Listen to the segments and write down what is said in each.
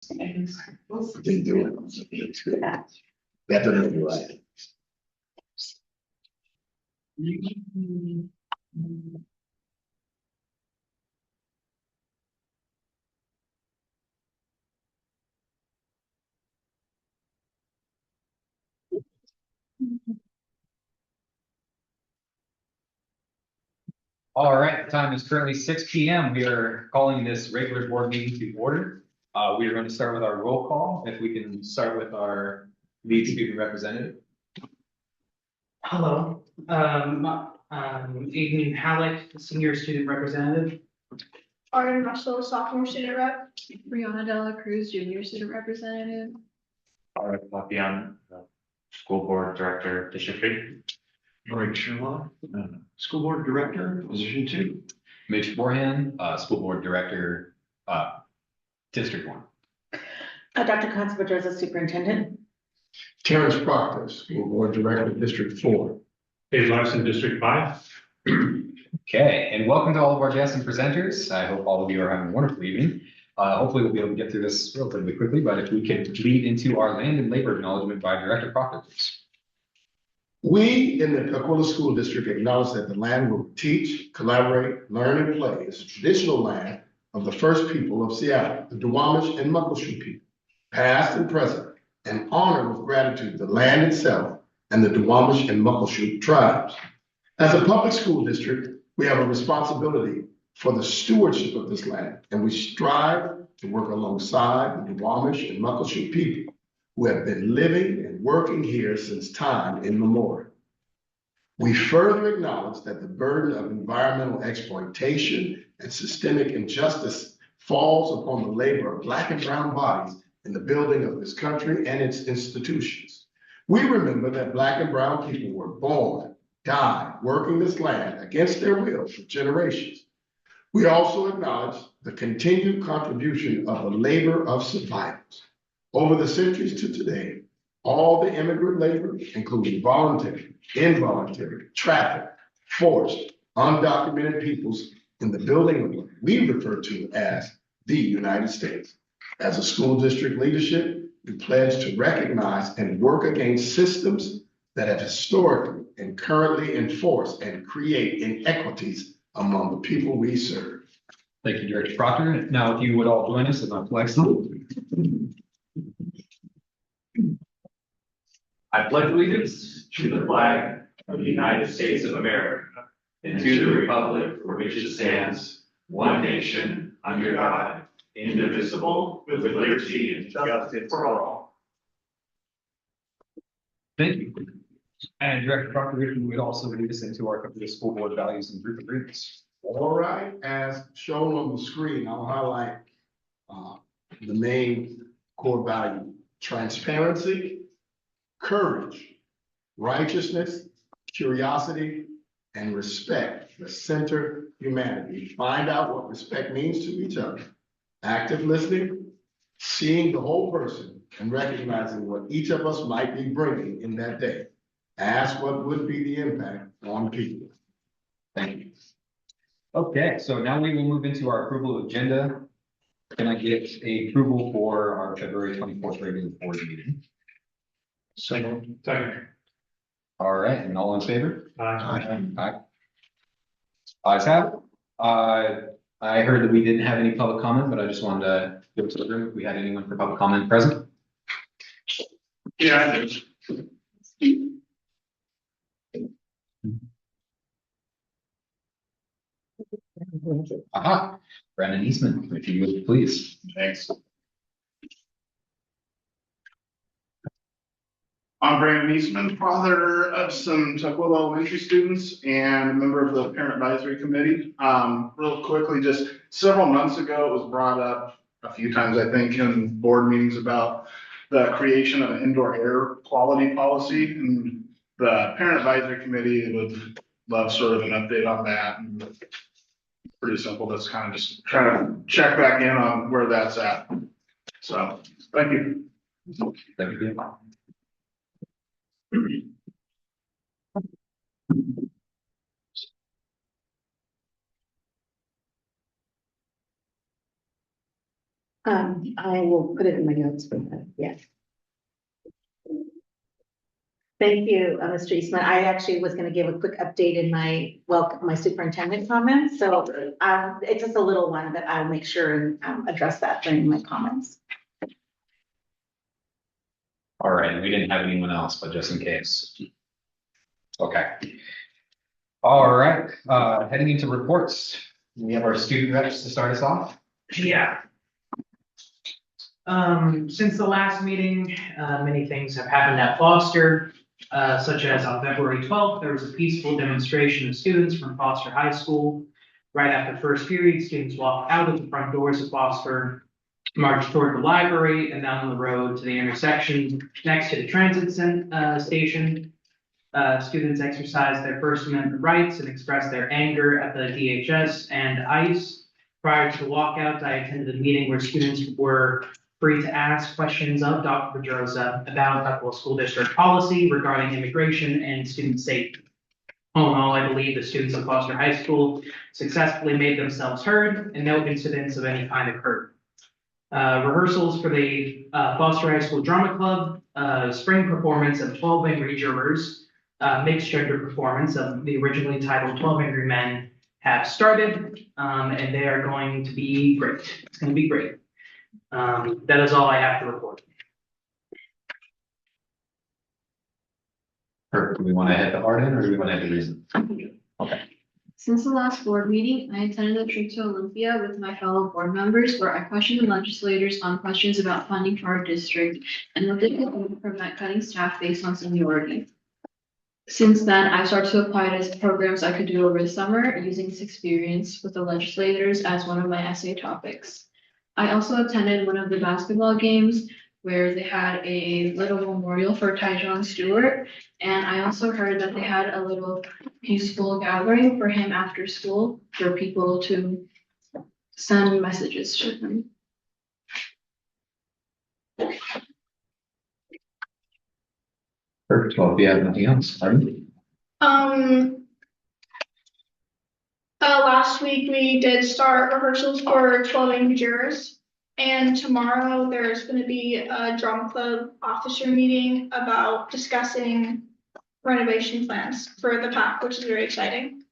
They do it. Definitely right. All right, the time is currently 6 p.m. We are calling this regular board meeting to order. We are going to start with our roll call. If we can start with our lead student representative. Hello, Evening Halleck, senior student representative. Arden Russell, sophomore student rep. Brianna Dela Cruz, junior student representative. Alright, Fabian, school board director, District 3. Greg Sherlock, school board director, position 2. Mitch Borhan, school board director, District 1. Dr. Constable, superintendent. Terrence Proctor, school board director, District 4. Dave Larson, District 5. Okay, and welcome to all of our guests and presenters. I hope all of you are having a wonderful evening. Hopefully we'll be able to get through this relatively quickly, but if we could lead into our land and labor acknowledgement by Director Proctor, please. We in the Tukwila School District acknowledge that the land where we teach, collaborate, learn, and play is the traditional land of the first people of Seattle, the Duwamish and Muckleshoot people, past and present, and honor with gratitude the land itself and the Duwamish and Muckleshoot tribes. As a public school district, we have a responsibility for the stewardship of this land, and we strive to work alongside the Duwamish and Muckleshoot people who have been living and working here since time immemorial. We further acknowledge that the burden of environmental exploitation and systemic injustice falls upon the labor of Black and brown bodies in the building of this country and its institutions. We remember that Black and brown people were born, died, working this land against their will for generations. We also acknowledge the continued contribution of the labor of survivors. Over the centuries to today, all the immigrant labor, including voluntary, involuntary, trafficked, forced, undocumented peoples in the building of what we refer to as the United States. As a school district leadership, we pledge to recognize and work against systems that have historically and currently enforced and create inequities among the people we serve. Thank you, Director Proctor. Now, if you would all join us in our flag salute. I pledge allegiance to the flag of the United States of America and to the republic for which it stands, one nation, under God, indivisible, with liberty and justice for all. Thank you. And Director Proctor, if you would also lead us into our school board values and group agreements. All right, as shown on the screen, I'll highlight the main core value: transparency, courage, righteousness, curiosity, and respect that center humanity. Find out what respect means to each other. Active listening, seeing the whole person and recognizing what each of us might be bringing in that day. Ask what would be the impact on people. Thank you. Okay, so now we will move into our approval agenda. Can I get a approval for our February 24th regular board meeting? Second. All right, and all in favor? Aye. Aye. Ayes have it. I heard that we didn't have any public comment, but I just wanted to give it to the room if we had anyone for public comment present. Yeah, I do. Aha, Brandon Eastman, if you would please. Thanks. I'm Brandon Eastman, father of some Tukwila Elementary students and a member of the Parent Advisory Committee. Real quickly, just several months ago, it was brought up a few times, I think, in board meetings about the creation of an indoor air quality policy. And the Parent Advisory Committee would love sort of an update on that. And pretty simple, that's kind of just trying to check back in on where that's at. So, thank you. Thank you. I will put it in my notes for that, yes. Thank you, Mr. Eastman. I actually was gonna give a quick update in my superintendent comments, so, it's just a little one, but I'll make sure and, address that during my comments. All right, we didn't have anyone else, but just in case. Okay. All right, heading into reports, we have our student reps to start us off. Yeah. Since the last meeting, many things have happened at Foster, such as on February 12th, there was a peaceful demonstration of students from Foster High School. Right after first period, students walked out of the front doors of Foster, marched toward the library and down the road to the intersection next to the transit station. Students exercised their First Amendment rights and expressed their anger at the DHS and ICE. Prior to the walkout, I attended a meeting where students were free to ask questions of Dr. Pedrosa about Tuckahoe School District policy regarding immigration and student safety. All in all, I believe the students of Foster High School successfully made themselves heard and no incidents of any kind occurred. Rehearsals for the Foster High School Drama Club, spring performance of 12 Angry Jurors, mixed gender performance of the originally titled 12 Angry Men have started, and they are going to be great. It's going to be great. That is all I have to report. Perfect. Do we want to head the art in or do we want to head the reason? Okay. Since the last board meeting, I attended a trip to Olympia with my fellow board members where I questioned the legislators on questions about funding for our district and what they could do to prevent cutting staff based on seniority. Since then, I've started to apply to programs I could do over the summer using this experience with the legislators as one of my essay topics. I also attended one of the basketball games where they had a little memorial for Tyjon Stewart. And I also heard that they had a little peaceful gathering for him after school for people to send messages to him. Perfect. Well, if you have nothing else, Arden? Last week we did start rehearsals for 12 Angry Jurors. And tomorrow there's going to be a drama club officer meeting about discussing renovation plans for the park, which is very exciting.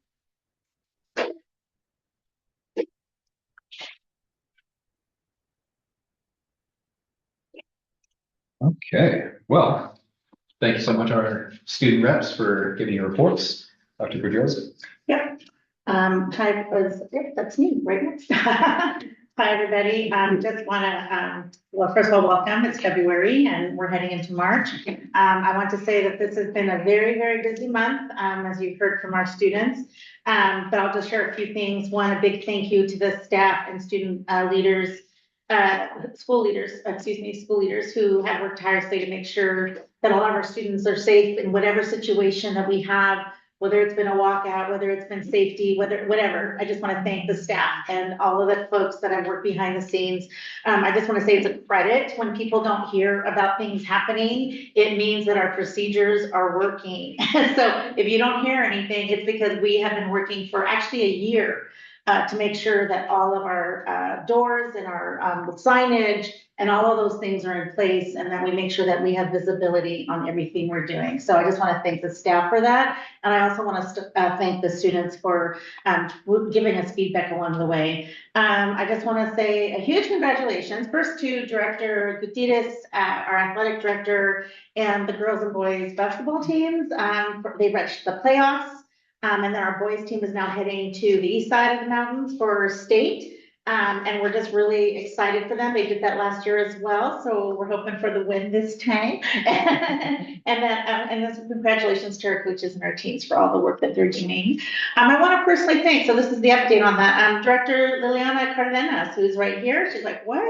Okay, well, thank you so much, our student reps, for giving your reports. Dr. Pedrosa. Yep. That's me right next. Hi, everybody. Just want to, well, first of all, welcome. It's February and we're heading into March. I want to say that this has been a very, very busy month, as you've heard from our students. But I'll just share a few things. One, a big thank you to the staff and student leaders, school leaders who have worked tirelessly to make sure that all of our students are safe in whatever situation that we have, whether it's been a walkout, whether it's been safety, whatever. I just want to thank the staff and all of the folks that have worked behind the scenes. I just want to say it's a credit when people don't hear about things happening. It means that our procedures are working. So if you don't hear anything, it's because we have been working for actually a year to make sure that all of our doors and our signage and all of those things are in place, and that we make sure that we have visibility on everything we're doing. So I just want to thank the staff for that. And I also want to thank the students for giving us feedback along the way. I just want to say a huge congratulations first to Director Gutierrez, our athletic director, and the girls and boys basketball teams. They reached the playoffs. And then our boys team is now heading to the east side of the mountains for state. And we're just really excited for them. They did that last year as well. So we're hoping for the win this time. And congratulations to our coaches and our teams for all the work that they're doing. I want to personally thank, so this is the update on that, Director Liliana Cardenas, who's right here. She's like, what?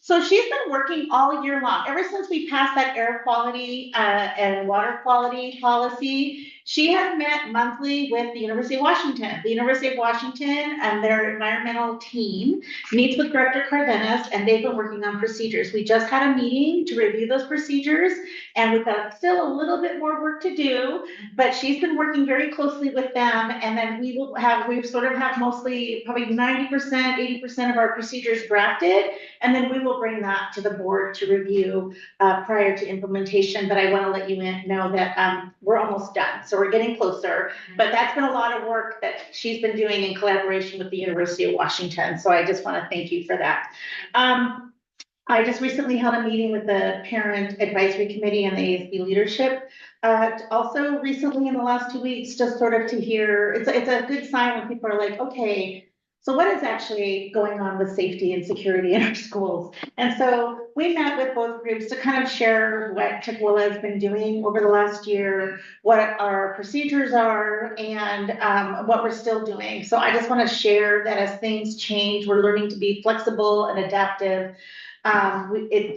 So she's been working all year long, ever since we passed that air quality and water quality policy. She has met monthly with the University of Washington. The University of Washington and their environmental team meets with Director Cardenas, and they've been working on procedures. We just had a meeting to review those procedures, and we've got still a little bit more work to do, but she's been working very closely with them. And then we sort of have mostly probably 90%, 80% of our procedures drafted. And then we will bring that to the board to review prior to implementation. But I want to let you know that we're almost done. So we're getting closer, but that's been a lot of work that she's been doing in collaboration with the University of Washington. So I just want to thank you for that. I just recently held a meeting with the Parent Advisory Committee and the ASB leadership. Also recently in the last 2 weeks, just sort of to hear, it's a good sign when people are like, okay, so what is actually going on with safety and security in our schools? And so we met with both groups to kind of share what Tukwila has been doing over the last year, what our procedures are, and what we're still doing. So I just want to share that as things change, we're learning to be flexible and adaptive.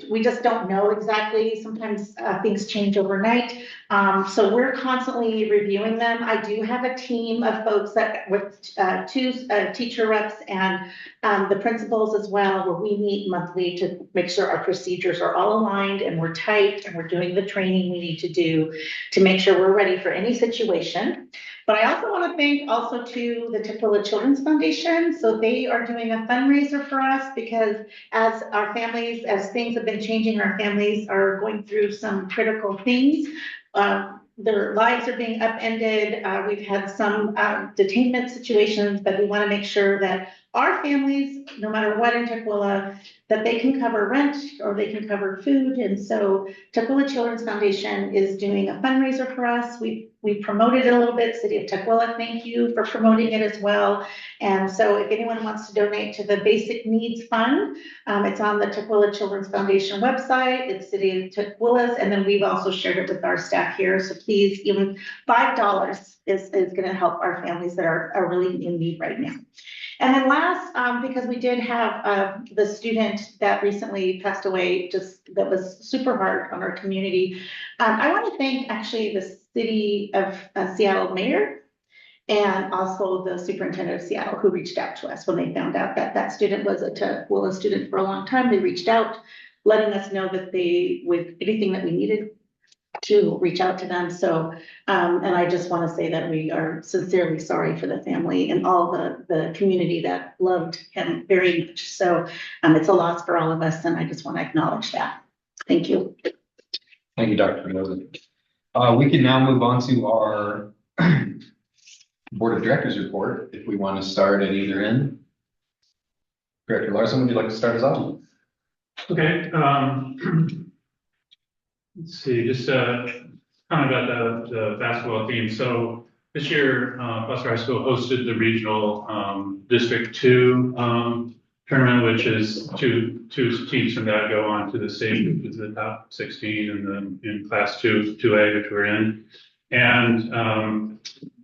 We just don't know exactly. Sometimes things change overnight. So we're constantly reviewing them. I do have a team of folks that with two teacher reps and the principals as well, where we meet monthly to make sure our procedures are all aligned and we're tight and we're doing the training we need to do to make sure we're ready for any situation. But I also want to thank also to the Tukwila Children's Foundation. So they are doing a fundraiser for us because as things have been changing, our families are going through some critical things. Their lives are being upended. We've had some detainment situations, but we want to make sure that our families, no matter what in Tukwila, that they can cover rent or they can cover food. And so Tukwila Children's Foundation is doing a fundraiser for us. We promoted it a little bit. City of Tukwila, thank you for promoting it as well. And so if anyone wants to donate to the Basic Needs Fund, it's on the Tukwila Children's Foundation website. It's City of Tukwila's, and then we've also shared it with our staff here. So please, even $5 is going to help our families that are really in need right now. And then last, because we did have the student that recently passed away, that was super hard on our community. I want to thank actually the City of Seattle Mayor and also the Superintendent of Seattle who reached out to us when they found out that that student was a Tukwila student for a long time. They reached out, letting us know that with anything that we needed to reach out to them. So, and I just want to say that we are sincerely sorry for the family and all the community that loved him very much. So it's a loss for all of us, and I just want to acknowledge that. Thank you. Thank you, Dr. Mendoza. We can now move on to our Board of Directors report, if we want to start at either end. Director Larson, would you like to start us off? Okay, let's see, just kind of about the basketball theme. So this year, Foster High School hosted the regional District 2 tournament, which is two teams from that go on to the state, which is the top 16 in Class 2A, which we're in. And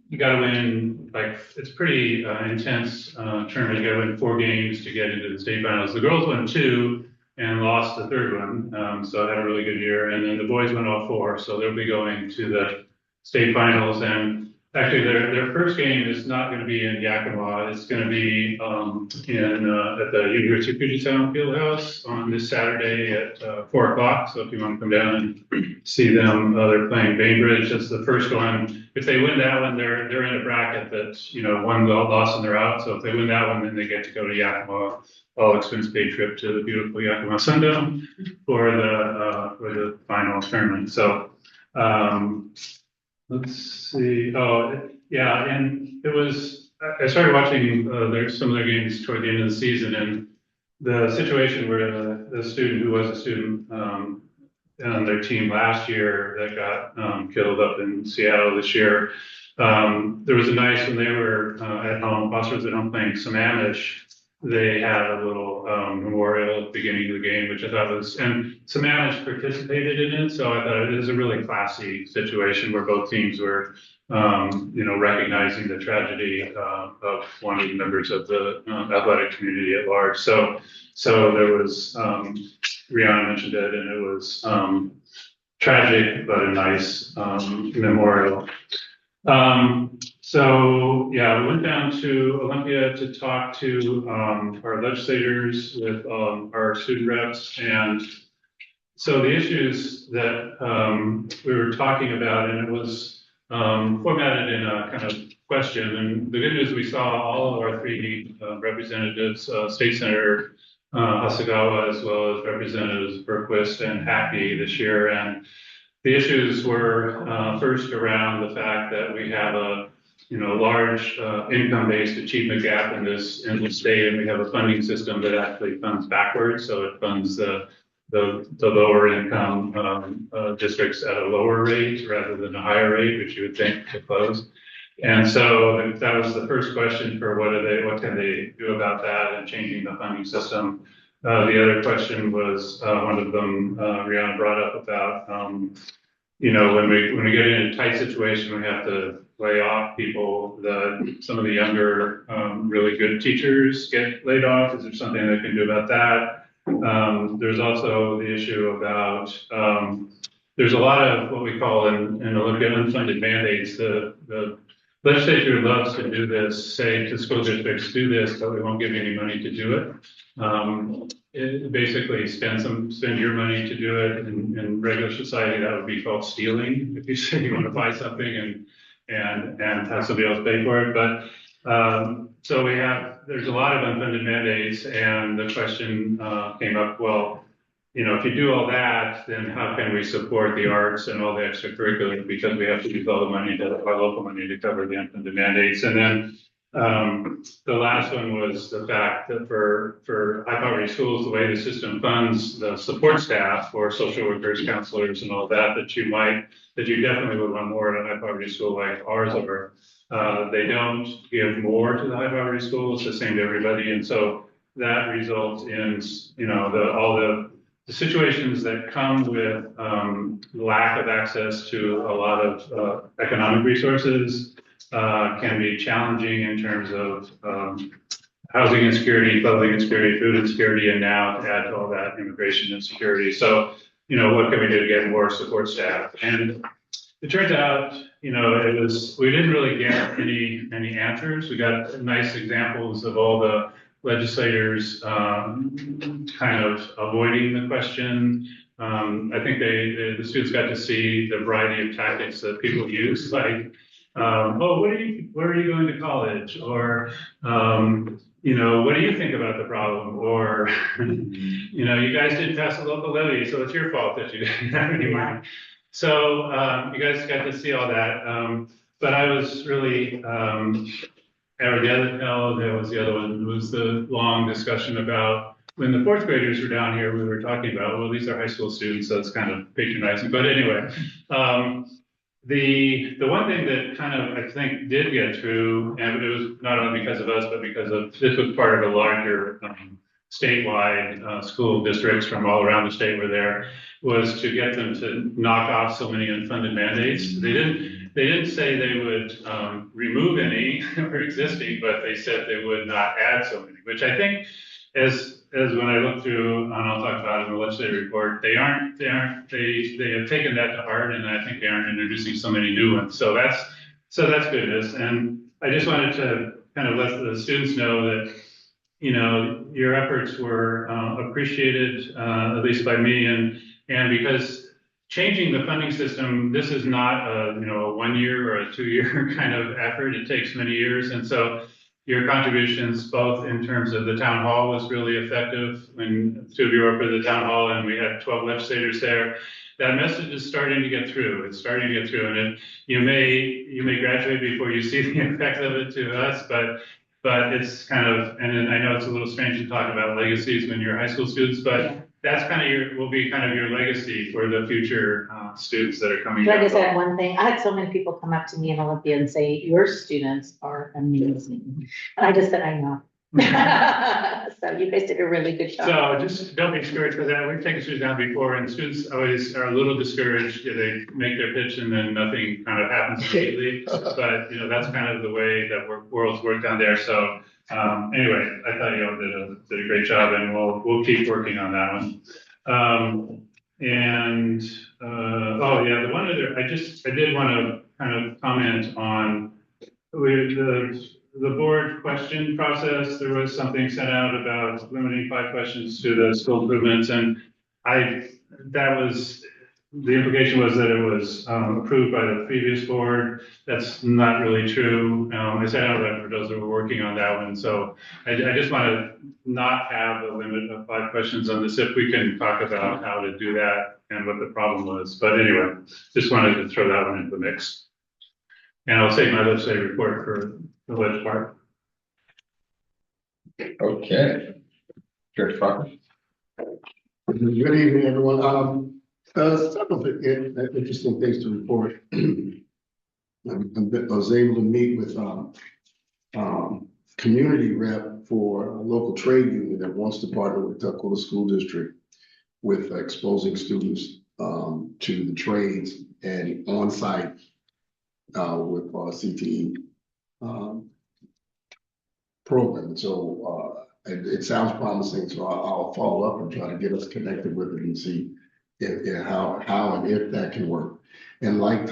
you got to win, it's pretty intense tournament. You got to win 4 games to get into the state finals. The girls won 2 and lost the 3rd one, so I had a really good year. And then the boys won all 4, so they'll be going to the state finals. And actually, their first game is not going to be in Yakima. It's going to be at the University of Puget Sound Fieldhouse on this Saturday at 4 o'clock. So if you want to come down and see them, they're playing Bainbridge. That's the first one. If they win that one, they're in a bracket that's one loss and they're out. So if they win that one, then they get to go to Yakima, all expense paid trip to the beautiful Yakima Sundome for the final tournament. So. Let's see. Oh, yeah. And I started watching some of their games toward the end of the season, and the situation where the student who was a student on their team last year that got killed up in Seattle this year, there was a nice when they were at home, Foster was at home playing Sammamish. They had a little memorial at the beginning of the game, which I thought and Sammamish participated in it. So I thought it was a really classy situation where both teams were, recognizing the tragedy of one of the members of the athletic community at large. So there was, Rihanna mentioned it, and it was tragic, but a nice memorial. So, yeah, we went down to Olympia to talk to, our legislators with, our student reps. And so the issues that, we were talking about, and it was, formatted in a kind of question. And the good news, we saw all of our three representatives, State Senator Hasagawa, as well as Representatives Berquist and Hackney this year. And the issues were first around the fact that we have a large income-based achievement gap in this state, and we have a funding system that actually funds backwards. So it funds the lower income districts at a lower rate rather than a higher rate, which you would think to close. And so that was the first question for what can they do about that and changing the funding system. The other question was one of them, Rihanna brought up about, when we get in a tight situation, we have to lay off people. Some of the younger, really good teachers get laid off. Is there something they can do about that? There's also the issue about, there's a lot of what we call in Olympia unfunded mandates. The legislature loves to do this, say to school districts, do this, but we won't give you any money to do it. It basically spend your money to do it. In regular society, that would be called stealing. If you say you want to buy something and have somebody else pay for it. But so there's a lot of unfunded mandates, and the question came up, well, if you do all that, then how can we support the arts and all the extracurriculars, because we have to use all the money, our local money, to cover the unfunded mandates. And then the last one was the fact that for high poverty schools, the way the system funds the support staff for social workers, counselors, and all that you definitely would want more at a high poverty school like ours over. They don't give more to the high poverty school. It's the same to everybody. And so that results in, all the situations that come with lack of access to a lot of economic resources can be challenging in terms of housing insecurity, clothing insecurity, food insecurity, and now to add to all that, immigration insecurity. So, what can we do to get more support staff? And it turns out, we didn't really get any answers. We got nice examples of all the legislators kind of avoiding the question. I think the students got to see the variety of tactics that people use, like, where are you going to college? Or, what do you think about the problem? Or, you guys didn't pass a local levy, so it's your fault that you didn't have any money. So you guys got to see all that. But I was really, there was the other one, was the long discussion about when the fourth graders were down here, we were talking about, well, these are high school students, so it's kind of patronizing. But anyway, the one thing that kind of, I think, did get through, and it was not only because of us, but because of, this was part of a larger statewide school districts from all around the state were there, was to get them to knock off so many unfunded mandates. They didn't say they would remove any or existing, but they said they would not add so many, which I think as when I look through, and I'll talk about it in the legislative report, they have taken that to heart, and I think they aren't introducing so many new ones. So that's goodness. And I just wanted to kind of let the students know that, your efforts were appreciated, at least by me, and because changing the funding system, this is not a 1 year or a 2 year kind of effort. It takes many years. And so your contributions, both in terms of the town hall, was really effective when two of you were up at the town hall and we had 12 legislators there. That message is starting to get through. It's starting to get through, and you may graduate before you see the effect of it to us, but it's kind of, and I know it's a little strange to talk about legacies when you're high school students, but that's kind of will be kind of your legacy for the future students that are coming. Can I just add one thing? I had so many people come up to me in Olympia and say, your students are amazing. And I just said, I know. So you guys did a really good job. So just don't be discouraged by that. We've taken students down before, and students always are a little discouraged. They make their pitch and then nothing kind of happens immediately. But that's kind of the way that worlds work down there. So anyway, I thought you all did a great job, and we'll keep working on that one. The one other, I did want to kind of comment on with the board question process. There was something sent out about limiting 5 questions to the school improvements, and the implication was that it was approved by the previous board. That's not really true. I sent out that for those that were working on that one. So I just want to not have a limit of 5 questions on this, if we can talk about how to do that and what the problem was. But anyway, just wanted to throw that one into the mix. And I'll take my legislative report for the ledge part. Okay. Director Proctor? Good evening, everyone. Several interesting things to report. I was able to meet with community rep for a local trade union that wants to partner with Tukwila School District with exposing students to the trades and on-site with CTE program. So it sounds promising. So I'll follow up and try to get us connected with it and see if how and if that can work. And like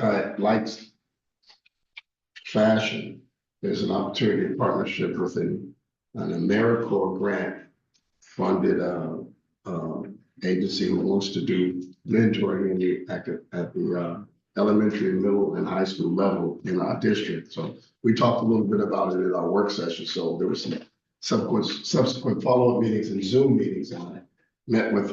fashion, there's an opportunity in partnership with an AmeriCorps grant funded agency who wants to do mentoring at the elementary, middle, and high school level in our district. So we talked a little bit about it in our work session. So there was some subsequent follow-up meetings and Zoom meetings, and I met with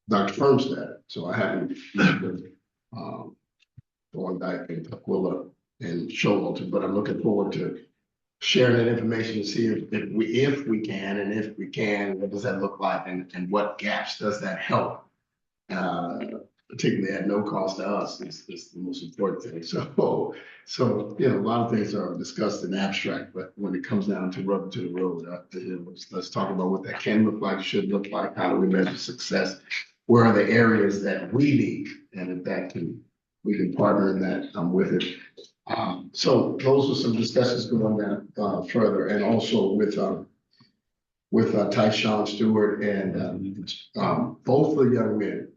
Dr. Firmstead. So I haven't met with Thorndike and Tukwila and Showalter, but I'm looking forward to sharing that information to see if we can, and if we can, what does that look like, and what gaps does that help? Particularly at no cost to us is the most important thing. So you know, a lot of things are discussed in abstract, but when it comes down to rubber to the road, let's talk about what that can look like, should look like, how do we measure success, where are the areas that we need, and if that we can partner in that with it. So those are some discussions going on further, and also with Tyshawn Stewart and both the young men.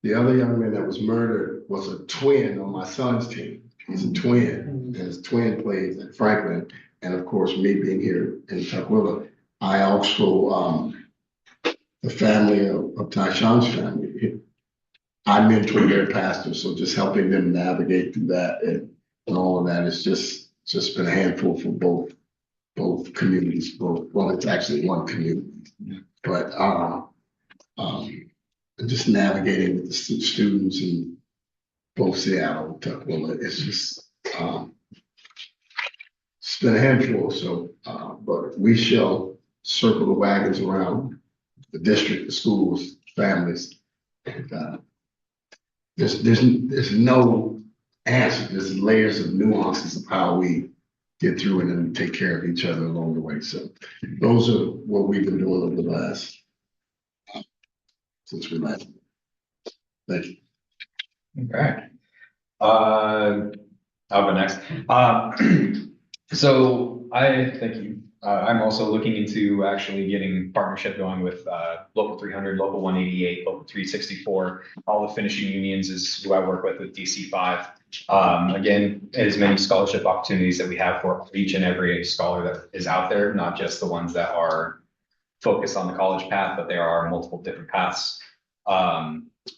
The other young man that was murdered was a twin on my son's team. He's a twin, and his twin plays at Franklin. And of course, me being here in Tukwila, I also, the family of Tyshawn's family, I mentor their pastor. So just helping them navigate through that and all of that is just been a handful for both communities, well, it's actually one community, but just navigating with the students in both Seattle and Tukwila, it's just it's been a handful. So, but we shall circle the wagons around the district, the schools, families, and there's no answer. There's layers of nuances of how we get through it and take care of each other along the way. So those are what we've been doing over the last since we left. Thank you. Okay. I'll go next. So thank you. I'm also looking into actually getting partnership going with Local 300, Local 188, Local 364. All the finishing unions is who I work with DC5. Again, as many scholarship opportunities that we have for each and every scholar that is out there, not just the ones that are focused on the college path, but there are multiple different paths.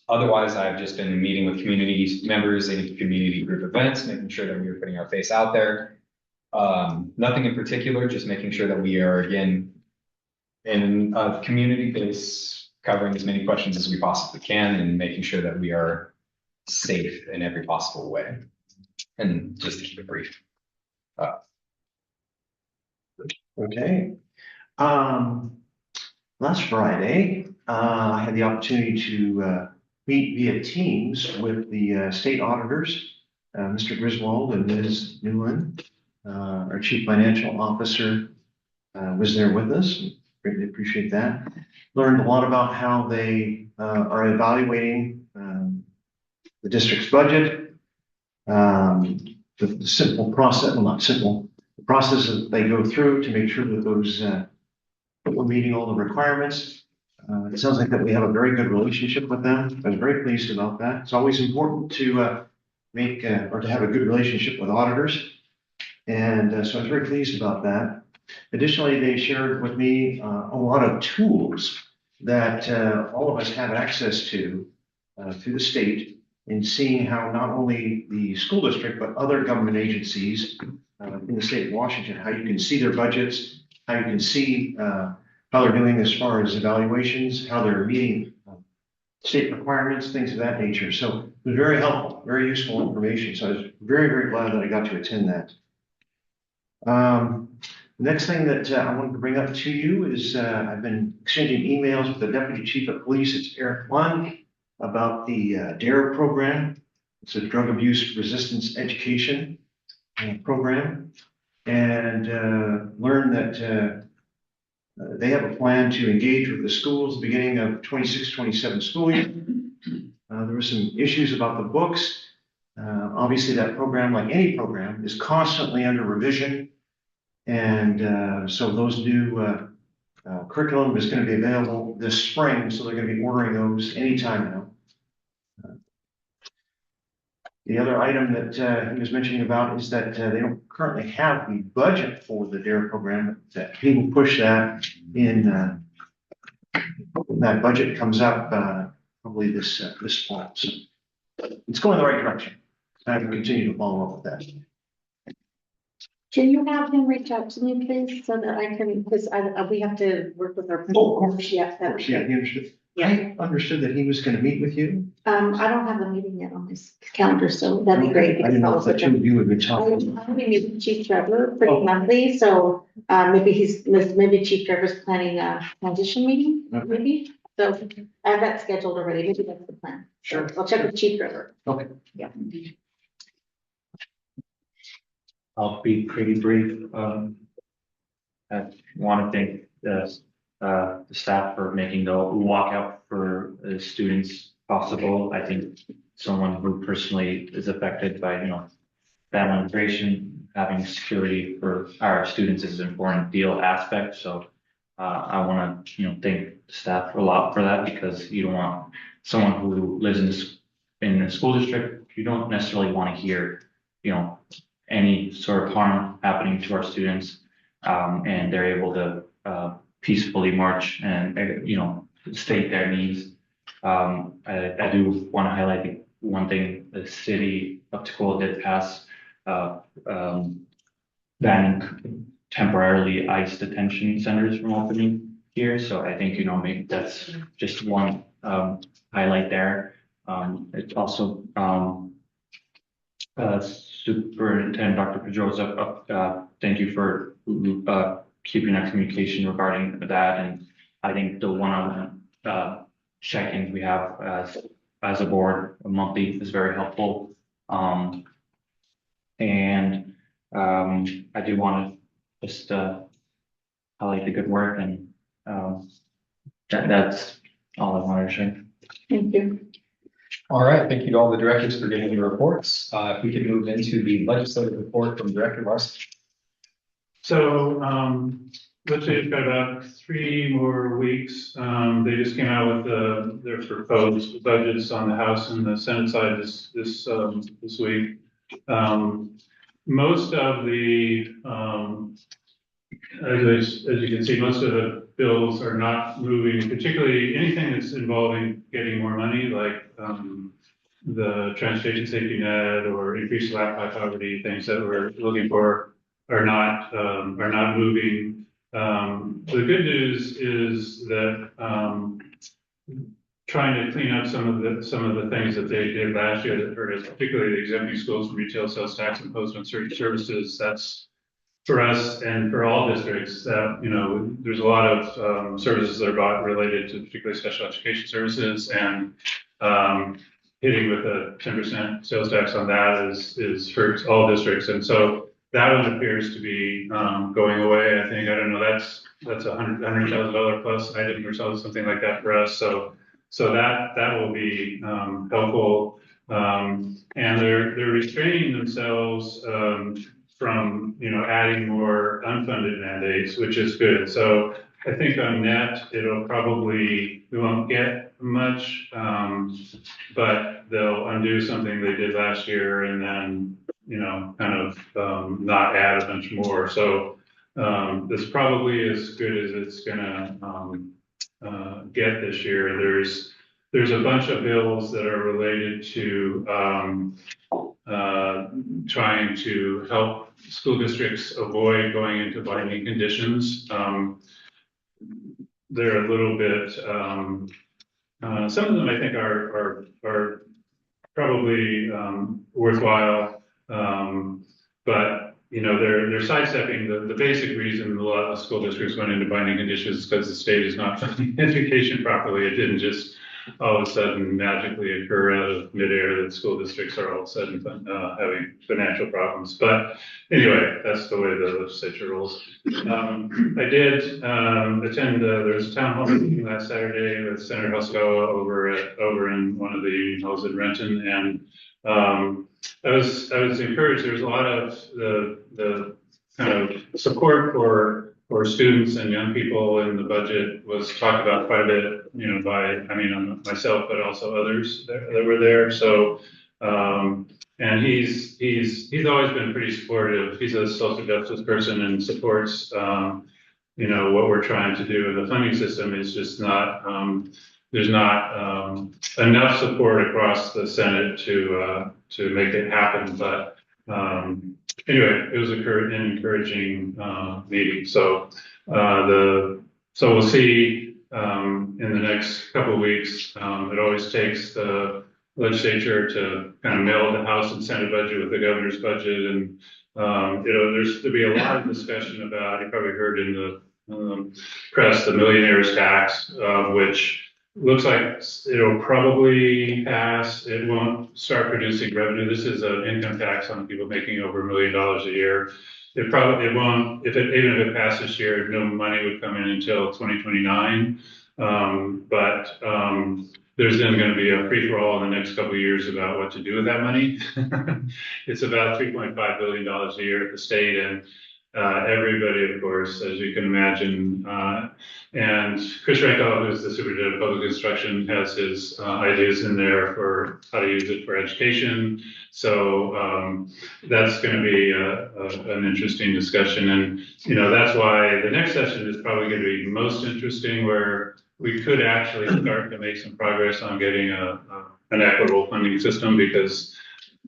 Otherwise, I've just been meeting with community members in community group events, making sure that we are putting our face out there. Nothing in particular, just making sure that we are, again, in a community base, covering as many questions as we possibly can and making sure that we are safe in every possible way. And just to keep it brief. Okay. Last Friday, I had the opportunity to meet via Teams with the state auditors, Mr. Griswold and Ms. Newland. Our chief financial officer was there with us. Greatly appreciate that. Learned a lot about how they are evaluating the district's budget. The simple process, well, not simple, the process that they go through to make sure that those that we're meeting all the requirements. It sounds like that we have a very good relationship with them. I was very pleased about that. It's always important to make or to have a good relationship with auditors. And so I was very pleased about that. Additionally, they shared with me a lot of tools that all of us have access to through the state in seeing how not only the school district, but other government agencies in the state of Washington, how you can see their budgets, how you can see how they're doing as far as evaluations, how they're meeting state requirements, things of that nature. So it was very helpful, very useful information. So I was very, very glad that I got to attend that. Next thing that I wanted to bring up to you is I've been exchanging emails with the Deputy Chief of Police, it's Eric Lund, about the DARE program. It's a drug abuse resistance education program, and learned that they have a plan to engage with the schools beginning of 26-27 school year. There were some issues about the books. Obviously, that program, like any program, is constantly under revision. And so those new curriculum is going to be available this spring, so they're going to be ordering those anytime now. The other item that he was mentioning about is that they don't currently have the budget for the DARE program, that he will push that in when that budget comes up probably this fall. So it's going in the right direction. I have to continue to follow up with that. Can you have him reach out to me, please, so that I can, because we have to work with our. Oh, of course. Yeah, Of course, yeah, he understood. Yeah. I understood that he was going to meet with you. I don't have the meeting yet on his calendar, so that'd be great. I didn't know if the two of you would be talking. I'm meeting with Chief Trevor pretty monthly, so maybe Chief Trevor's planning a transition meeting, Okay. maybe. So I have that scheduled already. Maybe that's the plan. Sure. I'll check with Chief Trevor. Okay. Yeah. I'll be pretty brief. I want to thank the staff for making the walkout for the students possible. I think someone who personally is affected by, family immigration, having security for our students is an important deal aspect. So I want to, thank the staff a lot for that, because you don't want someone who lives in a school district, you don't necessarily want to hear, any sort of harm happening to our students, and they're able to peacefully march and state their needs. I do want to highlight one thing: the city of Tacoma did pass banning temporarily ICE detention centers from opening here. So I think maybe that's just one highlight there. It's also Superintendent Dr. Pedrosa, thank you for keeping that communication regarding that. And I think the one-on-one check-ins we have as a board monthly is very helpful. And I do want to just highlight the good work, and that's all I wanted to say. Thank you. All right, thank you to all the directors for giving your reports. If we could move into the legislative report from Director Larson. So, legislature's got about 3 more weeks. They just came out with their proposed budgets on the House and the Senate side this week. Most of the, as you can see, most of the bills are not moving, particularly anything that's involving getting more money, like the transportation safety net or increased laptop poverty, things that we're looking for are not moving. The good news is that trying to clean up some of the things that they did last year that hurt us, particularly the exempting schools from retail sales tax imposed on certain services. That's for us and for all districts that, there's a lot of services that are bought related to particularly special education services, and hitting with a 10% sales tax on that is for all districts. And so that one appears to be going away. I think, I don't know, that's $100,000 plus item or something like that for us. So that will be helpful. And they're restraining themselves from adding more unfunded mandates, which is good. So I think on net, we won't get much, but they'll undo something they did last year and then, kind of, not add a bunch more. So, this probably as good as it's gonna, get this year. There's a bunch of bills that are related to, trying to help school districts avoid going into binding conditions. They're a little bit, some of them I think are probably worthwhile, but they're sidestepping the basic reason a lot of the school districts went into binding conditions is because the state is not funding education properly. It didn't just all of a sudden magically occur out of midair that school districts are all of a sudden having financial problems. But anyway, that's the way the legislature rolls. I did attend, there was a town hall meeting last Saturday with Senator Husko over in one of the union halls in Renton, and I was encouraged. There was a lot of the kind of support for students and young people in the budget was talked about quite a bit, by myself, but also others that were there. So, and he's always been pretty supportive. He's a social justice person and supports, what we're trying to do. And the funding system is just not, there's not enough support across the Senate to make it happen. But anyway, it was an encouraging meeting. So so we'll see in the next couple of weeks. It always takes the legislature to kind of meld the House and Senate budget with the governor's budget, and there'll be a lot of discussion about. You probably heard in the press the millionaire's tax, which looks like it'll probably pass. It won't start producing revenue. This is an income tax on people making over $1 million a year. It won't, even if it passes this year, no money would come in until 2029. But there's then going to be a free-for-all in the next couple of years about what to do with that money. It's about $3.5 billion a year at the state, and everybody, of course, as you can imagine, and Chris Rankow, who's the superintendent of public instruction, has his ideas in there for how to use it for education. So that's going to be an interesting discussion, and that's why the next session is probably going to be most interesting, where we could actually start to make some progress on getting an equitable funding system, because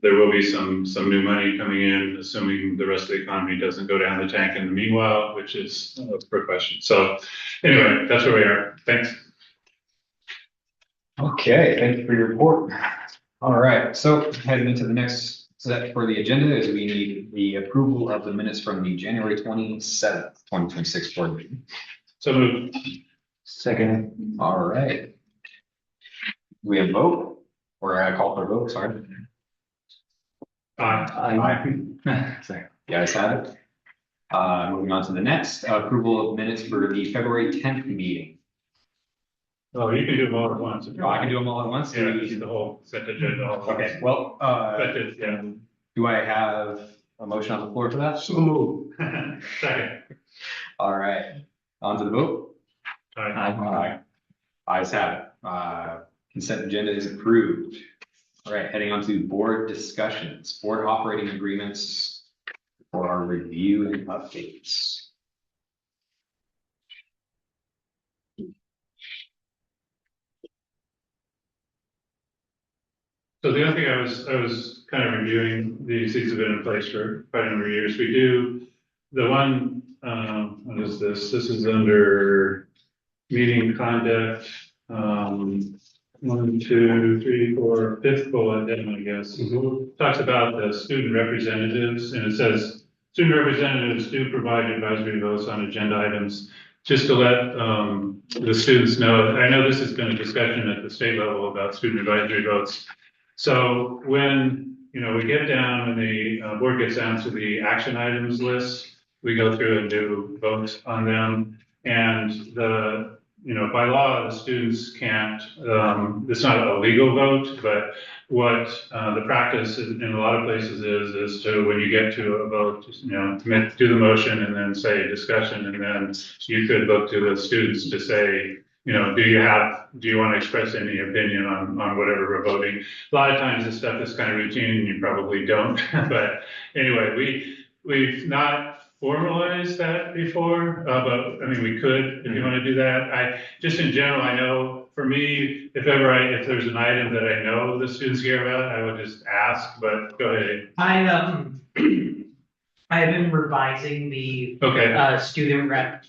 there will be some new money coming in, assuming the rest of the economy doesn't go down the tank in the meanwhile, which is a question. So anyway, that's where we are. Thanks. Okay, thank you for your report. All right, so heading into the next set for the agenda is we need the approval of the minutes from the January 27th, 2026 board meeting. So moved. Second. All right. We have vote, or I call for a vote, sorry. Aye. Sorry. The ayes have it. Moving on to the next, approval of minutes for the February 10th meeting. Oh, you can do them all at once. Oh, I can do them all at once? Yeah, the whole set agenda. Okay, well, Yeah. do I have a motion on the floor for that? So move. Second. All right, on to the vote. Aye. Ayes have it. Consent agenda is approved. All right, heading on to board discussions, board operating agreements for our review and updates. So the other thing I was kind of reviewing, these have been in place for quite a number of years. We do the one, what is this? This is under meeting conduct. 1, 2, 3, 4, fifth bullet down, I guess. Talks about the student representatives, and it says student representatives do provide advisory votes on agenda items. Just to let the students know, I know this has been a discussion at the state level about student advisory votes. So when we get down, when the board gets down to the action items list, we go through and do votes on them, and the by law, the students can't, it's not a legal vote, but what the practice in a lot of places is to, when you get to a vote, do the motion and then say discussion, and then you could look to the students to say, do you want to express any opinion on whatever we're voting? A lot of times this stuff is kind of routine and you probably don't, but anyway, we've not formalized that before, but I mean, we could, if you want to do that. Just in general, I know for me, if there's an item that I know the students care about, I would just ask, but go ahead. I have been revising the Okay, student rep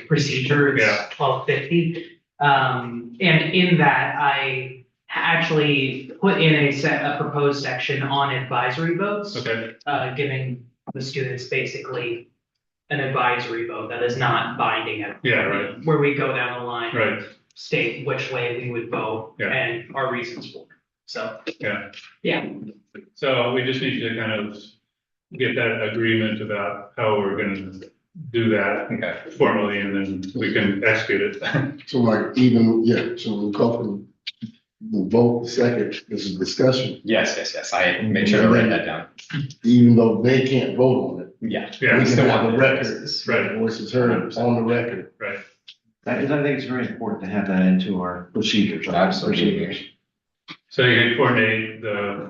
procedure. It's Yeah. 1250. And in that, I actually put in a proposed section on advisory votes, okay, giving the students basically an advisory vote that is not binding at Yeah, right. where we go down the line, right, state which way we would vote Yeah. and our reasons for it. So, yeah. yeah. So we just need to kind of get that agreement about how we're gonna do that Okay. formally, and then we can execute it. So so we'll call for the vote second, this is discussion, Yes. I made sure to write that down. even though they can't vote on it. Yeah. Yeah, We can still have want a the record, voices. Right. voices heard on the record. Right. I think it's very important to have that into our procedures. our Absolutely. procedures. So you can coordinate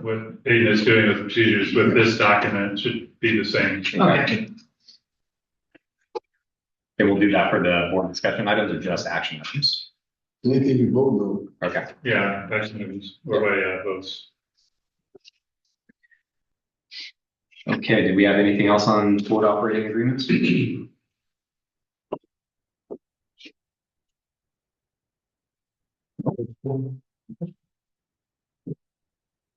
what Aiden is doing with the procedures with this document, should be the same. Okay. Okay, we'll do that for the board discussion items or just action items. Anything you vote on, Okay. Yeah, actions or votes. Okay, do we have anything else on board operating agreements?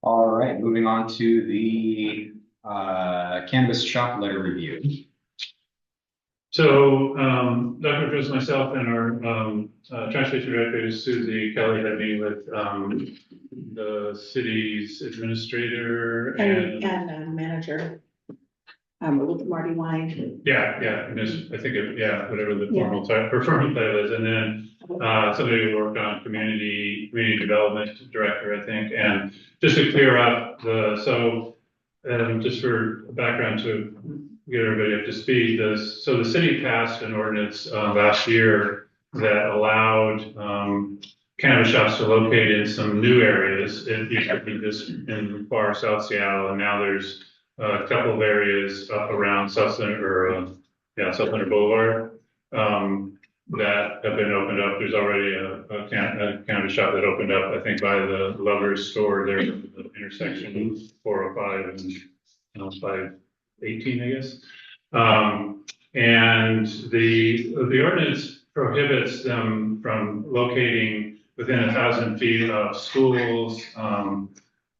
All right, moving on to the cannabis shop letter review. So, Dr. Chris, myself, and our transportation director, Susie Kelly, had a meeting with the city's administrator and. Manager. With Marty Wine. Yeah, and I think, whatever the formal title is, and then somebody who worked on community development director, I think, and just to clear up just for background to get everybody up to speed, so the city passed an ordinance last year that allowed cannabis shops to locate in some new areas. It used to be just in far South Seattle, and now there's a couple of areas up around South Center Boulevard that have been opened up. There's already a cannabis shop that opened up, I think, by the Lover's store there, at the intersection of 405 and 518, I guess. And the ordinance prohibits them from locating within 1,000 feet of schools,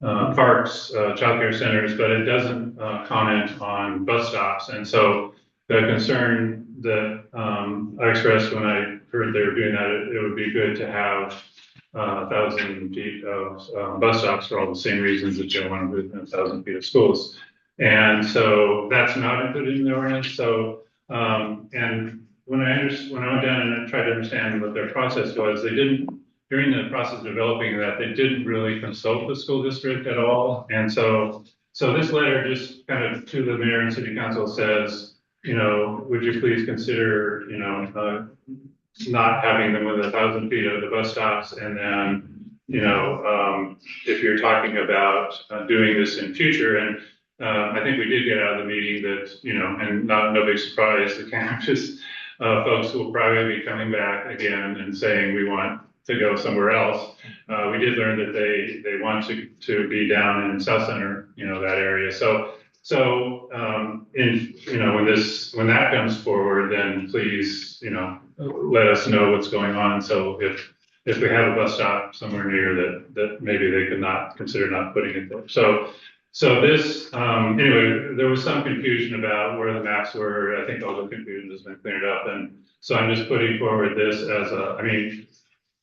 parks, childcare centers, but it doesn't comment on bus stops. And so the concern that I expressed when I heard they were doing that, it would be good to have 1,000 feet of bus stops for all the same reasons that you want within 1,000 feet of schools. And so that's not included in the ordinance. So and when I went down and I tried to understand what their process was, they didn't. During the process of developing that, they didn't really consult the school district at all. And so this letter just kind of to the mayor and city council says, would you please consider, not having them within 1,000 feet of the bus stops. And then, if you're talking about doing this in future, and I think we did get out of the meeting that, and no big surprise, the cannabis folks will probably be coming back again and saying we want to go somewhere else. We did learn that they want to be down in South Center, that area. When that comes forward, then please, let us know what's going on. So if we have a bus stop somewhere near that maybe they could not consider not putting it there. So this, anyway, there was some confusion about where the maps were. I think all the confusion has been cleared up. And so I'm just putting forward this as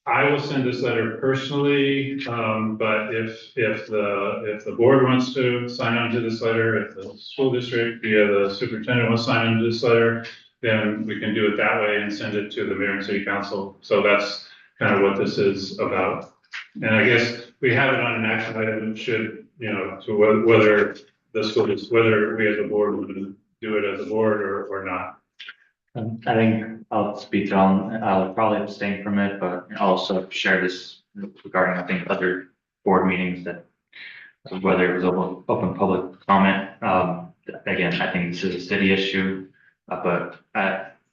I will send this letter personally, but if the board wants to sign on to this letter, if the school district via the superintendent wants to sign on to this letter, then we can do it that way and send it to the mayor and city council. So that's kind of what this is about. And I guess we have it on an action item, should, to whether the school is, whether we as a board would do it as a board or not. I think I'll speak on, I'll probably abstain from it, but also share this regarding, I think, other board meetings that whether it was open public comment. Again, I think this is a city issue, but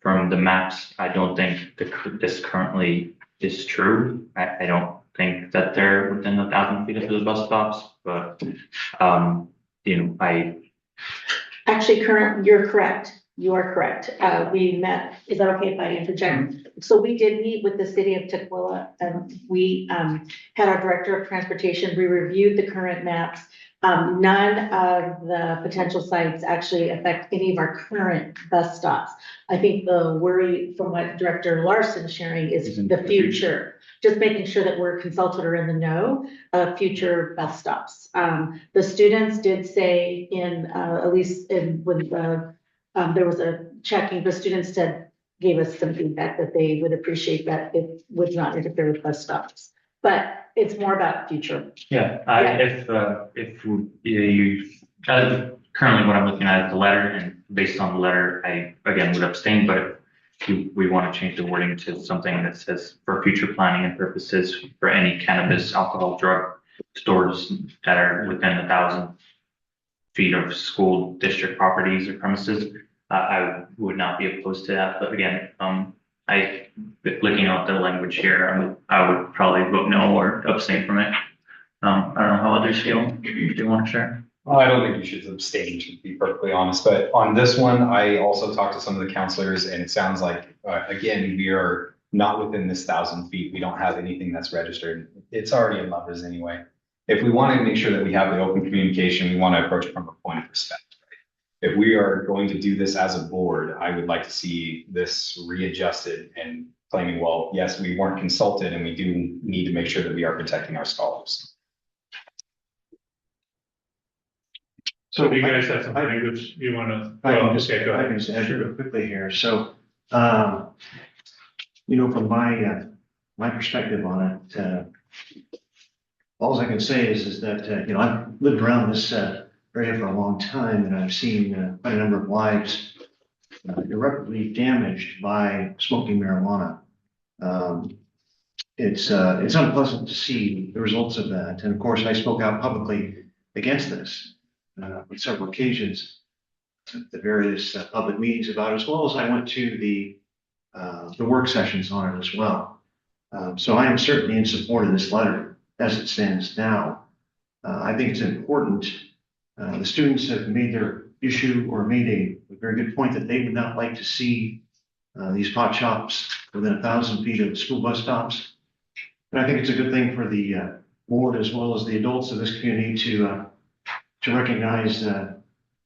from the maps, I don't think this currently is true. I don't think that they're within 1,000 feet of the bus stops, but Actually, you're correct. You are correct. We met, is that okay if I interject? So we did meet with the city of Tukwila, and we had our director of transportation. We reviewed the current maps. None of the potential sites actually affect any of our current bus stops. I think the worry from what Director Larson is sharing is the future. Just making sure that we're consulted or in the know of future bus stops. The students did say at least when there was a checking, the students gave us some feedback that they would appreciate that it would not interfere with bus stops. But it's more about future. Yeah, if you currently what I'm looking at is the letter, and based on the letter, I again would abstain, but we want to change the wording to something that says for future planning and purposes for any cannabis, alcohol, drug stores that are within 1,000 feet of school district properties or premises. I would not be opposed to that, but again, looking at the language here, I would probably vote no or abstain from it. I don't know how others feel. Do you want to share? Well, I don't think you should abstain, to be perfectly honest, but on this one, I also talked to some of the counselors, and it sounds like, again, we are not within this 1,000 feet. We don't have anything that's registered. It's already in Lovers anyway. If we want to make sure that we have the open communication, we want to approach it from a point of respect. Right? If we are going to do this as a board, I would like to see this readjusted and claiming, well, yes, we weren't consulted, and we do need to make sure that we are protecting our scholars. So do you guys have some language you want to? I can just Okay, go ahead. add real quickly here. So, from my perspective on it, all I can say is that, I've lived around this area for a long time, and I've seen quite a number of lives irreparably damaged by smoking marijuana. It's unpleasant to see the results of that. And of course, I spoke out publicly against this on several occasions at the various public meetings about it, as well as I went to the work sessions on it as well. So I am certainly in support of this letter as it stands now. I think it's important. The students have made their issue or made a very good point that they would not like to see these pot shops within 1,000 feet of school bus stops. But I think it's a good thing for the board as well as the adults of this community to recognize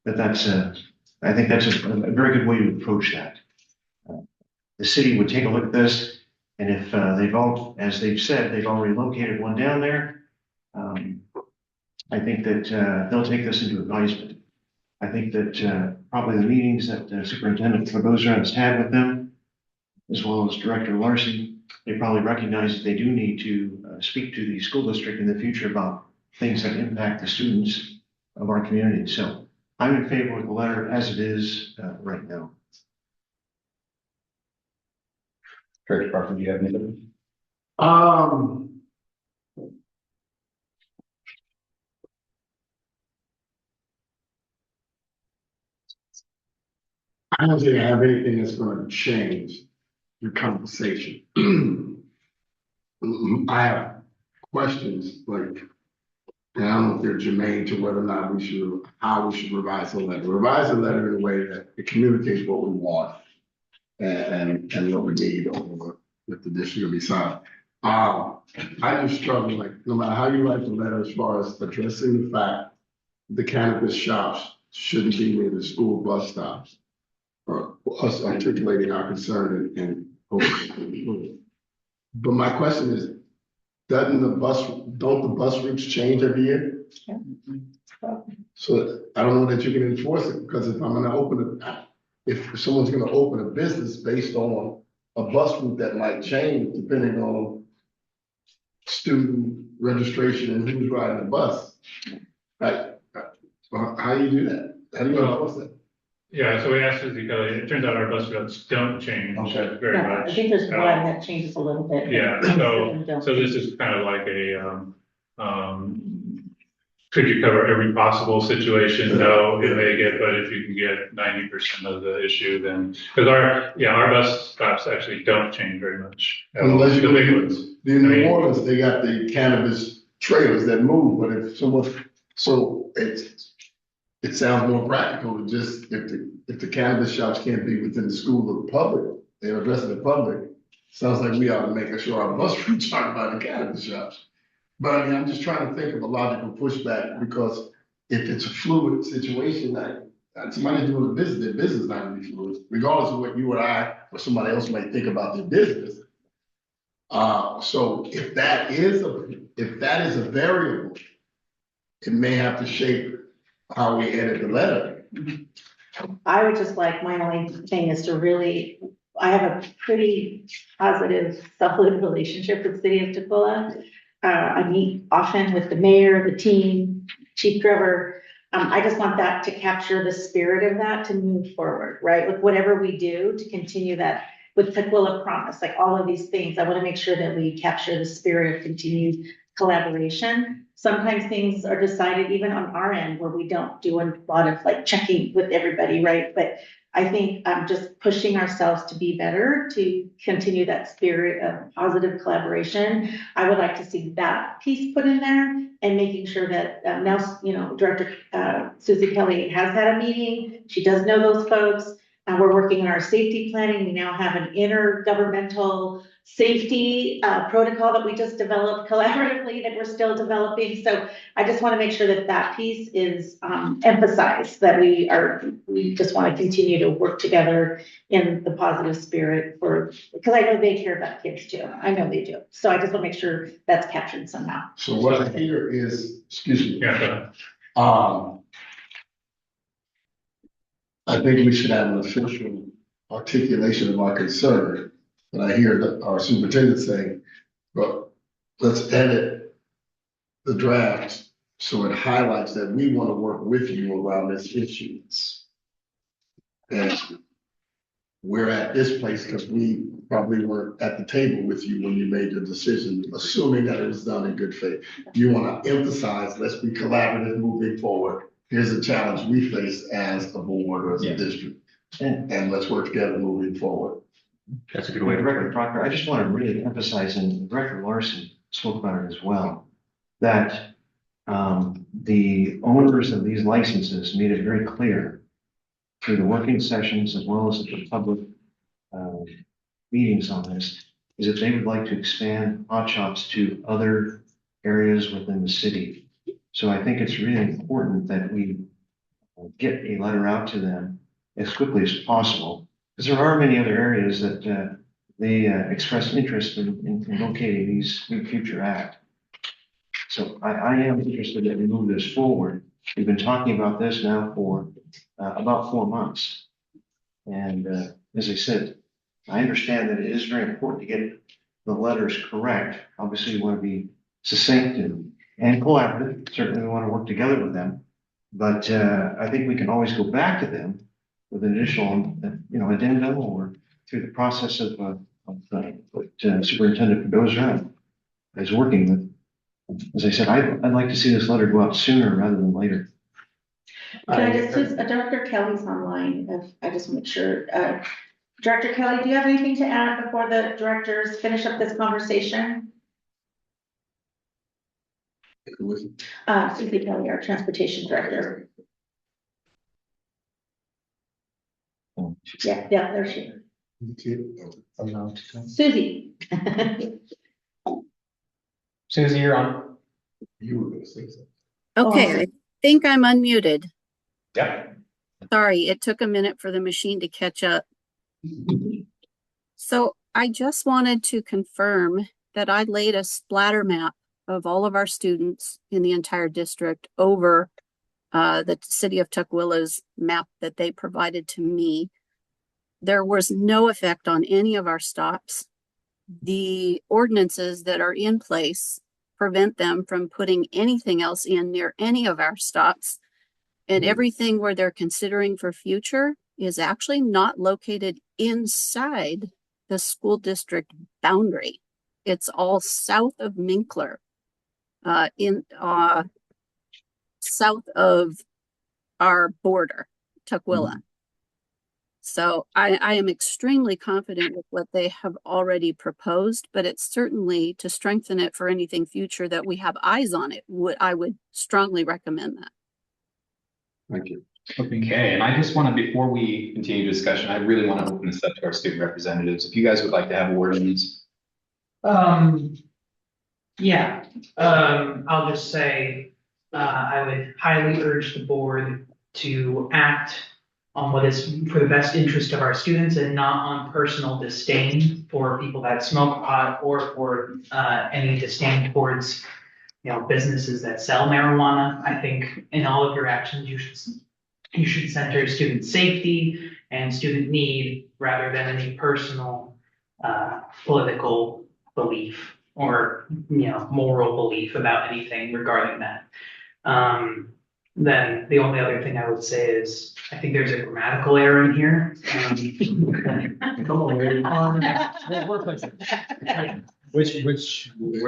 that's I think that's a very good way to approach that. The city would take a look at this, and if as they've said, they've already located one down there, I think that they'll take this into advisement. I think that probably the meetings that Superintendent Barbosa has had with them, as well as Director Larson, they probably recognize that they do need to speak to the school district in the future about things that impact the students of our community. So I'm in favor of the letter as it is right now. Director Parker, do you have anything? I don't think I have anything that's going to change the conversation. I have questions like, and I don't know if they're germane to whether or not how we should revise the letter. Revise the letter in a way that it communicates what we want and what we need over if the district will be signed. I just struggle, like, no matter how you write the letter, as far as addressing the fact the cannabis shops shouldn't be near the school bus stops, or us articulating our concern and but my question is, don't the bus routes change every year? Yeah. So I don't know that you can enforce it, because if I'm gonna open it, if someone's gonna open a business based on a bus route that might change depending on student registration and who's riding the bus. Right? How do you do that? How do you enforce that? Yeah, so we asked Susie Kelly, it turns out our bus routes don't change Okay. very No, much. I think there's one that changes a little bit. Yeah, Most of them don't. so this is kind of like could you cover every possible situation? No, it may get, but if you can get 90% of the issue, then, because our bus stops actually don't change very much. at all. Unless you The go big to ones. the New Orleans, they got the cannabis trailers that move, but if someone, so it sounds more practical to just, if the cannabis shops can't be within the school of the public, they're addressing the public, sounds like we ought to make sure our bus routes aren't by the cannabis shops. But I mean, I'm just trying to think of a logical pushback, because if it's a fluid situation, somebody doing a business, their business is not gonna be fluid, regardless of what you or I or somebody else might think about their business. So if that is a variable, it may have to shape how we edit the letter. I would just like, my only thing is to really, I have a pretty positive, solid relationship with the city of Tukwila. I meet often with the mayor, the team, Chief Trevor. I just want that to capture the spirit of that to move forward, right? With whatever we do to continue that with Tukwila Promise, like all of these things, I want to make sure that we capture the spirit of continued collaboration. Sometimes things are decided even on our end where we don't do a lot of like checking with everybody, right? But I think just pushing ourselves to be better, to continue that spirit of positive collaboration. I would like to see that piece put in there and making sure that now, Director Susie Kelly has had a meeting. She does know those folks. We're working on our safety planning. We now have an intergovernmental safety protocol that we just developed collaboratively that we're still developing. So I just want to make sure that that piece is emphasized, that we just want to continue to work together in the positive spirit because I know they care about kids too. I know they do. So I just want to make sure that's captured somehow. So what I hear is, excuse me. Yeah, I think we should have an official articulation of our concern. And I hear that our superintendent saying, but let's edit the draft so it highlights that we want to work with you around this issue. And we're at this place because we probably weren't at the table with you when you made the decision, assuming that it was done in good faith. You want to emphasize, let's be collaborative moving forward. Here's a challenge we face as a board or as a district. And let's work together moving forward. That's a good way to. Director Proctor, I just want to really emphasize, and Director Larson spoke about it as well, that the owners of these licenses made it very clear through the working sessions as well as at the public meetings on this, is that they would like to expand hot shops to other areas within the city. So I think it's really important that we get a letter out to them as quickly as possible, because there are many other areas that they express interest in locating these new future act. So I am interested that we move this forward. We've been talking about this now for about 4 months. And as I said, I understand that it is very important to get the letters correct. Obviously, we want to be succinct and collaborative. Certainly, we want to work together with them. But I think we can always go back to them with an additional, addendum or through the process of what Superintendent Mendoza is working with. As I said, I'd like to see this letter go out sooner rather than later. Can I just, Director Kelly's online, I just make sure. Director Kelly, do you have anything to add before the directors finish up this conversation? Susie Kelly, our Transportation Director. Yeah, there she is. Susie. Susie, you're on. You were gonna say something. Okay, I think I'm unmuted. Yep. Sorry, it took a minute for the machine to catch up. So I just wanted to confirm that I laid a splatter map of all of our students in the entire district over the city of Tukwila map that they provided to me. There was no effect on any of our stops. The ordinances that are in place prevent them from putting anything else in near any of our stops. And everything where they're considering for future is actually not located inside the school district boundary. It's all south of Minkler, south of our border, Tukwila. So I am extremely confident with what they have already proposed, but it's certainly to strengthen it for anything future that we have eyes on it. I would strongly recommend that. Thank you. Okay, and I just want to, before we continue discussion, I really want to open this up to our student representatives. If you guys would like to have a word on this. Yeah, I'll just say, I would highly urge the board to act on what is for the best interest of our students and not on personal disdain for people that smoke pot or for any disdain towards, businesses that sell marijuana. I think in all of your actions, you should center student safety and student need rather than any personal political belief or moral belief about anything regarding that. Then the only other thing I would say is I think there's a grammatical error in here. Where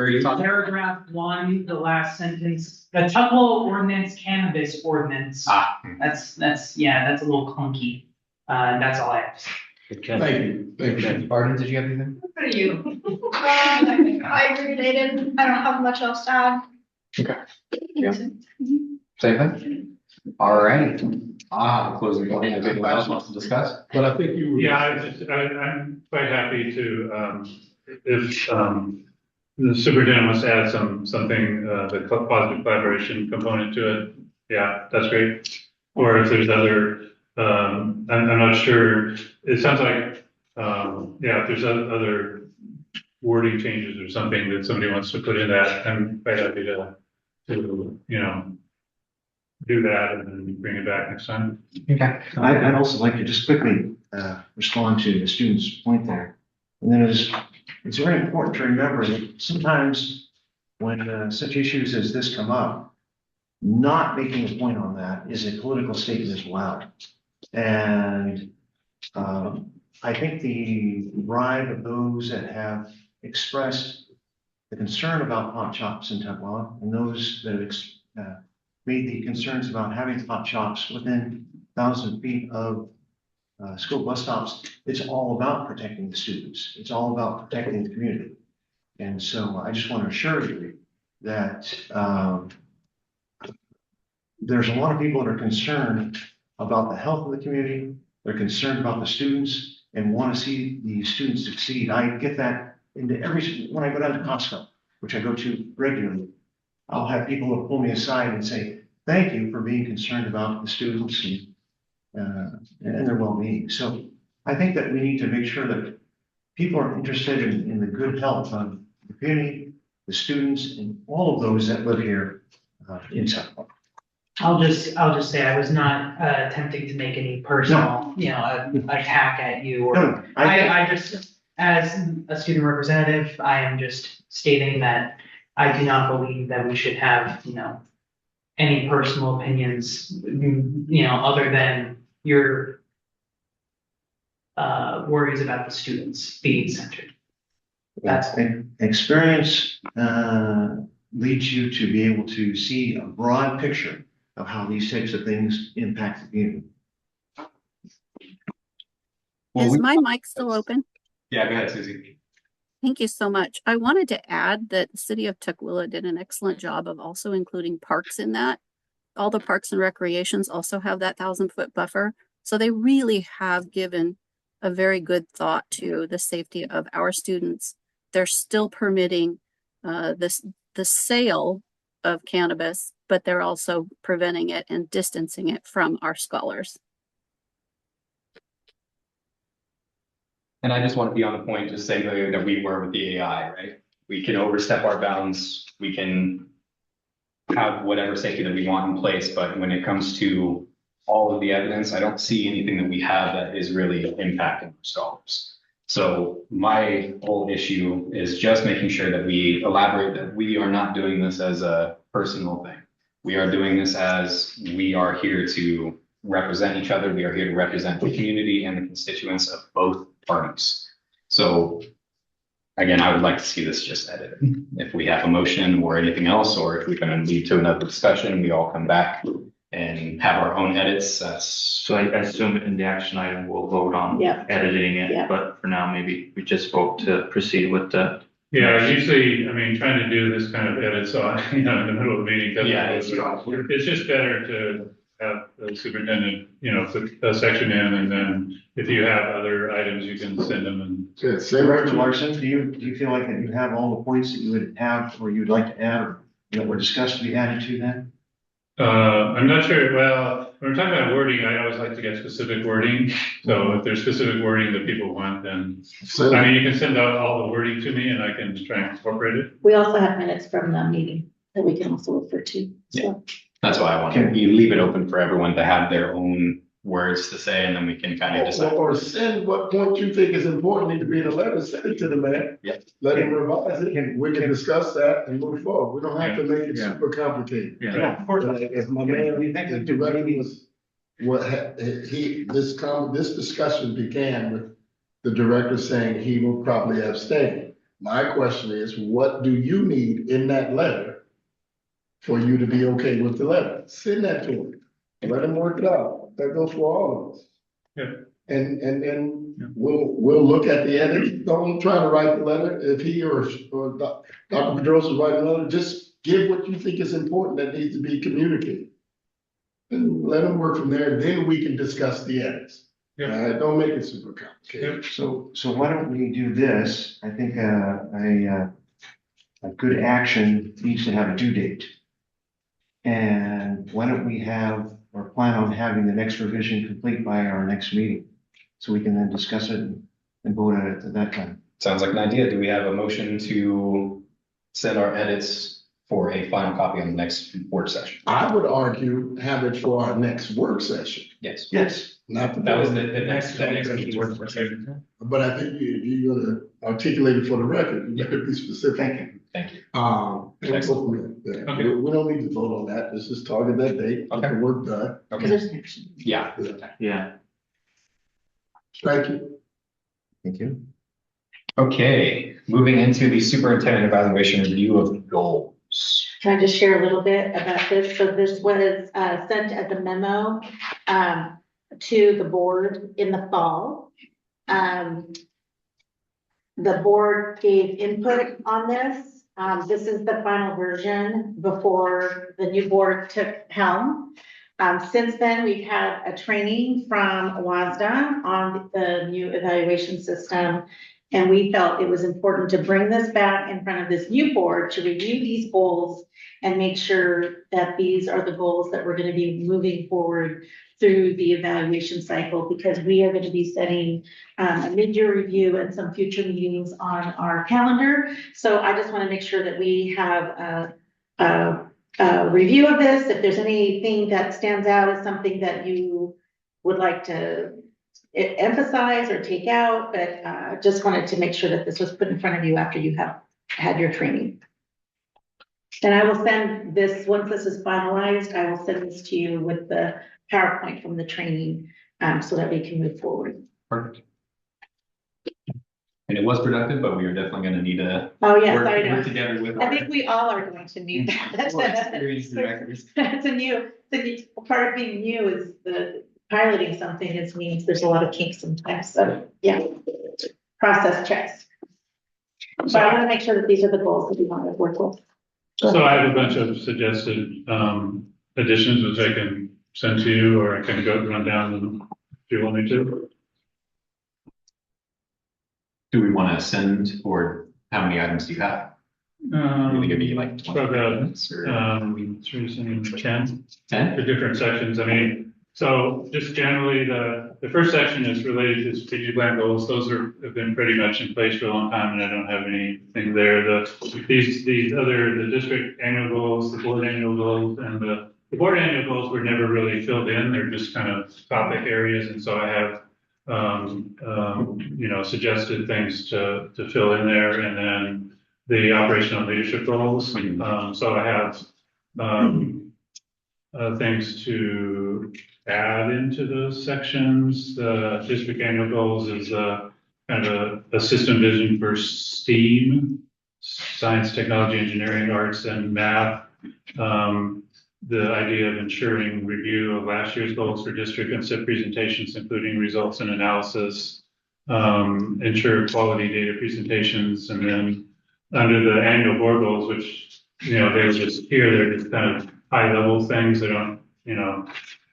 are you talking? Paragraph 1, the last sentence, the Tukwila ordinance, cannabis ordinance. That's a little clunky. That's all I have to say. Thank you. Thank you. Barton, did you have anything? What are you? I agree, David. I don't have much else to add. Okay. Yeah. Same thing? All right. Closing point. If anyone else wants to discuss? But I think you were. Yeah, I'm quite happy to, if, the superintendent wants to add something, the positive collaboration component to it. Yeah, that's great. Or if there's other, I'm not sure, it sounds like, if there's other wording changes or something that somebody wants to put in that, I'm quite happy to do that and then bring it back next time. Okay. I'd also like to just quickly respond to the student's point there. And then it's very important to remember that sometimes when such issues as this come up, not making a point on that is a political statement as well. And I think the right of those that have expressed the concern about pot shops in Tukwila and those that have made the concerns about having pot shops within 1,000 feet of school bus stops, it's all about protecting the students. It's all about protecting the community. And so I just want to assure you that there's a lot of people that are concerned about the health of the community. They're concerned about the students and want to see the students succeed. I get that into when I go down to Costco, which I go to regularly. I'll have people who pull me aside and say, thank you for being concerned about the students and their well-being. So I think that we need to make sure that people are interested in the good health of the community, the students, and all of those that live here in Tukwila. I'll just say I was not attempting to make any personal, attack at you or No, I just, as a student representative, I am just stating that I do not believe that we should have, any personal opinions, other than your worries about the students being centered. That's Experience leads you to be able to see a broad picture of how these types of things impact the community. Is my mic still open? Yeah, go ahead, Susie. Thank you so much. I wanted to add that the city of Tukwila did an excellent job of also including parks in that. All the parks and recreations also have that 1,000-foot buffer. So they really have given a very good thought to the safety of our students. They're still permitting the sale of cannabis, but they're also preventing it and distancing it from our scholars. And I just want to be on the point, just saying that we were with the AI, right? We can overstep our bounds. We can have whatever safety that we want in place, but when it comes to all of the evidence, I don't see anything that we have that is really impacting our scholars. So my whole issue is just making sure that we elaborate that we are not doing this as a personal thing. We are doing this as we are here to represent each other. We are here to represent the community and the constituents of both parties. So again, I would like to see this just edited. If we have a motion or anything else, or if we're going to lead to another discussion, we all come back and have our own edits. That's So I assume in the action item, we'll vote on Yeah. editing it, Yeah. but for now, maybe we just vote to proceed with the. Yeah, usually, I mean, trying to do this kind of edit, so, in the middle of the meeting. doesn't Yeah, work. It's just better to have the superintendent, put a section in, and then if you have other items, you can send them and. Yeah, same Director right. Larson, do you feel like that you have all the points that you would have or you'd like to add or that were discussed to be added to that? I'm not sure, well, when we're talking about wording, I always like to get specific wording. So if there's specific wording that people want, then, So, I mean, you can send out all the wording to me and I can try and incorporate it. We also have minutes from the meeting that we can also refer to, so. that's why I want to leave it open for everyone to have their own words to say, and then we can kind of decide. or send what point you think is important, need to be in a letter, send it to the man. Yep. Let him revise it, we can discuss that and move forward. We don't have to make it Yeah. super complicated. Yeah, of course. If my man, the director was, this discussion began with the director saying he will probably abstain. My question is, what do you need in that letter for you to be okay with the letter? Send that to him, let him work it out. That goes for all of us. Yeah. And we'll look at the edit. Don't try to write the letter. If he or Dr. Pedrosa write a letter, just give what you think is important that needs to be communicated. And let them work from there, then we can discuss the edits. Yeah. Don't make it super complicated. So why don't we do this? I think a good action needs to have a due date. And why don't we have or plan on having the next revision complete by our next meeting? So we can then discuss it and vote on it at that time. Sounds like an idea. Do we have a motion to send our edits for a final copy on the next work session? I would argue have it for our next work session, Yes. Yes. not the. That was the next work session. But I think you're gonna articulate it for the record, you better be specific. Thank you. And we'll go from there. Okay. We don't need to vote on that, let's just target that date, get the work done. Okay. There's an action. Yeah. Yeah. Thank you. Thank you. Okay, moving into the superintendent evaluation review of goals. Can I just share a little bit about this? So this was sent as a memo to the board in the fall. The board gave input on this. This is the final version before the new board took helm. Since then, we've had a training from WASDA on the new evaluation system. And we felt it was important to bring this back in front of this new board to review these goals and make sure that these are the goals that we're going to be moving forward through the evaluation cycle, because we are going to be setting a mid-year review and some future meetings on our calendar. So I just want to make sure that we have a review of this. If there's anything that stands out as something that you would like to emphasize or take out, but just wanted to make sure that this was put in front of you after you have had your training. And I will send this, once this is finalized, I will send this to you with the PowerPoint from the training, so that we can move forward. Perfect. And it was productive, but we are definitely going to need to Oh, yes, I know. work together with. I think we all are going to need that. More experienced directors. It's a new, part of being new is the piloting something, it means there's a lot of kinks sometimes, so, yeah. Process checks. But I want to make sure that these are the goals that we want to work with. So I have a bunch of suggested additions, which I can send to you, or I can go run down them if you want me to. Do we want to send, or how many items do you have? You think it'd be like 20 About, minutes or 10, 10? the different sections. I mean, so just generally, the first section is related to strategic plan goals. Those have been pretty much in place for a long time, and I don't have anything there. These other, the district annual goals, the board annual goals, and the the board annual goals were never really filled in. They're just kind of topic areas. And so I have, suggested things to fill in there, and then the operational leadership goals. So I have, things to add into those sections. The district annual goals is kind of a system vision for STEAM, science, technology, engineering, arts, and math. The idea of ensuring review of last year's goals for district and SIP presentations, including results and analysis, ensure quality data presentations, and then under the annual board goals, which, they're just here, they're just kind of high level things. They don't,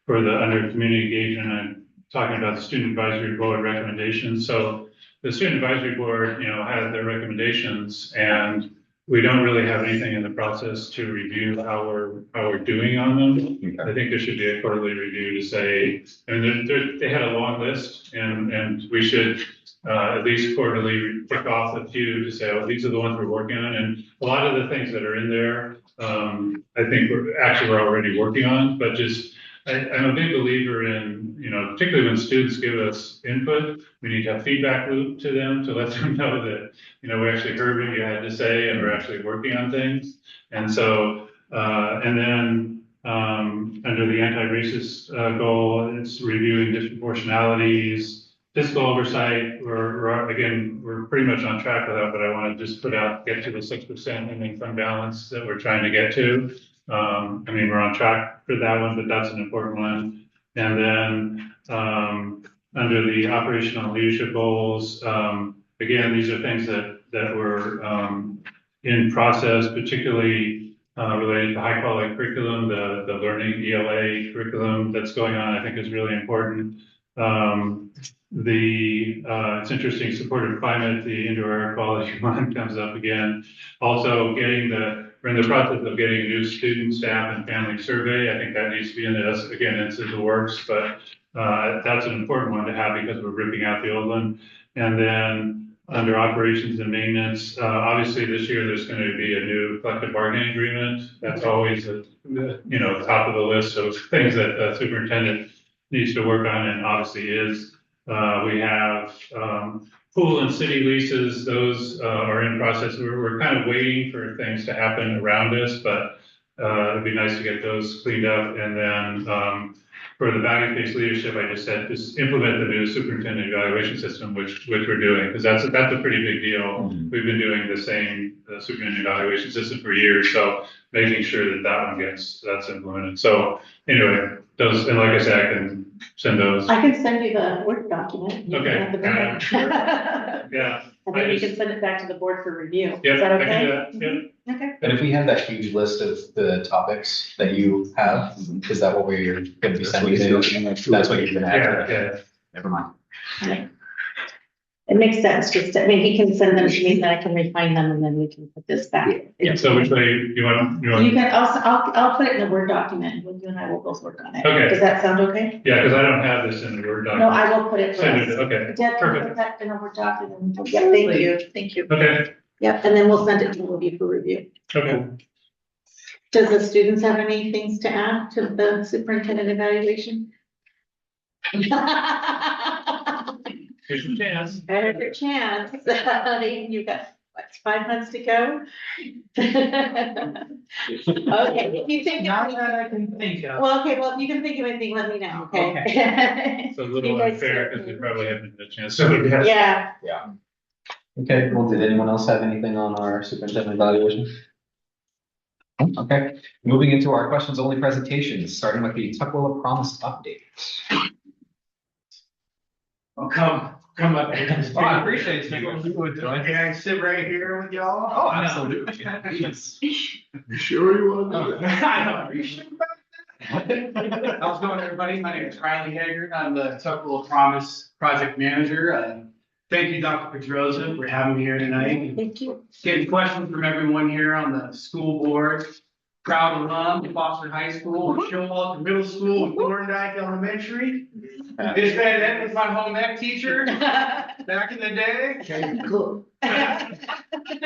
for the under community engagement, I'm talking about the student advisory board recommendations. So the student advisory board, had their recommendations, and we don't really have anything in the process to review how we're doing on them. I think there should be a quarterly review to say, they had a long list, and we should at least quarterly pick off a few to say, oh, these are the ones we're working on. And a lot of the things that are in there, I think we're already working on, but just, I'm a big believer in, particularly when students give us input, we need to have feedback loop to them to let them know that, we actually heard what you had to say and we're actually working on things. And so, and then under the anti-racist goal, it's reviewing disproportionalities, fiscal oversight. We're pretty much on track with that, but I want to just get to the 6% ending fund balance that we're trying to get to. We're on track for that one, but that's an important one. And then under the operational leadership goals, again, these are things that were in process, particularly related to high quality curriculum. The learning ELA curriculum that's going on, I think, is really important. It's interesting, supportive climate, the indoor air quality one comes up again. Also, we're in the process of getting a new student, staff, and family survey. I think that needs to be in there. That's, again, it's in the works, but that's an important one to have because we're ripping out the old one. And then under operations and maintenance, obviously this year there's going to be a new collective bargaining agreement. That's always the top of the list of things that the superintendent needs to work on, and obviously is. We have pool and city leases. Those are in process. We're kind of waiting for things to happen around us, but it'd be nice to get those cleaned up. And then for the value-based leadership, I just said, just implement the new superintendent evaluation system, which we're doing, because that's a pretty big deal. We've been doing the same superintendent evaluation system for years, so making sure that that's implemented. So anyway, those, and like I said, I can send those. I can send you the Word document. You Okay. can have the minutes. Sure. Yeah. And then you can send it back to the board for review. Yeah, Is that I okay? can do that. Yeah. Okay. And if we have that huge list of the topics that you have, is that what we're going to be sending to? That's what you're going to add. Yeah. Never mind. Okay. It makes sense, he can send them to me, then I can refine them, and then we can put this back. Yeah. So which way you want? You can, I'll put it in the Word document, and you and I will both work on it. Okay. Does that sound okay? Yeah, because I don't have this in the Word document. No, I will put it. Send it, okay. Deb, can you put that in a Word document? Yeah, thank you. Okay. Yep, and then we'll send it to Libby for review. Okay. Does the students have any things to add to the superintendent evaluation? Here's your chance. There's your chance. You've got, 5 months to go? Okay, if you think. Not that I can think of. Well, okay, well, if you can think of anything, let me know, okay? It's a little You guys unfair can- because we probably haven't had a chance. So Yeah, Okay, well, did anyone else have anything on our superintendent evaluation? Okay, moving into our questions only presentations, starting with the Tukwila Promise update. Well, come up here. Oh, I appreciate you. Can I sit right here with y'all? Oh, absolutely. Yes. You sure you want to do that? I know. Are you sure about that? How's it going, everybody? My name is Riley Hager. I'm the Tukwila Promise Project Manager. Thank you, Dr. Pedroza, for having me here tonight. thank you. Getting questions from everyone here on the school board. Proud alum of Foster High School, Showalter Middle School, and Thorndike Elementary. Miss Van Ed was my home ec teacher back in the day. Cool.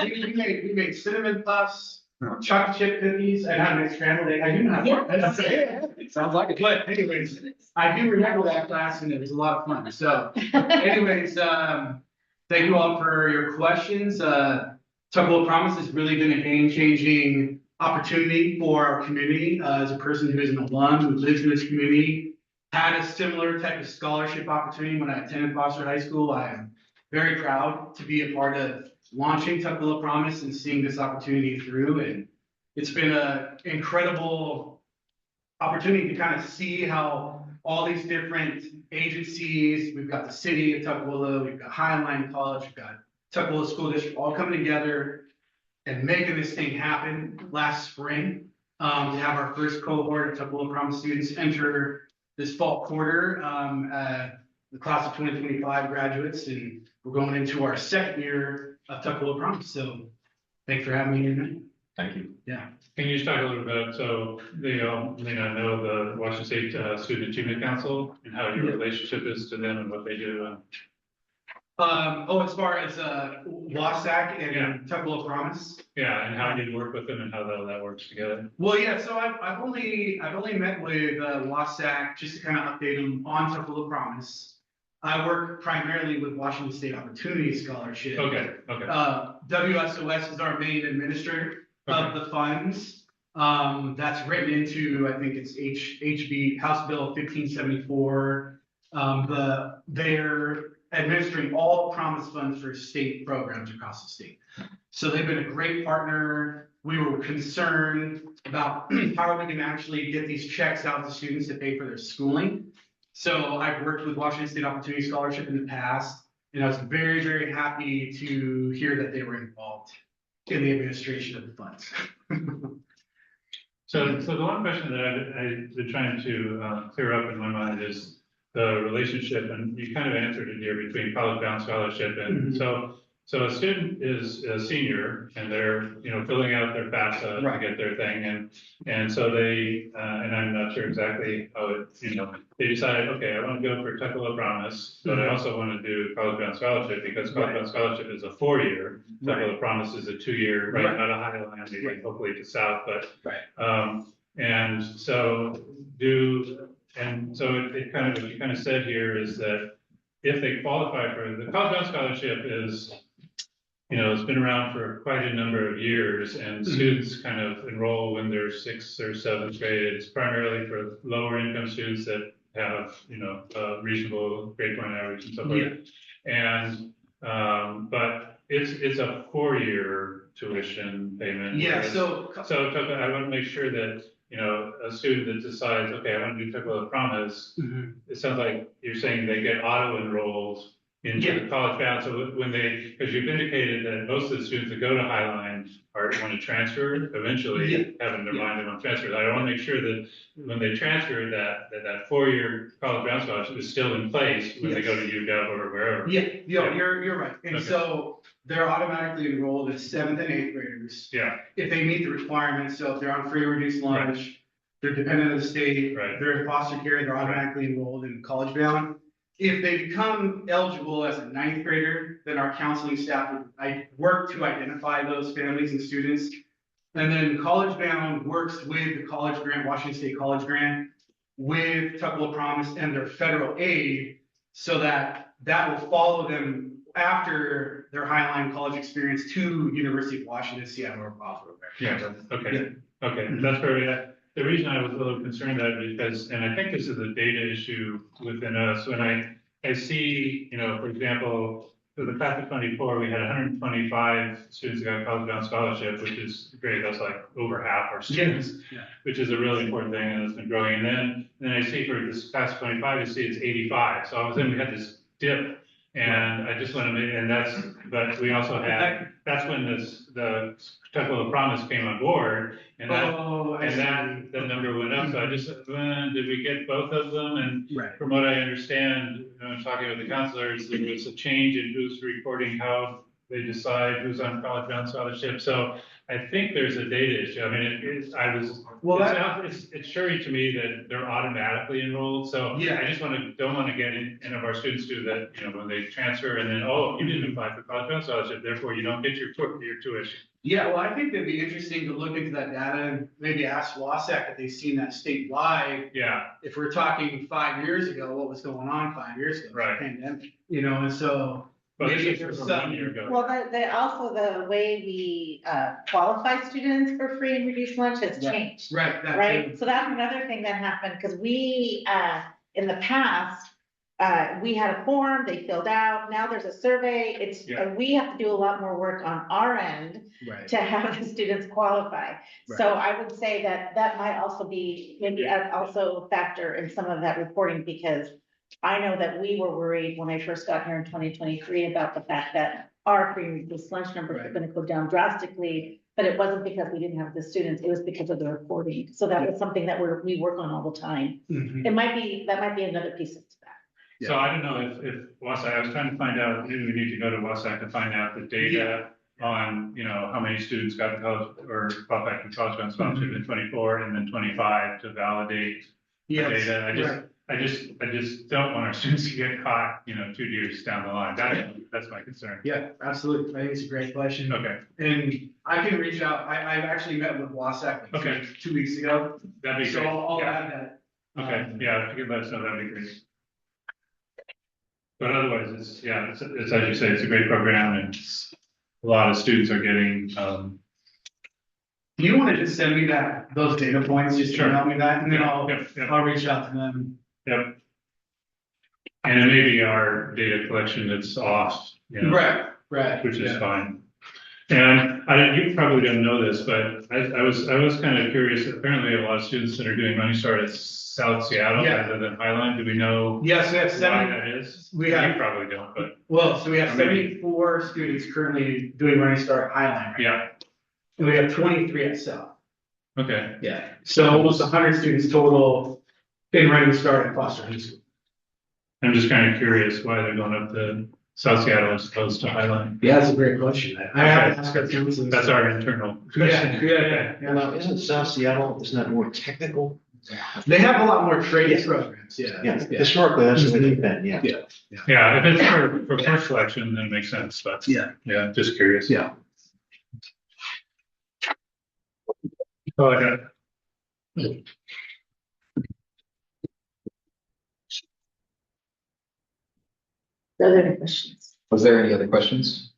We made cinnamon puffs, chocolate chip cookies and have an scrambled egg. I do not. Sounds like it. But anyways, I do remember that class and it was a lot of fun. So anyways, thank you all for your questions. Tuckahoe Promise has really been a game-changing opportunity for our community. As a person who is an alum who lives in this community, had a similar type of scholarship opportunity when I attended Foster High School. I am very proud to be a part of launching Tuckahoe Promise and seeing this opportunity through. And it's been an incredible opportunity to kind of see how all these different agencies, we've got the city of Tuckahoe, we've got Highline College, we've got Tuckahoe School District, all coming together and making this thing happen last spring. To have our first cohort of Tuckahoe Promise students enter this fall quarter, the class of 2025 graduates, and we're going into our second year of Tuckahoe Promise. So thanks for having me here tonight. Thank you. Yeah. Can you just talk a little bit, so they may not know the Washington State Student Achievement Council and how your relationship is to them and what they do? As far as WASAC and Tuckahoe Promise. Yeah, and how you work with them and how that works together. Well, yeah, so I've only met with WASAC just to kind of update them on Tuckahoe Promise. I work primarily with Washington State Opportunity Scholarship. Okay. WSOS is our main administrator of the funds. That's written into, I think it's HB House Bill 1574. They're administering all promise funds for state programs across the state. So they've been a great partner. We were concerned about how we can actually get these checks out to students to pay for their schooling. So I've worked with Washington State Opportunity Scholarship in the past, and I was very, very happy to hear that they were involved in the administration of the funds. So the one question that I've been trying to clear up in my mind is the relationship, and you kind of answered it here, between College Bound Scholarship and so a student is a senior and they're filling out their FAFSA to get their thing, and so they and I'm not sure exactly how it they decide, okay, I want to go for Tuckahoe Promise, but I also want to do College Bound Scholarship because College Bound Scholarship is a 4-year, Tuckahoe Promise is a 2-year, right out of Highland, maybe hopefully to South, but and so it kind of, what you kind of said here is that if they qualify for the College Bound Scholarship is, it's been around for quite a number of years, and students kind of enroll when they're 6th or 7th grade. It's primarily for lower income students that have, a reasonable grade point average and stuff like that. And, but it's a 4-year tuition payment. Yeah, so I want to make sure that a student that decides, okay, I want to do Tuckahoe Promise, it sounds like you're saying they get auto-enrolled into the College Bound. So when because you've indicated that most of the students that go to Highline want to transfer eventually, having their mind on transfer. I want to make sure that when they transfer that 4-year College Bound Scholarship is still in place when they go to UW or wherever. You're right. And so they're automatically enrolled as 7th and 8th graders. If they meet the requirements, so if they're on free or reduced lunch, they're dependent on the state, they're in foster care, they're automatically enrolled in College Bound. If they become eligible as a 9th grader, then our counseling staff work to identify those families and students. And then College Bound works with the college grant, Washington State College Grant, with Tuckahoe Promise and their federal aid, so that will follow them after their Highline College experience to University of Washington, Seattle, or Buffalo. Okay, that's very. The reason I was a little concerned that is because, and I think this is a data issue within us, when I see, for example, for the class of 24, we had 125 students that got College Bound Scholarship, which is great. That's like over half our students, which is a really important thing, and it's been growing. And then I see for this class of 25, I see it's 85. So all of a sudden we had this dip, and I just want to make, but we also had, that's when the Tuckahoe Promise came on board, and the number went up. So I just, did we get both of them? And from what I understand, talking with the counselors, there was a change in who's reporting how they decide who's on College Bound Scholarship. So I think there's a data issue. I mean, it's sure to me that they're automatically enrolled. So I just don't want to get any of our students do that, when they transfer and then, oh, you didn't apply for College Bound Scholarship, therefore you don't get your tuition. Yeah, well, I think it'd be interesting to look into that data and maybe ask Wasac if they've seen that statewide. Yeah, If we're talking 5 years ago, what was going on 5 years ago? Right. Pandemic, you know, and so. but maybe this if is there's from some- 1 year ago. Well, also the way we qualify students for free and reduced lunch has Right. changed. Right, that Right, too. so that's another thing that happened, because we, in the past, we had a form, they filled out, now there's a survey, Yeah. we have to do a lot more work on our end Right. to have the students qualify. So I would say that might also be, maybe also a factor in some of that reporting, because I know that we were worried when I first got here in 2023 about the fact that our free and reduced lunch numbers were Right. gonna go down drastically, but it wasn't because we didn't have the students, it was because of the reporting. So that was something that we work on all the time. Mhm. That might be another piece of that. So I don't know if Wasac, I was trying to find out, maybe we need to go to Wasac to find out the data on, how many students got college or qualified for college bound scholarship in 24 and then 25 to validate the Yes, data. right. I just don't want our students to get caught, 2 years down the line. That's my concern. Yeah, absolutely. I think it's a great question. Okay, And I can reach out. I've actually met with Wasac like Okay. 2 weeks ago. that'd be So great. I'll Yeah. add that. Okay, yeah, if you could let us know, that'd be great. But otherwise, it's as you say, it's a great program and a lot of students are getting, Do you want to just send me those data points, just Sure. email me that, and then Yep, yep. I'll reach out to them. Yep. And it may be our data collection that's off, Right. which is yeah. fine. And you probably don't know this, but I was kind of curious. Apparently, we have a lot of students that are doing Running Start at South Seattle Yeah. rather than Highline. Do we know Yes, we have why 70, that is? we have- You probably don't, but so we have 74 students currently doing Running Start at Highline, right? yeah, And we have 23 at South. okay. Yeah. So almost 100 students total in Running Start at Foster High School. I'm just kind of curious why they're going up to South Seattle as opposed to Highline. Yeah, that's a great question. I have to ask our students. That's our internal Yeah, question. yeah. Now, isn't South Seattle, isn't that more technical? They have a lot more training programs, yeah. Yeah, historically, that's the way they've been, yeah. Yeah, if it's for first selection, then it makes sense, but Yeah. yeah, just curious. Yeah. Oh, I got Are there any questions? Was there any other questions?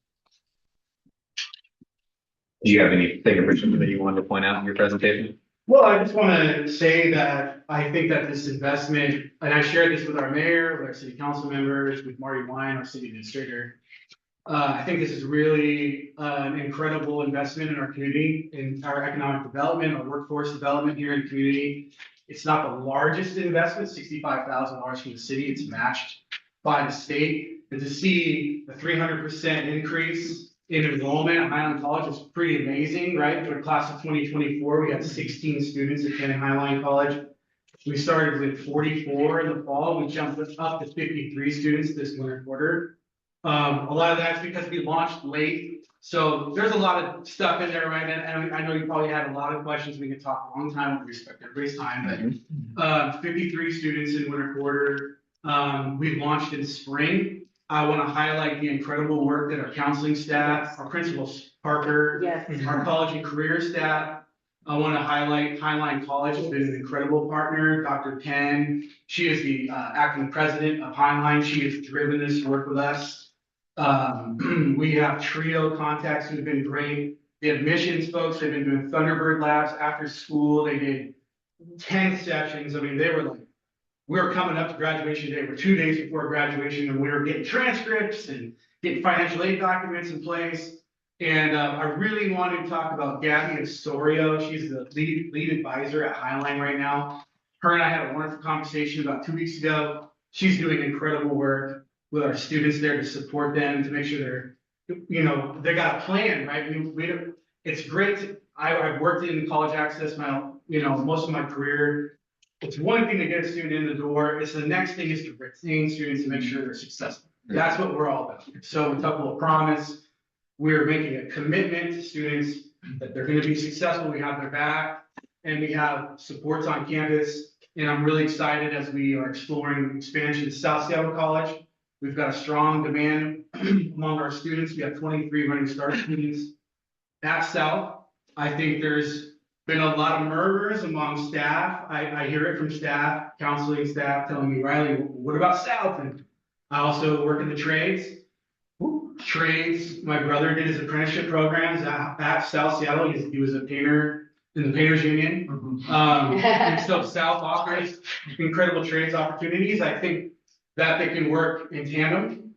Do you have anything in particular that you wanted to point out in your presentation? Well, I just want to say that I think that this investment, and I shared this with our mayor, with our city council members, with Marty Wine, our city administrator. I think this is really an incredible investment in our community, in our economic development, our workforce development here in the community. It's not the largest investment, $65,000 from the city. It's matched by the state. And to see the 300% increase in enrollment at Highline College is pretty amazing, right? For the class of 2024, we had 16 students attending Highline College. We started with 44 in the fall. We jumped up to 53 students this winter quarter. A lot of that's because we launched late. So there's a lot of stuff in there, right? And I know you probably had a lot of questions. We could talk a long time with respect to everybody's time, but 53 students in winter quarter. We launched in spring. I want to highlight the incredible work that our counseling staff, our principal Parker, Yes. our college and career staff. I want to highlight Highline College has been an incredible partner. Dr. Penn, she is the acting president of Highline. She has driven this work with us. We have trio contacts who've been great. The admissions folks have been doing Thunderbird Labs after school. They did 10 sessions. I mean, they were like, we were coming up to graduation day. We're 2 days before graduation and we were getting transcripts and getting financial aid documents in place. And I really wanted to talk about Gabby Astorio. She's the lead advisor at Highline right now. Her and I had a wonderful conversation about 2 weeks ago. She's doing incredible work with our students there to support them, to make sure they got a plan, right? It's great. I've worked in college access most of my career. It's one thing to get a student in the door. It's the next thing is to retain students and make sure they're successful. That's what we're all about. So with Tukwila Promise, we're making a commitment to students that they're going to be successful. We have their back and we have supports on campus. And I'm really excited as we are exploring expansion to South Seattle College. We've got a strong demand among our students. We have 23 Running Start students at South, I think there's been a lot of murmurs among staff. I hear it from staff, counseling staff telling me, Riley, what about South? And I also work in the trades. Trades, my brother did his apprenticeship programs at South Seattle. He was a painter in the Painters Union. And so South offers incredible trades opportunities. I think that they can work in tandem.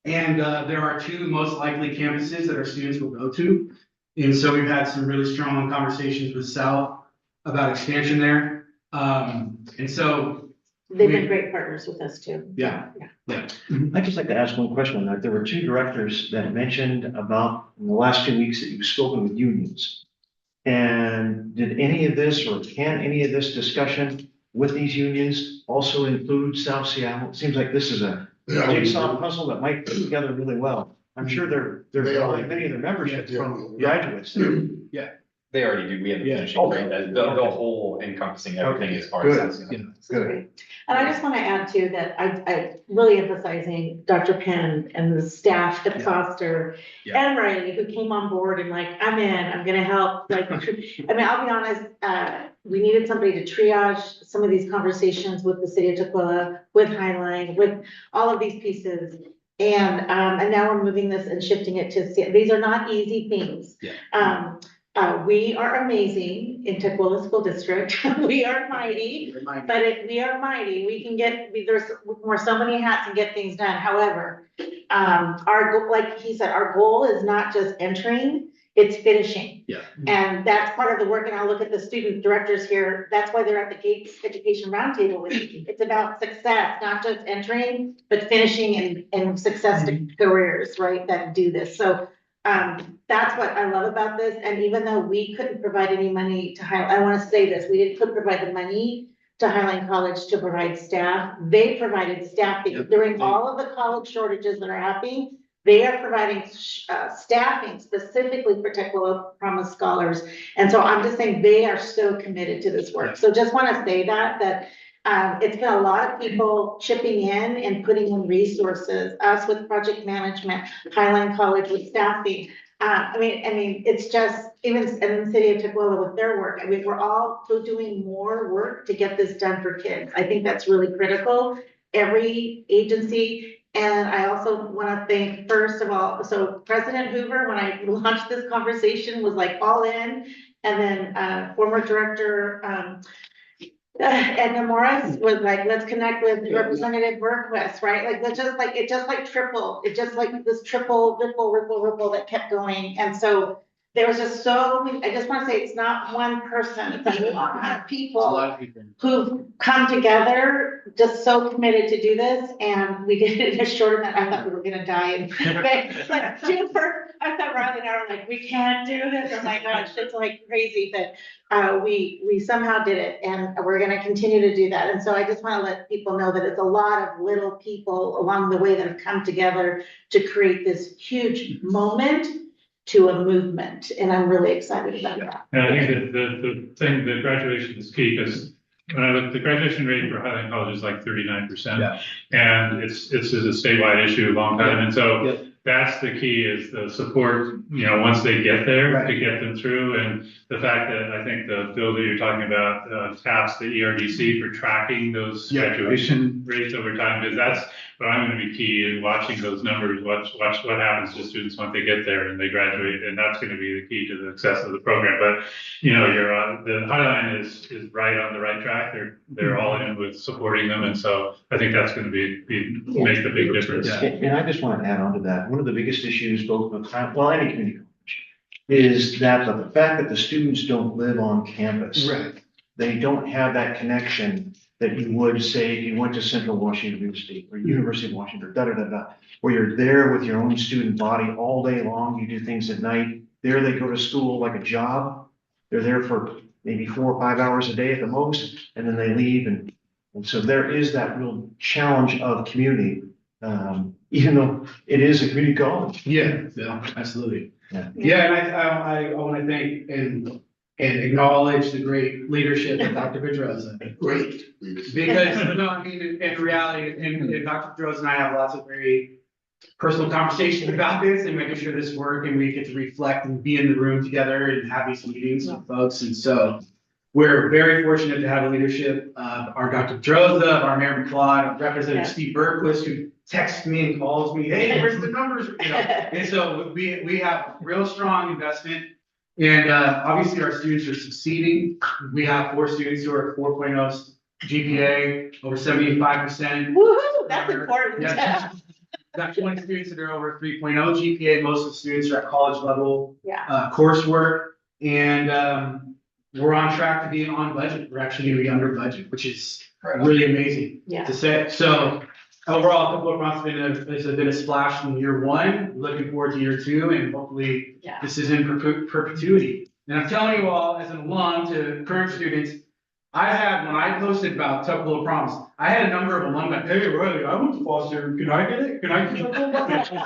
And there are two most likely campuses that our students will go to. And so we've had some really strong conversations with South about expansion there. And so They've been great partners with us too. Yeah. I'd just like to ask one question on that. There were two directors that mentioned about in the last 2 weeks that you've spoken with unions. And did any of this or can any of this discussion with these unions also include South Seattle? It seems like this is a jigsaw puzzle that might fit together really well. I'm sure they're calling many of their memberships from graduates. They already do. We have the finishing grade. The whole encompassing everything is part Good. of that. Good. And I just want to add too that I really emphasizing Dr. Penn and the staff at Foster and Riley, who came on board and like, I'm in, I'm gonna help. Like, I mean, I'll be honest, we needed somebody to triage some of these conversations with the city of Tukwila, with Highline, with all of these pieces. And now we're moving this and shifting it to, these are not easy things. We are amazing in Tukwila School District. We are mighty, but we are mighty. We can wear so many hats and get things done. However, our goal, like he said, our goal is not just entering, it's finishing. And that's part of the work. And I'll look at the student directors here. That's why they're at the Gates Education Roundtable with me. It's about success, not just entering, but finishing and success to careers, right, that do this. So that's what I love about this. And even though we couldn't provide any money to Highline, I want to say this, couldn't provide the money to Highline College to provide staff. They provided staffing during all of the college shortages that are happening. They are providing staffing specifically for Tukwila Promise Scholars. And so I'm just saying they are so committed to this work. So just want to say that it's been a lot of people chipping in and putting in resources, us with project management, Highline College with staffing. I mean, it's just, even in the city of Tukwila with their work, I mean, we're all doing more work to get this done for kids. I think that's really critical, every agency. And I also want to thank, first of all, so President Hoover, when I launched this conversation, was like all in. And then former director, Edna Morris was like, let's connect with Representative Berquist, right? Like, it just tripled. It just like this triple ripple that kept going. And so there was just I just want to say it's not one person, it's a lot of people who've come together, just so committed to do this. And we did it in a shorter than I thought we were gonna die. And like Jennifer, I thought Riley and I were like, we can't do this. Oh my gosh, it's like crazy that we somehow did it, and we're gonna continue to do that. And so I just want to let people know that it's a lot of little people along the way that have come together to create this huge moment to a movement, and I'm really excited about that. And I think that the graduation is key, because when I look, the graduation rate for Highline College is like 39%. And it's a statewide issue, a long time. And so that's the key, is the support, once they get there, to get them through. And the fact that I think the bill that you're talking about taps the ERDC for tracking those graduation rates over time, because that's what I'm going to be key in watching those numbers, watch what happens to students once they get there and they graduate. And that's going to be the key to the success of the program. But, the Highline is right on the right track. They're all in with supporting them. And so I think that's going to make the big difference. And I just want to add on to that. One of the biggest issues, both with any community college, is that the fact that the students don't live on campus. Right. They don't have that connection that you would say if you went to Central Washington University or University of Washington, where you're there with your own student body all day long. You do things at night. There they go to school like a job. They're there for maybe 4 or 5 hours a day at the most, and then they leave. And so there is that real challenge of community, even though it is a community college. Yeah, absolutely. Yeah, and I want to thank and acknowledge the great leadership of Dr. Pedroza. Great leadership. Because, in reality, and Dr. Pedroza and I have lots of very personal conversations about this and making sure this work and we get to reflect and be in the room together and have these meetings with folks. And so we're very fortunate to have a leadership of our Dr. Droza, of our Mayor McLeod, Representative Steve Berquist, who texts me and calls me, hey, where's the numbers? You know, and so we have real strong investment. And obviously our students are succeeding. We have 4 students who are at 4.0 GPA, over 75%. Woohoo, that's important. Yeah. Got 20 students that are over 3.0 GPA. Most of the students are at college level coursework. And we're on track to be on budget. We're actually going to be under budget, which is really amazing to say. So overall, Tupelo Promise has been a splash in year 1. Looking forward to year 2, and hopefully this is in perpetuity. And I'm telling you all, as an alum to current students, when I posted about Tupelo Promise, I had a number of alumni, hey, Riley, I went to Foster, can I get it? Can I get it?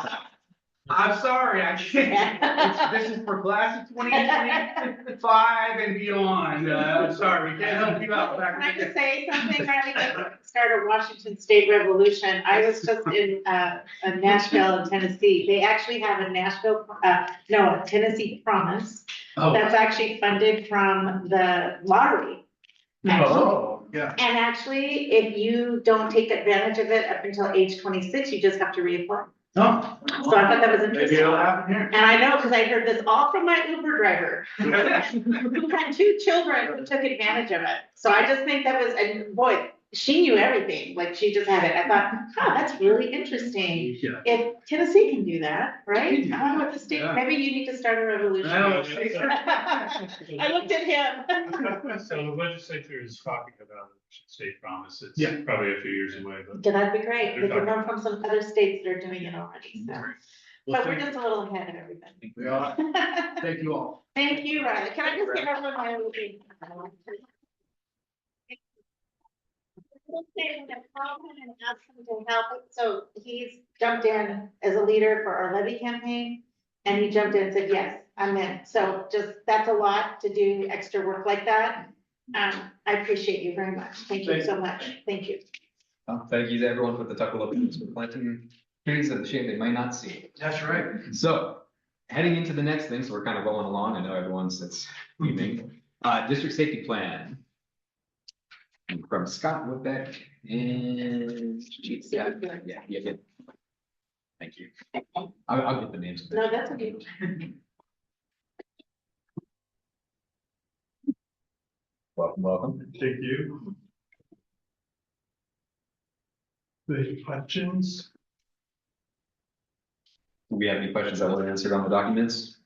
I'm sorry, I can't. This is for class of 2025 and beyond. I'm sorry, we can't help you out. Can I just say something, Riley? Started Washington State Revolution. I was just in Nashville in Tennessee. They actually have a Tennessee Promise. That's actually funded from the lottery. Yeah. And actually, if you don't take advantage of it up until age 26, you just have to reapply. Oh. So I thought that was interesting. Maybe it'll happen here. And I know, because I heard this all from my Uber driver, who had 2 children who took advantage of it. So I just think that was, and boy, she knew everything, like she just had it. I thought, that's really interesting. Yeah. If Tennessee can do that, right? I don't know what the state, Yeah. maybe you need to start a revolution. I looked at him. So the legislature is talking about a state promise. It's Yeah. probably a few years away, but. Yeah, that'd be great. We can learn from some other states that are doing it already, so. But we're just a little ahead of everybody. We are. Thank you all. Thank you, Riley. Can I just give everyone my little thing? And ask him to help. So he's jumped in as a leader for our levy campaign. And he jumped in and said, yes, I'm in. So that's a lot to do extra work like that. I appreciate you very much. Thank you so much. Thank you. Thank you to everyone with the Tupelo Promise for planting trees of the shade they might not see. That's right. So heading into the next thing, so we're kind of going along. I know it's evening. District safety plan. From Scott Woodbeck and yeah. Thank you. I'll get the names. No, that's okay. Welcome. Thank you. Any questions? Do we have any questions that were answered on the documents?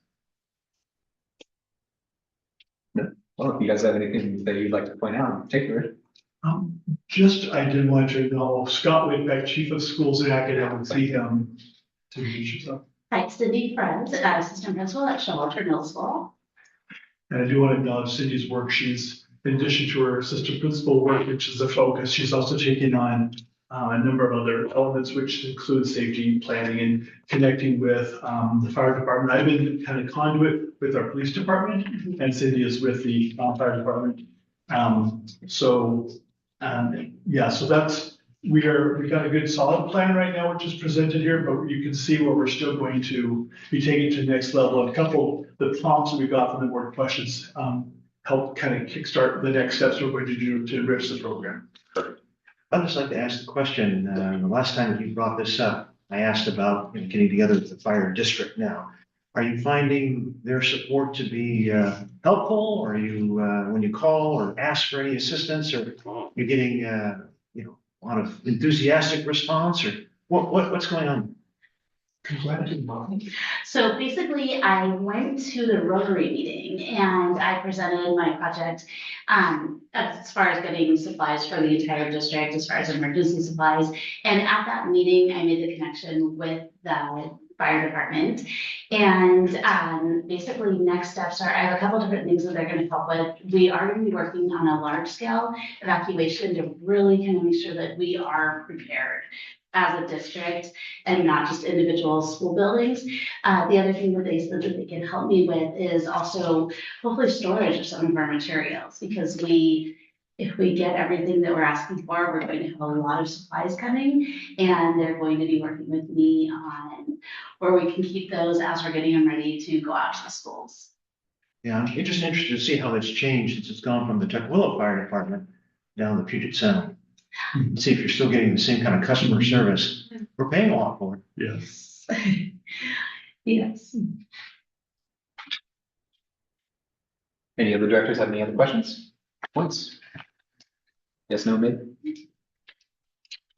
No. Well, if you guys have anything that you'd like to point out, take it. I did want to know Scott Whitbeck, Chief of Schools and Academics, see him to introduce yourself. Hi, Cindy Friends, Assistant Principal at Showalter Middle School. And I do want to acknowledge Cindy's work. She's, in addition to her assistant principal work, which is a focus, she's also taking on a number of other elements, which include safety planning and connecting with the fire department. I've been kind of conduit with our police department, and Cindy is with the fire department. So that's, we got a good solid plan right now, which is presented here, but you can see where we're still going to be taking to the next level. And a couple of the prompts that we got from the board questions help kind of kickstart the next steps we're going to do to enrich the program. I'd just like to ask the question, the last time you brought this up, I asked about getting together with the fire district now. Are you finding their support to be helpful? Or are you, when you call or ask for any assistance, or you're getting, a lot of enthusiastic response, or what's going on? So basically, I went to the Rotary meeting and I presented my project as far as getting supplies for the entire district, as far as emergency supplies. And at that meeting, I made the connection with the fire department. And basically next steps are, I have a couple different things that they're going to help with. We are going to be working on a large scale evacuation to really kind of make sure that we are prepared as a district and not just individual school buildings. The other thing that they said that they can help me with is also hopefully storage of some of our materials, because we if we get everything that we're asking for, we're going to have a lot of supplies coming. And they're going to be working with me on where we can keep those as we're getting them ready to go out to the schools. Yeah, I'm just interested to see how that's changed since it's gone from the Tukwila Fire Department down to the Puget Sound. See if you're still getting the same kind of customer service. We're paying a lot for it. Yes. Yes. Any other directors have any other questions? Points? Yes, no, maybe?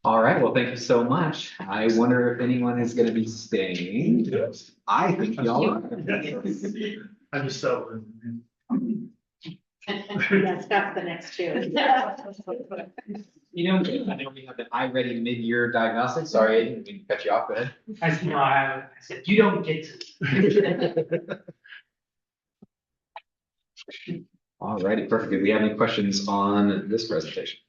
All right, well, thank you so much. I wonder if anyone is gonna be staying. Yes. I think y'all are. I'm just so. Yeah, Scott's the next two. You know, I know we have the iReady mid-year diagnostic. Sorry, I didn't mean to cut you off. Go ahead. I said, no, I said, you don't get to. All righty, perfect. Do we have any questions on this presentation?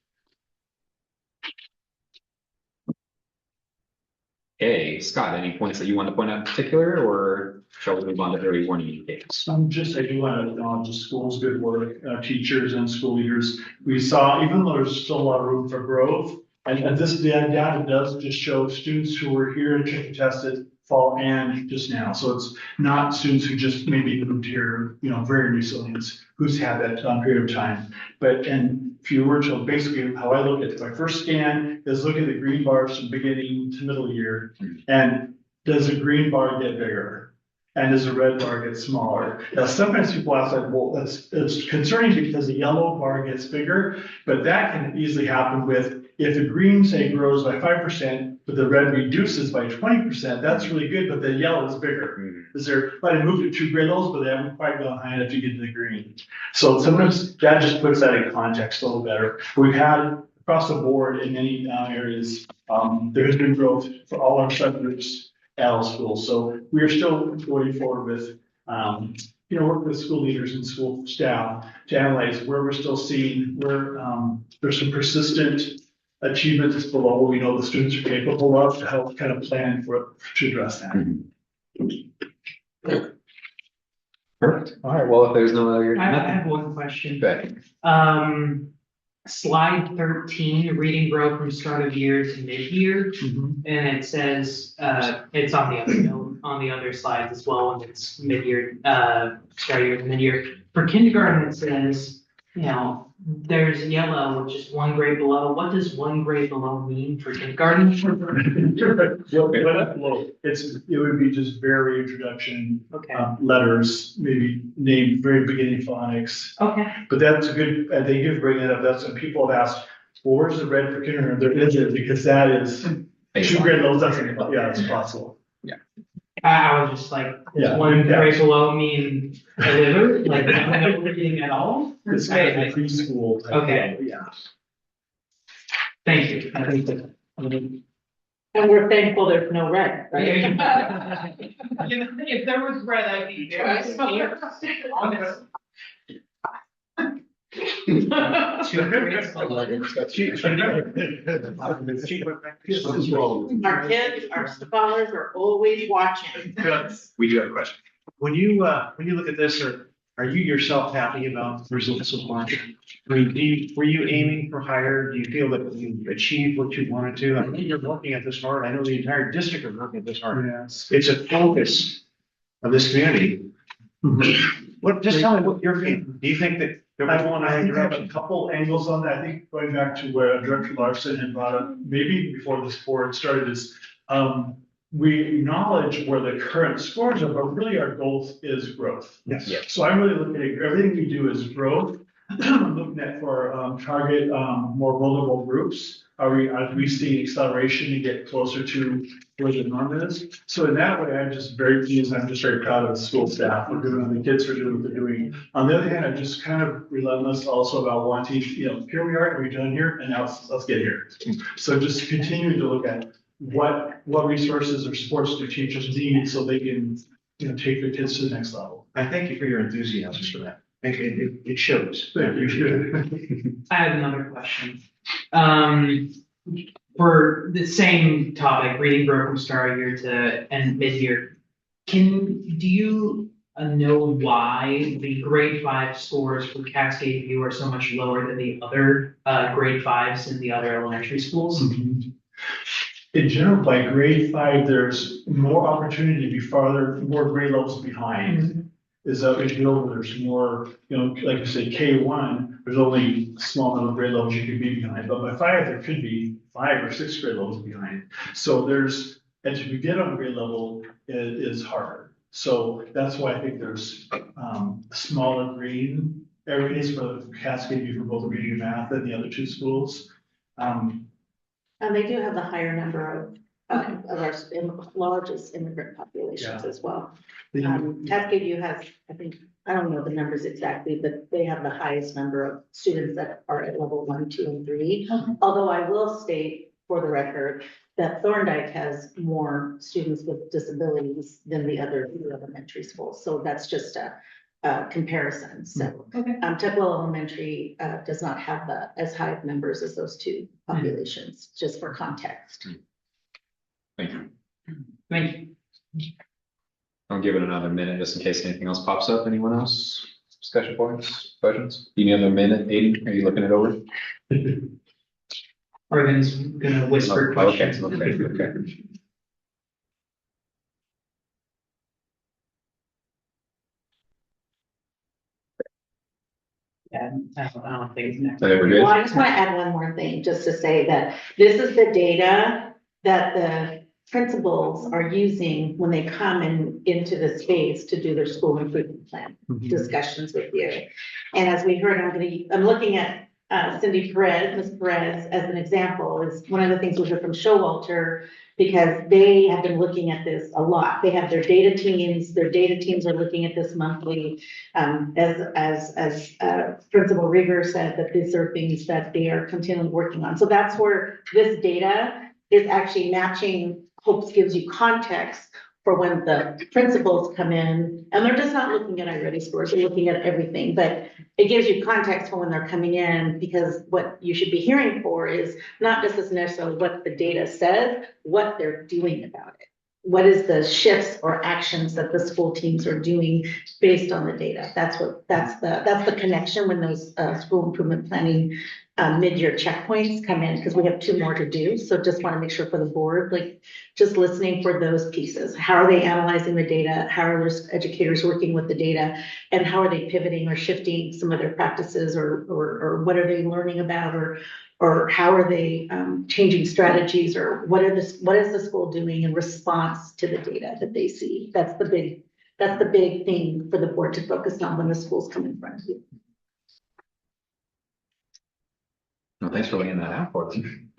Okay, Scott, any points that you want to point out in particular, or shall we move on to early warning indicators? I do want to acknowledge the school's good work, teachers and school leaders. We saw, even though there's still a lot of room for growth, and this data does just show students who were here and took the tested fall and just now. So it's not students who just maybe moved here, very recently, it's who's had that period of time. But, and if you were to, basically, how I look at my first scan is look at the green bars from beginning to middle year. And does the green bar get bigger? And does the red bar get smaller? Now, sometimes people ask like, well, it's concerning because the yellow bar gets bigger, but that can easily happen with, if the green, say, grows by 5%, but the red reduces by 20%, that's really good, but the yellow is bigger. Is there, but I moved it 2 grade levels, but they haven't quite gone high enough to get to the green. So sometimes that just puts that in context a little better. We've had across the board in many areas, there has been growth for all our subgroups at all schools. So we are still going forward with, work with school leaders and school staff to analyze where we're still seeing where there's some persistent achievements below what we know the students are capable of to help kind of plan to address that. Perfect. All right, well, if there's no other. I have one question. Go ahead. Slide 13, reading growth from start of year to mid-year. And it says, it's on the other note, on the other slides as well, and it's mid-year, start of year to mid-year. For kindergarten, it says, there's yellow, which is 1 grade below. What does 1 grade below mean for kindergarten? It would be just very introduction, Okay. Letters, maybe name, very beginning phonics. Okay. But that's a good, I think you bring that up, that's when people have asked, well, where's the red for kindergarten? There isn't, because that is 2 grade levels, it's possible. Yeah. I was just like, does 1 grade below mean a liver? Like, no reading at all? It's kind of a preschool type. Okay. Yeah. Thank you. I think that. And we're thankful there's no red, right? If there was red, I'd be there. 2 grades below. Our kids, our scholars are always watching. We do have a question. When you look at this, are you yourself happy about the results of March? I mean, were you aiming for higher? Do you feel that you achieved what you wanted to? I know you're working at this hard. I know the entire district is working at this hard. Yes. It's a focus of this community. Just tell me what you're feeling. Do you think that I think I have a couple angles on that. I think going back to where Director Larson had brought up, maybe before this board started, is we acknowledge where the current scores are, but really our goal is growth. Yes. Yeah. So I'm really looking at everything we do is growth. I'm looking at for target more vulnerable groups. Are we seeing acceleration to get closer to where the norm is? So in that way, I'm just very pleased. I'm just very proud of the school staff. We're doing, the kids are doing what they're doing. On the other hand, I'm just kind of relentless also about wanting, here we are, we're done here, and now let's get here. So just continuing to look at what resources or supports do teachers need so they can, take their kids to the next level. I thank you for your enthusiasm for that. It shows. Thank you. I have another question. For the same topic, reading growth from start of year to end mid-year, do you know why the grade 5 scores for Cascade View are so much lower than the other grade 5s in the other elementary schools? In general, by grade 5, there's more opportunity to be farther, more grade levels behind. Is that if you know, there's more, like you say, K1, there's only a small number of grade levels you could be behind, but by 5, there could be 5 or 6 grade levels behind. So as you get on grade level, it is harder. So that's why I think there's smaller green areas for Cascade View for both reading and math than the other two schools. And they do have the higher number of our largest immigrant populations as well. Cascade View has, I think, I don't know the numbers exactly, but they have the highest number of students that are at level 1, 2, and 3. Although I will state for the record that Thorndike has more students with disabilities than the other elementary schools. So that's just a comparison. So Tuckwell Elementary does not have as high of numbers as those two populations, just for context. Thank you. Thank you. I'll give it another minute just in case anything else pops up. Anyone else? Discussion points, questions? You need another minute, Aiden? Are you looking it over? Morgan's gonna whisper questions. Okay. Yeah, I don't think next. Well, I just want to add one more thing, just to say that this is the data that the principals are using when they come into the space to do their school improvement plan discussions with you. And as we heard, I'm looking at Cindy Perez, Ms. Perez, as an example, is one of the things we heard from Showalter, because they have been looking at this a lot. They have their data teams are looking at this monthly. As Principal Rieger said, that these are things that they are continually working on. So that's where this data is actually matching. Hopes gives you context for when the principals come in, and they're just not looking at iReady scores, they're looking at everything, but it gives you context for when they're coming in, because what you should be hearing for is not just necessarily what the data says, what they're doing about it. What is the shifts or actions that the school teams are doing based on the data? That's the connection when those school improvement planning mid-year checkpoints come in, because we have 2 more to do. So just want to make sure for the board, like just listening for those pieces. How are they analyzing the data? How are those educators working with the data? And how are they pivoting or shifting some of their practices, or what are they learning about, or how are they changing strategies, or what is the school doing in response to the data that they see? That's the big thing for the board to focus on when the schools come in front of you. Well, thanks for laying that out for them.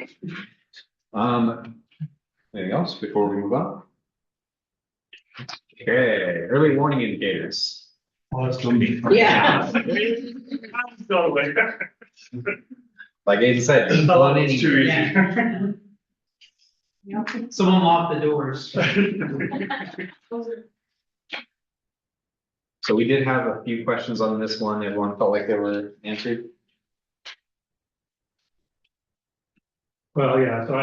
Anything else before we move on? Okay, early warning indicators. Oh, it's gonna be. Yeah. Like Aiden said, It's too easy. Yeah. Someone lock the doors. So we did have a few questions on this one. Everyone felt like they were answered. Well, yeah, so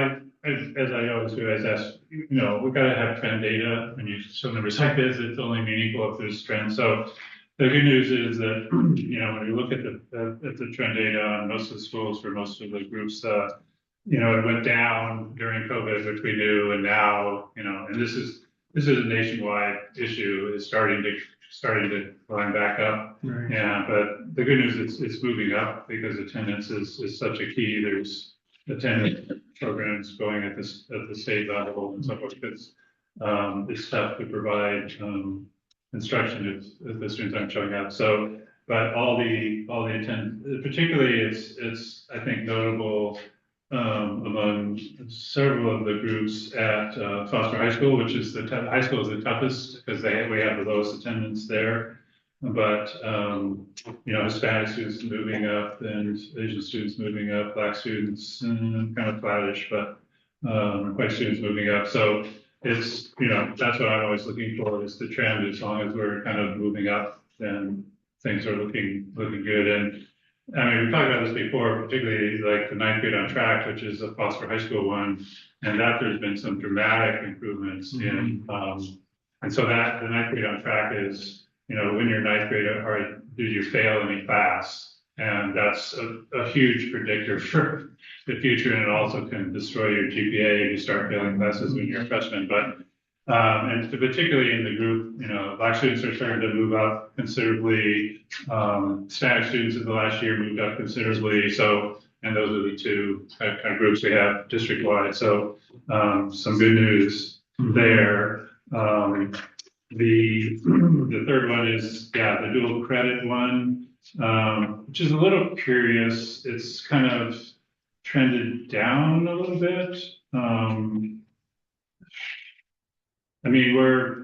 as I always do, I ask, we've got to have trend data, and you show numbers like this, it's only meaningful if there's trends. So the good news is that, when you look at the trend data on most of the schools for most of the groups, it went down during COVID, which we knew, and now, and this is a nationwide issue, is starting to climb back up. Right. Yeah, but the good news is it's moving up because attendance is such a key. There's attendance programs going at the state level and so forth, because it's tough to provide instruction if the students aren't showing up. So, but all the attendance, particularly it's I think notable among several of the groups at Foster High School, which is high school is the toughest because we have the lowest attendance there. But Hispanic students moving up, and Asian students moving up, Black students kind of flattish, but white students moving up. So it's that's what I'm always looking for, is the trend. As long as we're kind of moving up, then things are looking good. And I mean, we talked about this before, particularly like the 9th grade on track, which is a Foster High School one, and that there's been some dramatic improvements in. And so that the 9th grade on track is when you're ninth grade, did you fail any class? And that's a huge predictor for the future, and it also can destroy your GPA if you start failing classes when you're a freshman. But and particularly in the group, Black students are starting to move up considerably. Hispanic students in the last year moved up considerably. So, and those are the two kind of groups we have district wide. So, some good news there. The third one is, the dual credit one, which is a little curious. It's kind of trended down a little bit.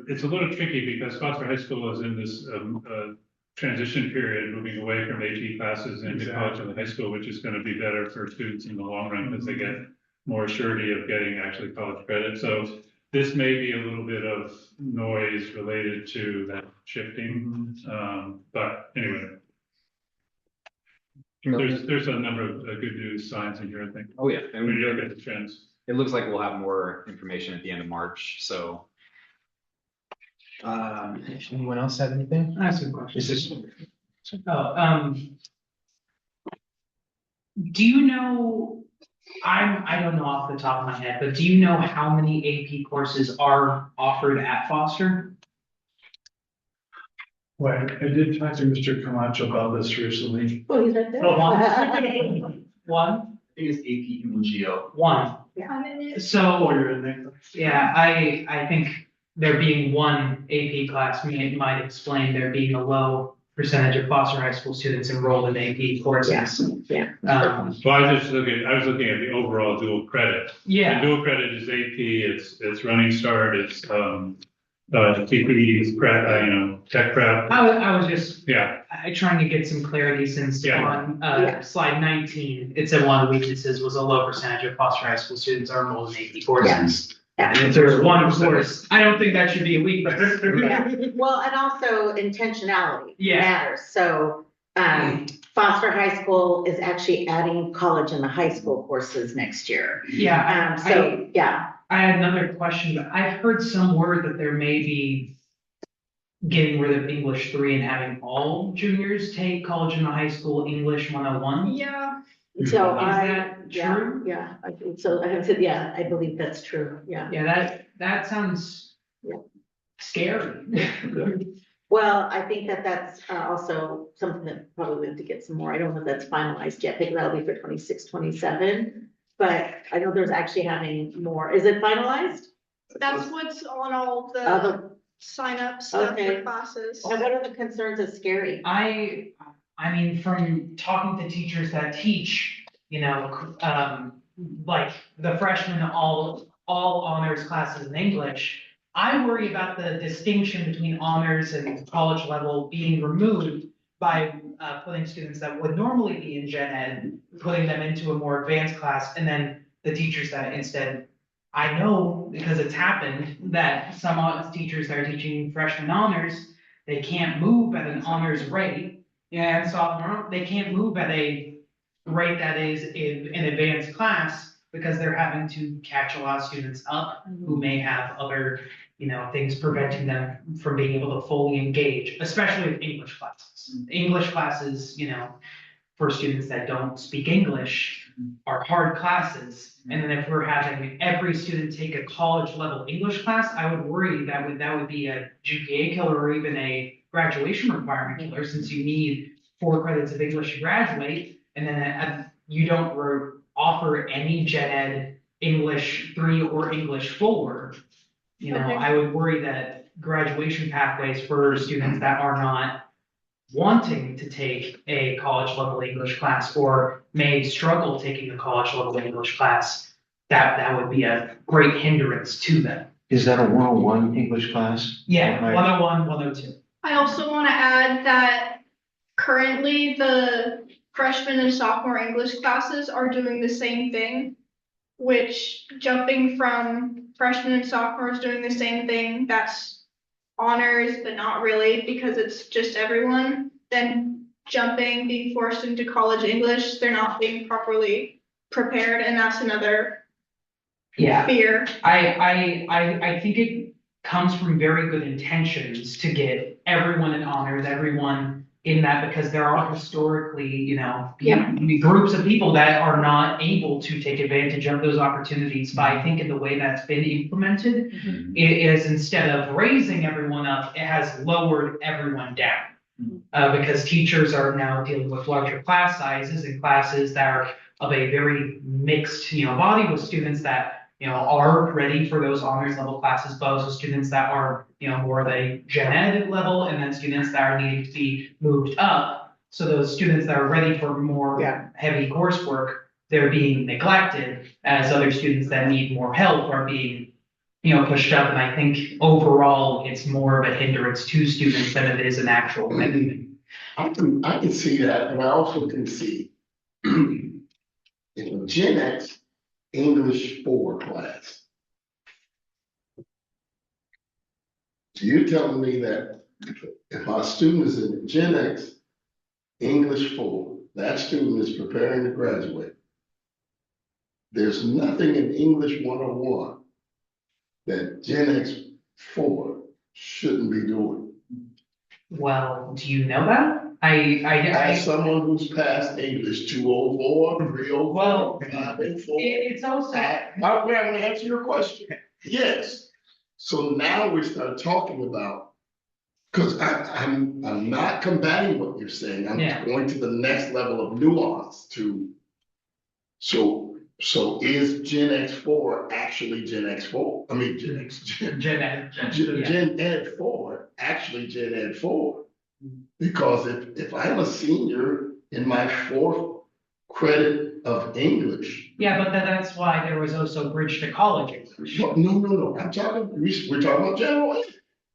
It's a little tricky because Foster High School is in this transition period, moving away from AP classes into college and high school, which is going to be better for students in the long run because they get more surety of getting actually college credit. So this may be a little bit of noise related to that shifting. But anyway, there's a number of good news signs in here, I think. Oh yeah, and when you look at the trends, it looks like we'll have more information at the end of March. So, anyone else have anything? I have some questions. Do you know, I don't know off the top of my head, but do you know how many AP courses are offered at Foster? Well, I did talk to Mr. Camacho about this recently. Oh, he's right there. One? I think it's AP Human Geo. One. So, You're in there. yeah, I think there being one AP class might explain there being a low percentage of Foster High School students enrolled in AP courses. Yeah. well, I was looking at the overall dual credit. Yeah. The dual credit is AP, it's Running Start, it's TPE, it's tech prep. I was just Yeah. trying to get some clarity since Yeah. on slide 19, it said one of the weaknesses was a low percentage of Foster High School students are enrolled in AP courses. And if there's one course, I don't think that should be a weakness. Yeah. Well, and also intentionality Yeah. matters. So, Foster High School is actually adding college and the high school courses next year. Yeah. Yeah. I had another question, but I've heard some word that there may be getting rid of English 3 and having all juniors take college and high school English 101. Yeah. So Is that true? Yeah, I think so. I said, yeah, I believe that's true. Yeah. Yeah, that sounds scary. Well, I think that's also something that probably we have to get some more. I don't know if that's finalized yet. I think that'll be for 26, 27. But I know there's actually having more. Is it finalized? That's what's on all the The sign up stuff Okay. for classes. And what are the concerns of scary? I mean, from talking to teachers that teach, like the freshmen all honors classes in English, I worry about the distinction between honors and college level being removed by putting students that would normally be in gen ed, putting them into a more advanced class, and then the teachers that instead, I know because it's happened that some teachers that are teaching freshman honors, they can't move at an honors rate. And sophomore, they can't move at a rate that is in an advanced class because they're having to catch a lot of students up who may have other, things preventing them from being able to fully engage, especially with English classes. English classes, for students that don't speak English are hard classes. And then if we're having every student take a college level English class, I would worry that would be a GPA killer or even a graduation requirement killer, since you need 4 credits of English to graduate, and then you don't offer any gen ed English 3 or English 4. I would worry that graduation pathways for students that are not wanting to take a college level English class or may struggle taking a college level English class, that would be a great hindrance to them. Is that a 101 English class? Yeah, Right. 101, 102. I also want to add that currently the freshman and sophomore English classes are doing the same thing, which jumping from freshmen and sophomores doing the same thing, that's honors, but not really because it's just everyone. Then jumping, being forced into college English, they're not being properly prepared, and that's another fear. I think comes from very good intentions to get everyone in honors, everyone in that, because there are historically, groups of people that are not able to take advantage of those opportunities. But I think in the way that's been implemented, it is, instead of raising everyone up, it has lowered everyone down. Because teachers are now dealing with larger class sizes and classes that are of a very mixed, body with students that, are ready for those honors level classes, but also students that are, more of a gen ed level, and then students that are needing to be moved up. So those students that are ready for more heavy coursework, they're being neglected, as other students that need more help are being, pushed up. And I think overall, it's more of a hindrance to students than it is an actual benefit. I can see that, and I also can see in the Gen X English 4 class. So you're telling me that if our student is in Gen X English 4, that student is preparing to graduate. There's nothing in English 101 that Gen X 4 shouldn't be doing. Well, do you know that? As someone who's passed English 204, 304, Well, 504. it's also. I'm gonna answer your question. Yes. So now we start talking about, because I'm not combating what you're saying. I'm going to the next level of nuance to. So is Gen X 4 actually Gen X 4? I mean, Gen Ed 4 actually Gen Ed 4? Because if I'm a senior in my 4th credit of English. Yeah, but that's why there was also Bridge to College English. No. we're talking about general ed.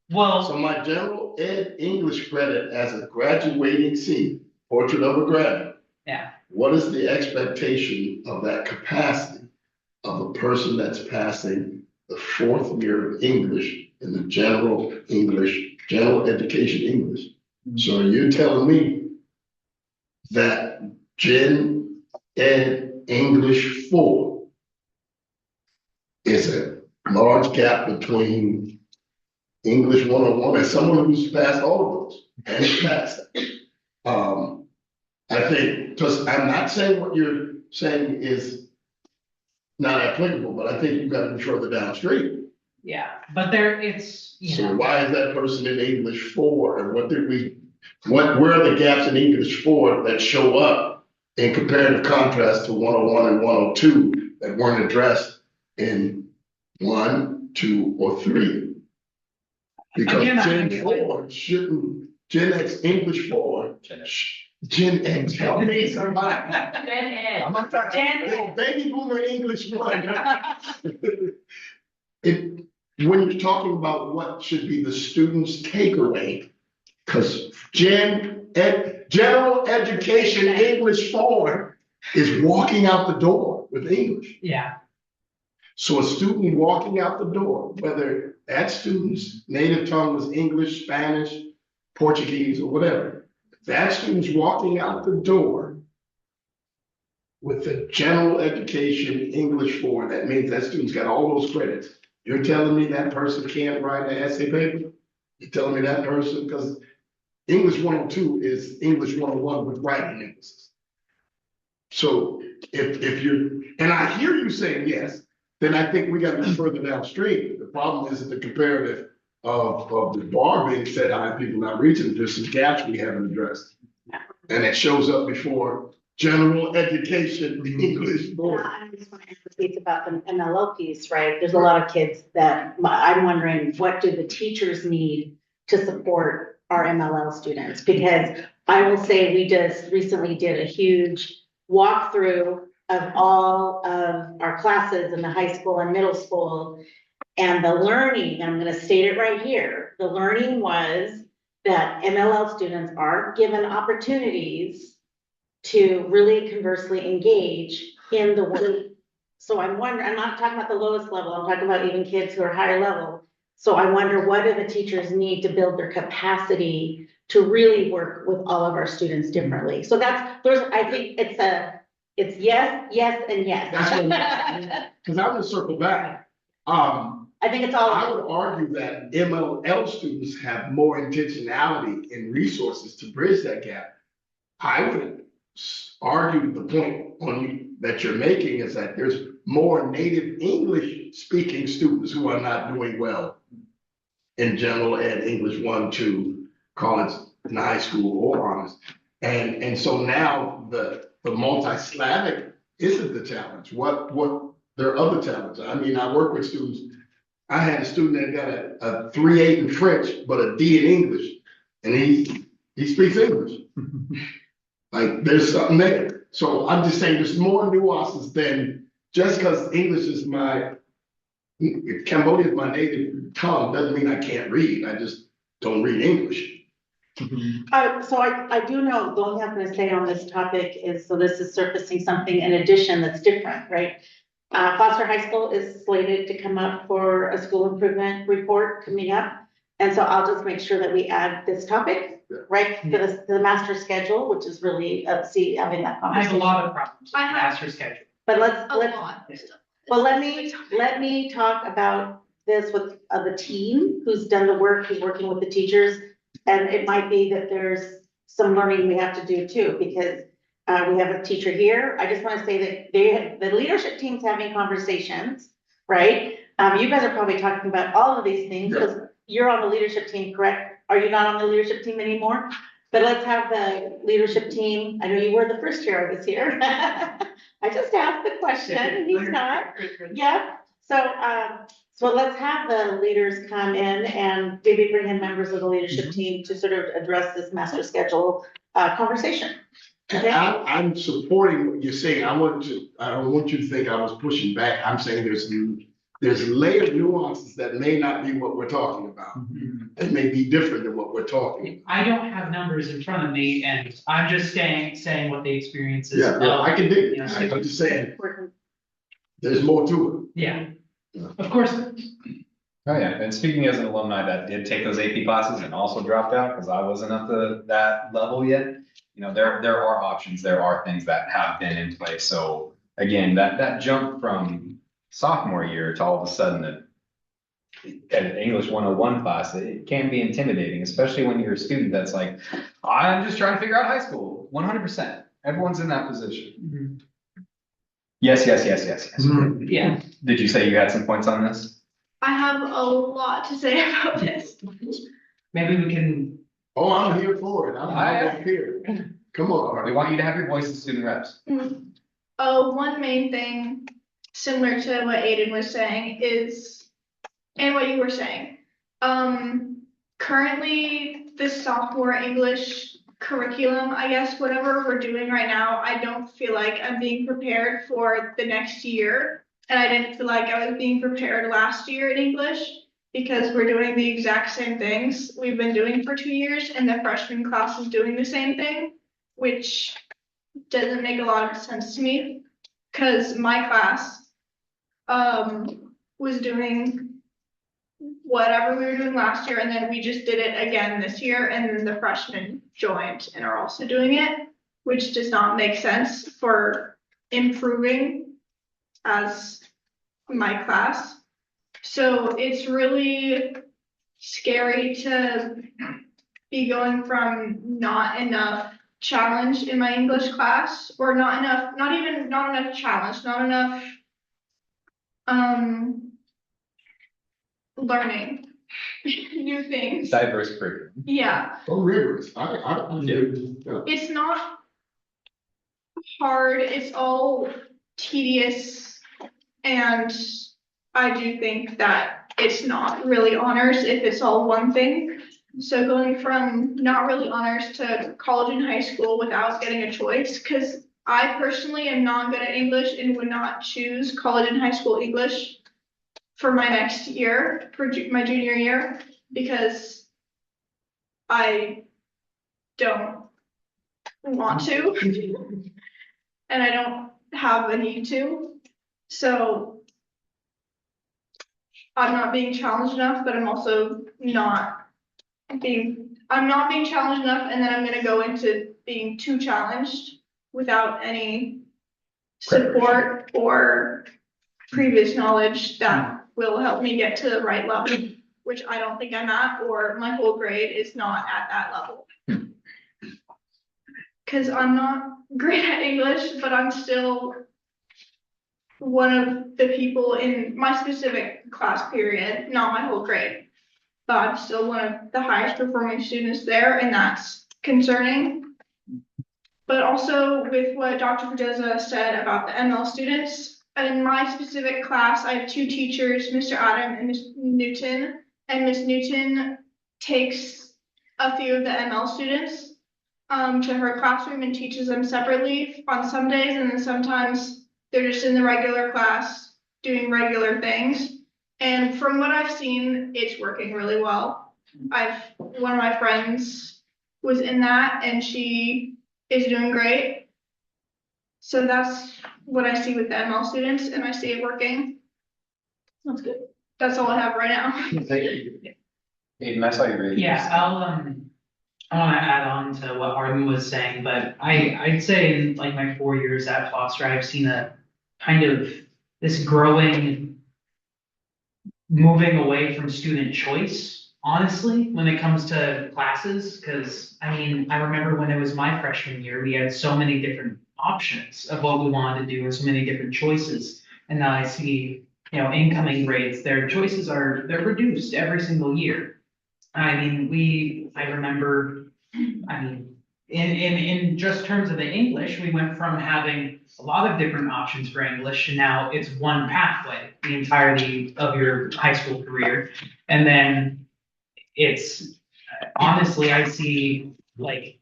Well. So my general ed English credit as a graduating senior, portrait of a graduate. Yeah. What is the expectation of that capacity of a person that's passing the 4th year of English in the general education English? So you're telling me that Gen Ed English 4 is a large gap between English 101 and someone who's passed all of those and it's passed. I think, because I'm not saying what you're saying is not applicable, but I think you've got to be further downstream. Yeah, but it's. So why is that person in English 4, and where are the gaps in English 4 that show up in comparative contrast to 101 and 102 that weren't addressed in 1, 2, or 3? Because Gen X English 4, Gen X, help me somebody. I'm not trying to, baby boomer English 1. When you're talking about what should be the student's takeaway, because general education English 4 is walking out the door with English. Yeah. So a student walking out the door, whether that student's native tongue was English, Spanish, Portuguese, or whatever, if that student's walking out the door with the general education English 4, that means that student's got all those credits. You're telling me that person can't write an essay paper? You're telling me that person, because English 102 is English 101 with writing emphasis. So if you're, and I hear you saying yes, then I think we got to be further downstream. The problem is the comparative of the bar being set high, people not reaching. There's some gaps we haven't addressed. And it shows up before general education English board. I just want to emphasize about the MLO piece, right? There's a lot of kids that I'm wondering, what do the teachers need to support our MLL students? Because I will say we just recently did a huge walkthrough of all of our classes in the high school and middle school. And the learning, I'm going to state it right here, the learning was that MLL students aren't given opportunities to really conversely engage in the work. So I'm wondering, I'm not talking about the lowest level, I'm talking about even kids who are higher level. So I wonder, what do the teachers need to build their capacity to really work with all of our students differently? So I think it's yes, yes, and yes. That's what, because I'm gonna circle back. I think it's all. I would argue that MLL students have more intentionality and resources to bridge that gap. I would argue the point that you're making is that there's more native English speaking students who are not doing well in general ed, English 1, 2, college, and high school, or honors. And so now the multi-Slavic isn't the challenge. What there are other challenges. I mean, I work with students. I had a student that got a 3.8 in French, but a D in English, and he speaks English. Like there's something there. So I'm just saying there's more nuances than just because English is Cambodia is my native tongue doesn't mean I can't read. I just don't read English. So I do know, the only thing I'm gonna say on this topic is, so this is surfacing something in addition that's different, right? Foster High School is slated to come up for a school improvement report coming up. And so I'll just make sure that we add this topic, right, to the master schedule, which is really, having that I conversation. have a lot of problems with the master schedule. But A lot. well, let me talk about this with the team who's done the work, who's working with the teachers. And it might be that there's some learning we have to do too, because we have a teacher here. I just want to say that the leadership team's having conversations, right? You guys are probably talking about all of these things because you're on the leadership team, correct? Are you not on the leadership team anymore? But let's have the leadership team. I know you were the first year I was here. I just asked the question and he's not. Yeah. So let's have the leaders come in and maybe bring in members of the leadership team to sort of address this master schedule conversation. Okay. I'm supporting what you're saying. I don't want you to think I was pushing back. I'm saying there's layered nuances that may not be what we're talking about. It may be different than what we're talking about. I don't have numbers in front of me, and I'm just saying what the experience is. Yeah, I can dig it. You know, I'm just saying, there's more to it. Yeah, of course. Oh, yeah, and speaking as an alumni that did take those AP classes and also dropped out because I wasn't up to that level yet, you know, there are options, there are things that have been in place. So again, that jump from sophomore year to all of a sudden at an English 101 class, it can be intimidating, especially when you're a student that's like, I'm just trying to figure out high school. 100%. Everyone's in that position. Yes. Yeah. Did you say you had some points on this? I have a lot to say about this. Maybe we can. Oh, I'm here for it. I'm up here. Come on. We want you to have your voice as student reps. One main thing, similar to what Aiden was saying, is, and what you were saying, currently the sophomore English curriculum, I guess, whatever we're doing right now, I don't feel like I'm being prepared for the next year. And I didn't feel like I was being prepared last year in English because we're doing the exact same things we've been doing for 2 years, and the freshman class is doing the same thing, which doesn't make a lot of sense to me because my class was doing whatever we were doing last year, and then we just did it again this year, and then the freshmen joined and are also doing it, which does not make sense for improving as my class. So it's really scary to be going from not enough challenge in my English class, or not enough challenge, not enough learning new things. Diverse curriculum. Yeah. Oh, rigorous. It's not hard, it's all tedious, and I do think that it's not really honors if it's all one thing. So going from not really honors to college and high school without getting a choice, because I personally am not good at English and would not choose college and high school English for my next year, for my junior year, because I don't want to, and I don't have a need to. So I'm not being challenged enough, but I'm also not being challenged enough, and then I'm gonna go into being too challenged without any support or previous knowledge that will help me get to the right level, which I don't think I'm at, or my whole grade is not at that level. Cause I'm not great at English, but I'm still one of the people in my specific class period, not my whole grade. But I'm still one of the highest performing students there, and that's concerning. But also with what Dr. Pedroza said about the ML students, in my specific class, I have two teachers, Mr. Adam and Ms. Newton, and Ms. Newton takes a few of the ML students to her classroom and teaches them separately on some days, and then sometimes they're just in the regular class doing regular things. And from what I've seen, it's working really well. One of my friends was in that and she is doing great. So that's what I see with the ML students, and I see it working. That's good. That's all I have right now. Aiden, I saw you raise. Yeah, I want to add on to what Arden was saying, but I'd say in like my 4 years at Foster, I've seen a kind of this growing moving away from student choice, honestly, when it comes to classes. Because I mean, I remember when it was my freshman year, we had so many different options of what we wanted to do and so many different choices. And now I see, incoming grades, their choices they're reduced every single year. I mean, I remember, in just terms of the English, we went from having a lot of different options for English, and now it's one pathway the entirety of your high school career. And then it's, honestly, I see like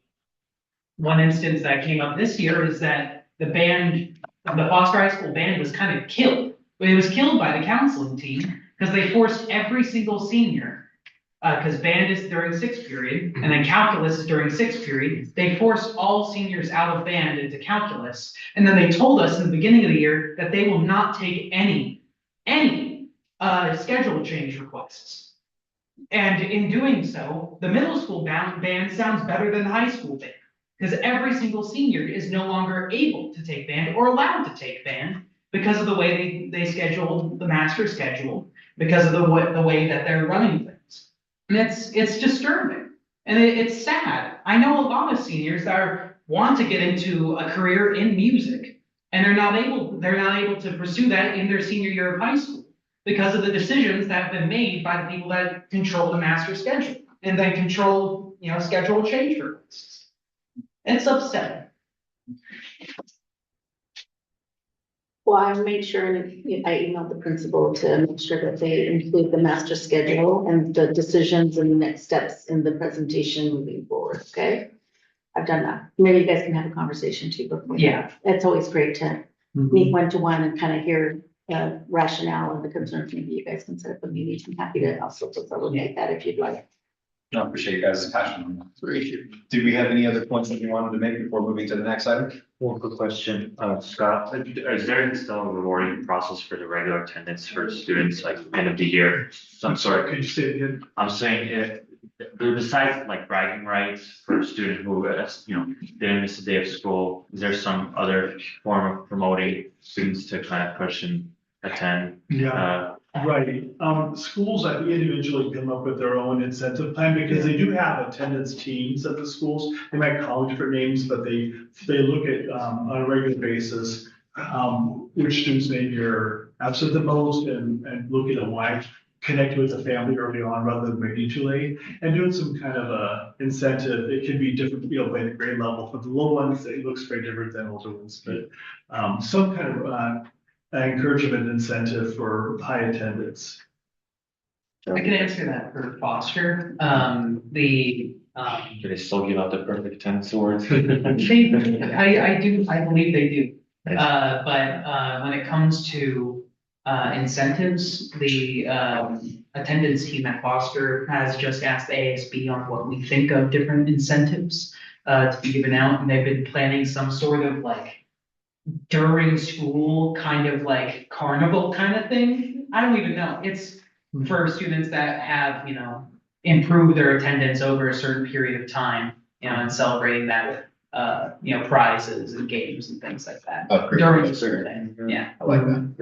one instance that came up this year is that the Foster High School band was kind of killed. It was killed by the counseling team because they forced every single senior, because band is during sixth period and then calculus is during sixth period. They forced all seniors out of band into calculus. And then they told us in the beginning of the year that they will not take any schedule change requests. And in doing so, the middle school band sounds better than the high school band, because every single senior is no longer able to take band or allowed to take band because of the way they schedule the master schedule, because of the way that they're running things. And it's disturbing, and it's sad. I know a lot of seniors that want to get into a career in music, and they're not able to pursue that in their senior year of high school because of the decisions that have been made by the people that control the master schedule and then control, schedule change requests. It's upsetting. Well, I made sure I emailed the principal to make sure that they include the master schedule and the decisions and the next steps in the presentation moving forward, okay? I've done that. Maybe you guys can have a conversation too before. Yeah. It's always great to meet one-to-one and kind of hear the rationale and the concerns. Maybe you guys can set up a meeting. I'm happy to also facilitate that if you'd like. I appreciate you guys' passion on that. Did we have any other points that you wanted to make before moving to the next item? One quick question, Scott, is there still a rewarding process for the regular attendance for students like end of the year? I'm sorry. Could you say it again? I'm saying besides like bragging rights for a student who, didn't miss a day of school, is there some other form of promoting students to kind of push and attend? Yeah. Right. Schools, I think, individually come up with their own incentive plan because they do have attendance teams at the schools. They might call it different names, but they look at on a regular basis which students maybe are absent the most and looking at why connecting with the family early on rather than waiting too late and doing some kind of a incentive. It can be different, by the grade level. For the low ones, it looks very different than older ones, but some kind of encouragement incentive for high attendance. I can answer that for Foster. Do they still give out the perfect attendance awards? I believe they do. But when it comes to incentives, the attendance team at Foster has just asked ASB on what we think of different incentives to be given out, and they've been planning some sort of like during school kind of like carnival kind of thing. I don't even know. It's for students that have, improved their attendance over a certain period of time, and celebrating that with prizes and games and things like that Upgrade. during the school day. Yeah. I like that.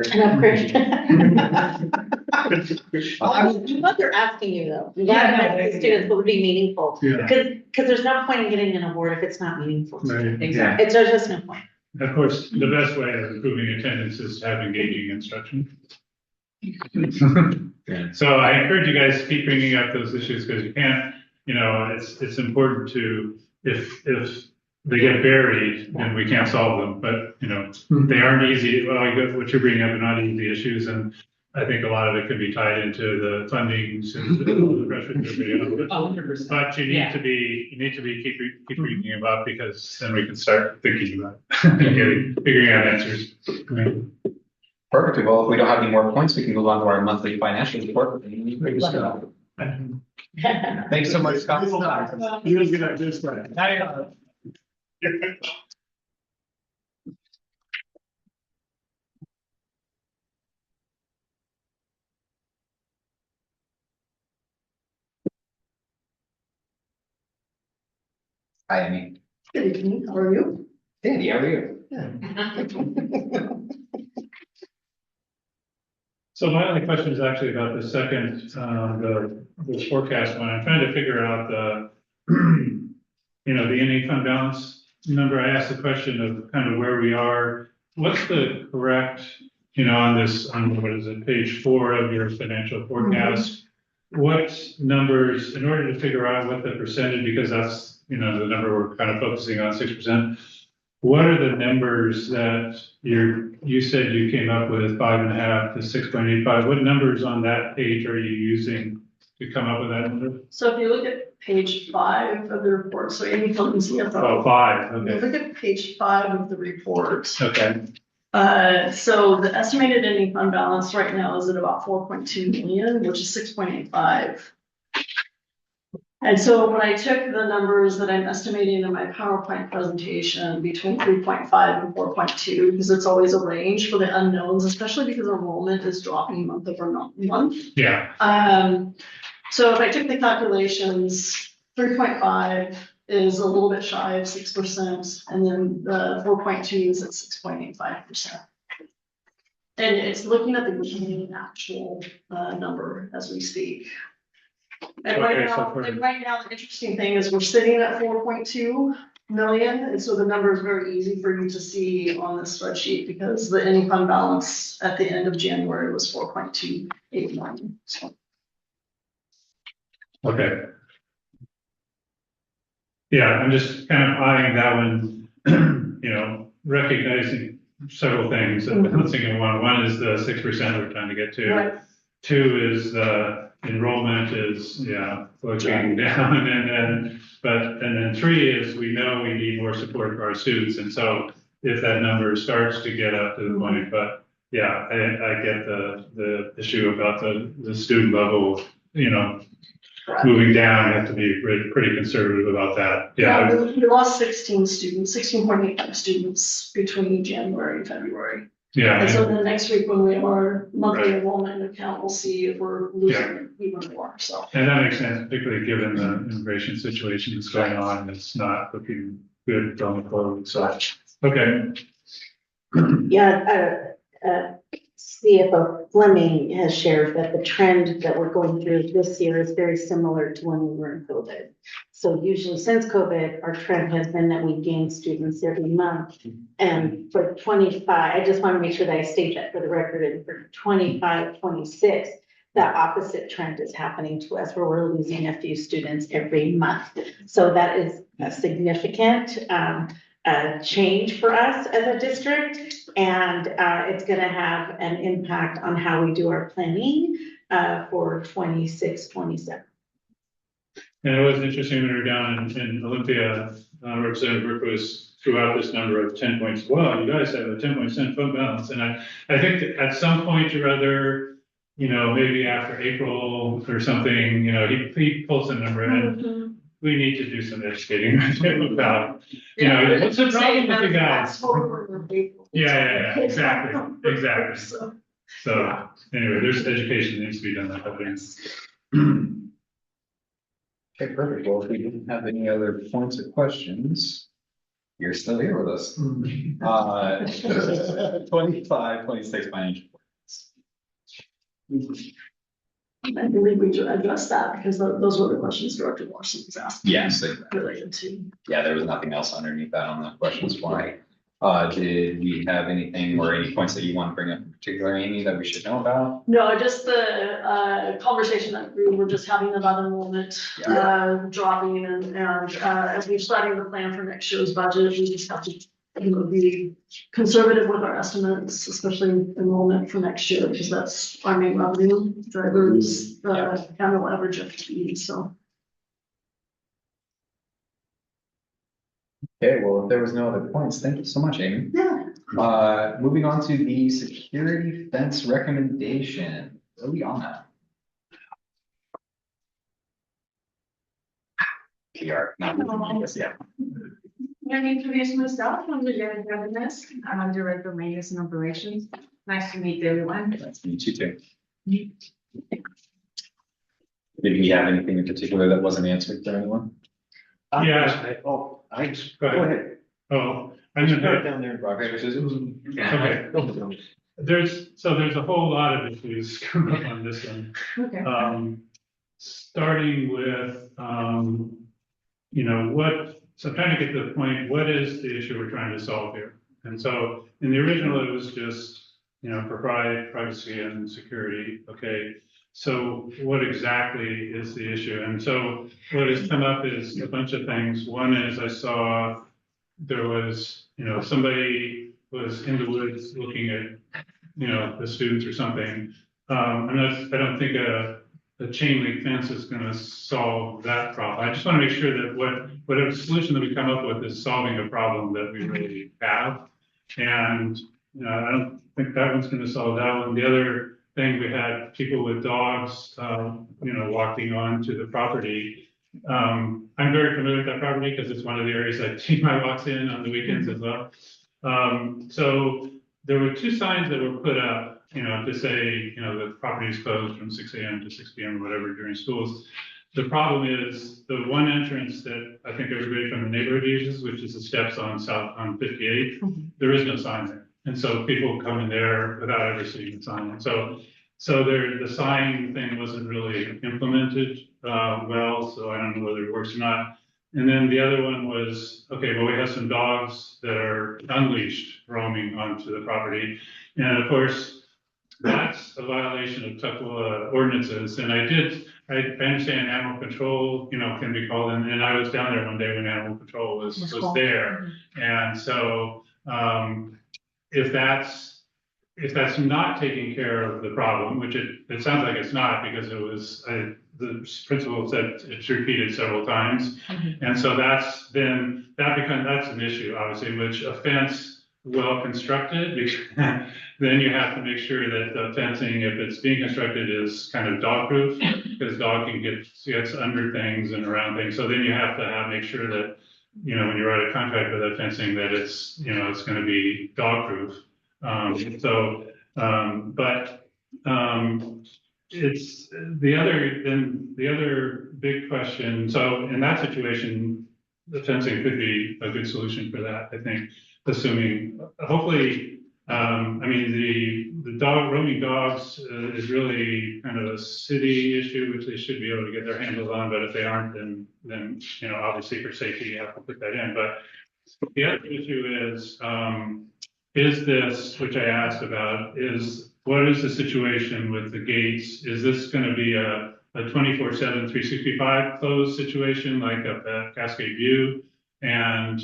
What they're asking you though, you Yeah, gotta no, make the they- students what would be meaningful, Yeah. because there's no point in getting an award if it's not meaningful. Right. Exactly. There's just no point. Of course, the best way of improving attendance is to have engaging instruction. So I encourage you guys to keep bringing up those issues because you can't, it's important to, if they get buried, then we can't solve them, but, they aren't easy. Well, what you're bringing up are not easy issues, and I think a lot of it can be tied into the funding, since the pressures are big enough. 100%. But you need to be, keep reading them up, because then we can start thinking about it, figuring out answers. Perfect. Well, if we don't have any more points, we can move on to our monthly financial report. Thanks so much, Scott. You're gonna get that just right. Hi, Amy. Good evening, how are you? Danny, how are you? So my only question is actually about the second, the forecast one. I'm trying to figure out the, the ending fund balance number. I asked the question of kind of where we are. What's the correct, on what is it, page 4 of your financial forecast? What numbers, in order to figure out what the percentage, because that's, the number we're kind of focusing on, 6%. What are the numbers that you said you came up with 5.5 to 6.85? What numbers on that page are you using to come up with that number? So if you look at page 5 of the report, so Amy Fulton's CFO. Oh, 5, If you okay. look at page 5 of the report. Okay, So the estimated ending fund balance right now is at about 4.2 million, which is 6.85. And so when I took the numbers that I'm estimating in my PowerPoint presentation between 3.5 and 4.2, because it's always a range for the unknowns, especially because enrollment is dropping month over month. yeah, So if I took the calculations, 3.5 is a little bit shy of 6%, and then the 4.2 is at 6.85%. And it's looking at the beginning actual number as we speak. And Okay, so for- right now, the interesting thing is we're sitting at 4.2 million, and so the number is very easy for you to see on the spreadsheet because the ending fund balance at the end of January was 4.28 million. So. okay. Yeah, I'm just kind of eyeing that one, recognizing several things and balancing in one. One is the 6% we're trying to get to. Right. 2 is the enrollment is, looking down, and then 3 is we know we need more support for our students, and so if that number starts to get up to the point, but yeah, I get the issue about the student level, moving down. I have to be pretty conservative about that. Yeah, we lost 16.85 students between January and February. Yeah. And so then next week when we have our monthly enrollment account, we'll see if we're losing even more, so. And that makes sense, particularly given the immigration situation that's going on. It's not looking good going forward, so, okay. Yeah, CFO Fleming has shared that the trend that we're going through this year is very similar to when we were in COVID. So usually since COVID, our trend has been that we gain students every month. And for 25, I just want to make sure that I state that for the record, and for 25, 26, the opposite trend is happening to us where we're losing a few students every month. So that is a significant change for us as a district, and it's going to have an impact on how we do our planning for 26, 27. And it was interesting when we were down in Olympia, Representative Rupert threw out this number of 10 points. Well, you guys have a 10% fund balance, and I think that at some point or other, maybe after April or something, he pulls a number in. We need to do some educating about, what's the problem with you guys? Yeah, exactly. So anyway, there's education that needs to be done. Okay, perfect. Well, if we didn't have any other points or questions, You're still here with us. 25, 26 financial. I believe we addressed that because those were the questions Director Morrison was asking. Yes. Related to. Yeah, there was nothing else underneath that on the questions form. Did we have anything or any points that you want to bring up in particular, Amy, that we should know about? No, just the conversation that we were just having about enrollment dropping and as we're starting the plan for next year's budget, we just have to be conservative with our estimates, especially enrollment for next year, because that's our main revenue drivers, the annual average FTE, so. Okay, well, if there was no other points, thank you so much, Amy. Yeah. Moving on to the security fence recommendation. Are we on that? PR, not, yes, yeah. Let me introduce myself. I'm Lieutenant Governess. I'm Director of Maintenance and Operations. Nice to meet everyone. Nice to meet you too. Did we have anything in particular that wasn't answered for anyone? Yeah. Go ahead. Oh, I'm Start gonna, down there, Rob. okay. There's a whole lot of issues come up on this one. Okay. Starting with, so I'm trying to get to the point, what is the issue we're trying to solve here? And so in the original, it was just, privacy and security. Okay. So what exactly is the issue? And so what has come up is a bunch of things. One is I saw there was, somebody was in the woods looking at, the students or something. I don't think a chain link fence is going to solve that problem. I just want to make sure that whatever solution that we come up with is solving a problem that we really have. And I don't think that one's going to solve that one. The other thing, we had people with dogs, walking onto the property. I'm very familiar with that property because it's one of the areas I take my walks in on the weekends as well. So there were 2 signs that were put up, to say, the property is closed from 6 a.m. to 6 p.m. or whatever during schools. The problem is the one entrance that I think everybody from the neighborhood uses, which is the steps on 58, there is no sign there. And so people come in there without ever seeing the sign. So the sign thing wasn't really implemented well, so I don't know whether it works or not. And then the other one was, okay, well, we have some dogs that are unleashed roaming onto the property. And of course, that's a violation of Tukwila ordinances. And I understand animal control, can be called in. And I was down there one day when animal control was there. And so if that's not taking care of the problem, which it sounds like it's not, because it was, the principal said it's repeated several times. And so that's an issue, obviously, which a fence well constructed, then you have to make sure that the fencing, if it's being constructed, is kind of dog proof, because dog gets under things and around things. So then you have to make sure that, when you write a contract for that fencing, that it's, it's going to be dog proof. It's the other big question. So in that situation, the fencing could be a good solution for that, I think, assuming, hopefully, the roaming dogs is really kind of a city issue, which they should be able to get their handles on, but if they aren't, then obviously for safety, you have to put that in. But the other issue is this, which I asked about, what is the situation with the gates? Is this going to be a 24/7, 365 closed situation like up at Cascade View? And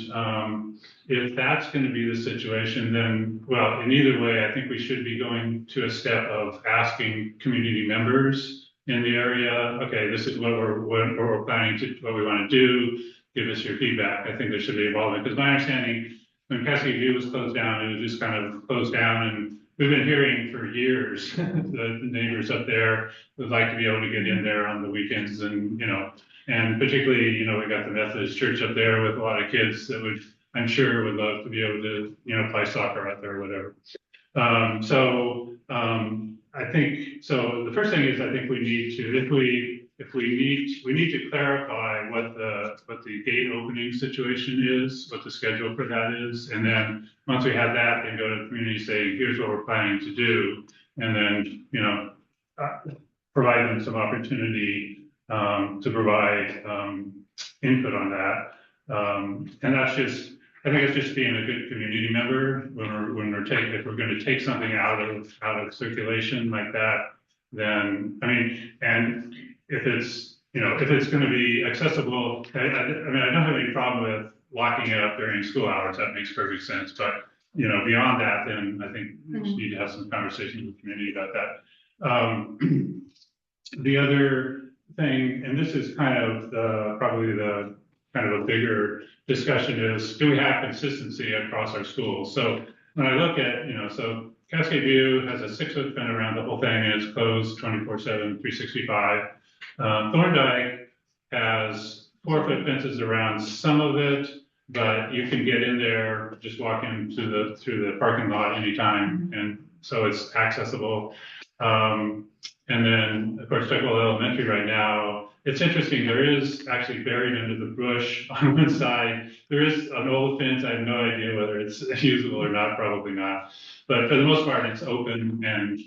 if that's going to be the situation, then, well, in either way, I think we should be going to a step of asking community members in the area, okay, this is what we're planning to, what we want to do, give us your feedback. I think there should be involvement, because my understanding, when Cascade View was closed down, it was just kind of closed down, and we've been hearing for years the neighbors up there would like to be able to get in there on the weekends, and and particularly, we got the Methodist church up there with a lot of kids that I'm sure would love to be able to, play soccer out there or whatever. I think, so the first thing is, I think we need to, if we need to clarify what the gate opening situation is, what the schedule for that is. And then once we have that, then go to the community, say, here's what we're planning to do. And then, provide them some opportunity to provide input on that. And that's just, I think it's just being a good community member if we're going to take something out of circulation like that, then, I mean, and if it's going to be accessible, I don't have any problem with locking it up during school hours. That makes perfect sense. But, beyond that, then I think we need to have some conversation with the community about that. The other thing, and this is kind of probably the kind of a bigger discussion, is do we have consistency across our schools? So when I look at, so Cascade View has a 6-foot fence around the whole thing, and it's closed 24/7, 365. Thorndike has 4-foot fences around some of it, but you can get in there just walking through the parking lot anytime, and so it's accessible. And then, of course, Tuckwell Elementary right now, it's interesting, there is actually buried under the bush on one side, there is an old fence. I have no idea whether it's usable or not, probably not. But for the most part, it's open and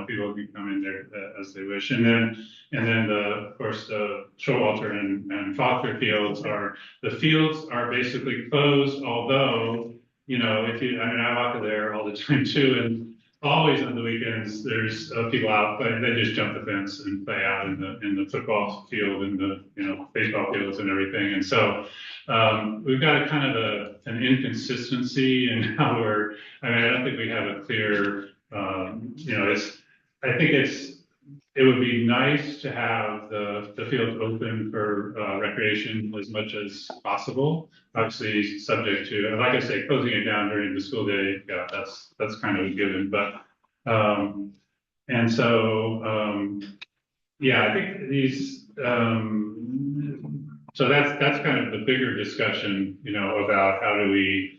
people can come in there as they wish. And then of course, the Showalter and Faulkner fields are basically closed, although, I walk there all the time too, and always on the weekends, there's people out, but they just jump the fence and play out in the football field and the baseball fields and everything. And so we've got a kind of an inconsistency in how I don't think we have a clear, it would be nice to have the field open for recreation as much as possible. Obviously, subject to, like I say, closing it down during the school day. Yeah, that's kind of a given. But I think these. So that's kind of the bigger discussion, about how do we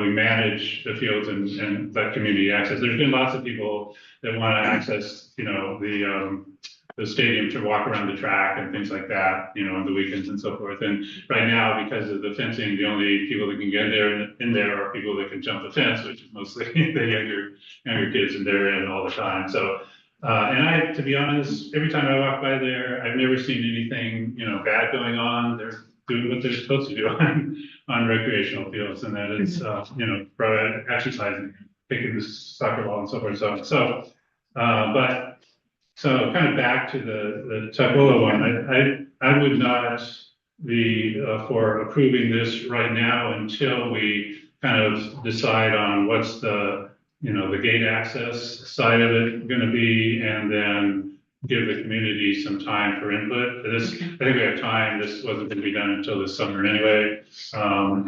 manage the fields and that community access. There's been lots of people that want to access, the stadium to walk around the track and things like that, on the weekends and so forth. And right now, because of the fencing, the only people that can get in there are people that can jump the fence, which is mostly the younger kids, and they're in all the time. So, to be honest, every time I walk by there, I've never seen anything, bad going on. They're doing what they're supposed to do on recreational fields, and that is, probably exercising, kicking the soccer ball and so forth. So kind of back to the Tukwila one, I would not be for approving this right now until we kind of decide on what's the gate access side of it going to be, and then give the community some time for input. I think we have time. This wasn't going to be done until this summer anyway. And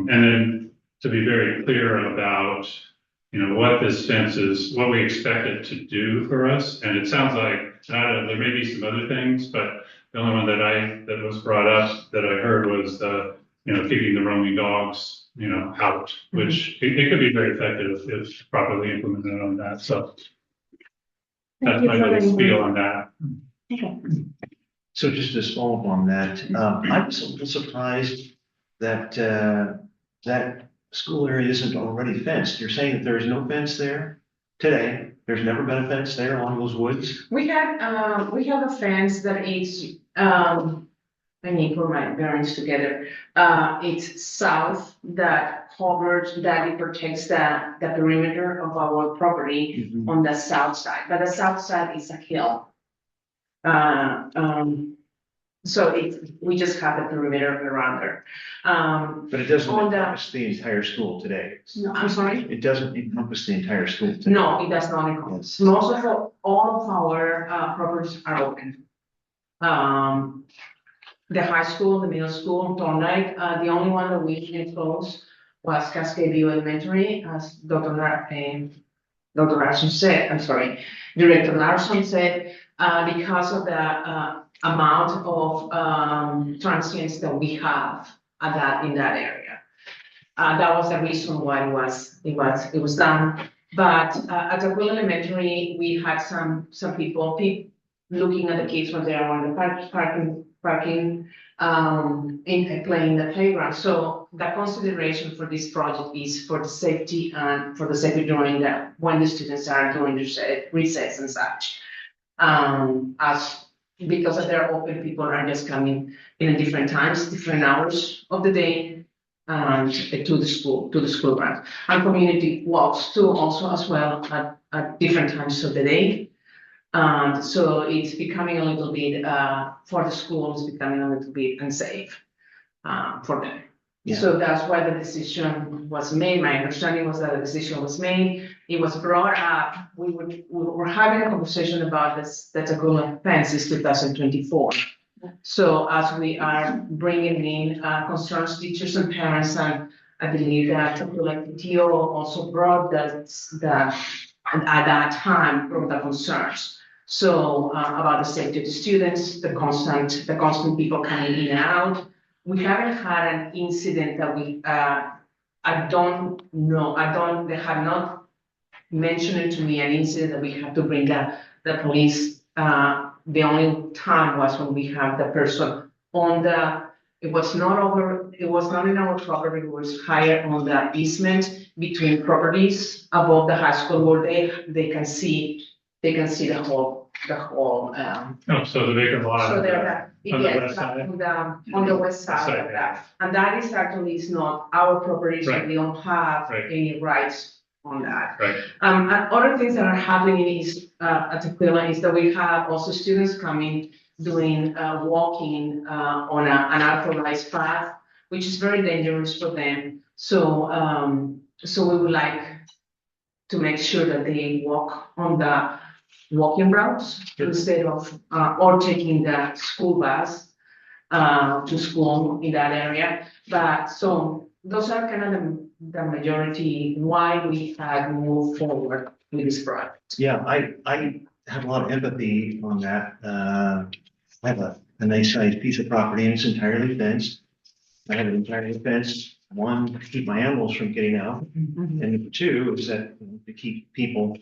then to be very clear about, what this fence is, what we expect it to do for us. And it sounds like, there may be some other things, but the only one that was brought up that I heard was keeping the roaming dogs, out, which it could be very effective if properly implemented on that. So that's my little spiel on that. So just to follow up on that, I was a little surprised that that school area isn't already fenced. You're saying that there is no fence there today? There's never been a fence there along those woods? We have a fence that is, I need to put my bearings together. It's south that covers, that it protects the perimeter of our property on the south side, but the south side is a hill. So we just have the perimeter around there. But it doesn't encompass the entire school today. No, I'm sorry? It doesn't encompass the entire school today. No, it does not encompass. Most of all of our properties are open. The high school, the middle school, Thorndike, the only one that we enclosed was Cascade View Elementary, as Dr. Larson said, Director Larson said, because of the amount of transients that we have in that area. That was the reason why it was done. But at Tukwila Elementary, we had some people looking at the kids when they are on the parking, in playing in the playground. So the consideration for this project is for the safety and for the safety during when the students are doing recess and such. Because they're open, people are just coming in at different times, different hours of the day, and to the school ground. And community walks too, also as well at different times of the day. And so it's becoming a little bit, for the schools, becoming a little bit unsafe for them. Yeah. So that's why the decision was made. My understanding was that the decision was made. It was brought up. We were having a conversation about this, the Tacoma fence is 2024. So as we are bringing in concerns, teachers and parents, and I believe that Tacoma PTO also brought that at that time brought the concerns. So about the safety of the students, the constant people coming in and out. We haven't had an incident that I don't know, they have not mentioned it to me, an incident that we have to bring the police. The only time was when we have the person it was not in our property, it was higher on the easement between properties above the high school where they can see the whole. So the vacant lot. So they're, on the yes, west side? on the west side of that. And that is actually is not our property, so Right. we don't have Right. any rights on that. Right. And other things that are happening is, at Tequila is that we have also students coming, doing, walking, on an unauthorized path, which is very dangerous for them. So we would like to make sure that they walk on the walking routes instead of, or taking the school bus, to school in that area. But so those are kind of the majority why we had moved forward with this project. Yeah, I have a lot of empathy on that. I have a nice sized piece of property and it's entirely fenced. I have it entirely fenced, one, to keep my animals from getting out. And number two is that to keep people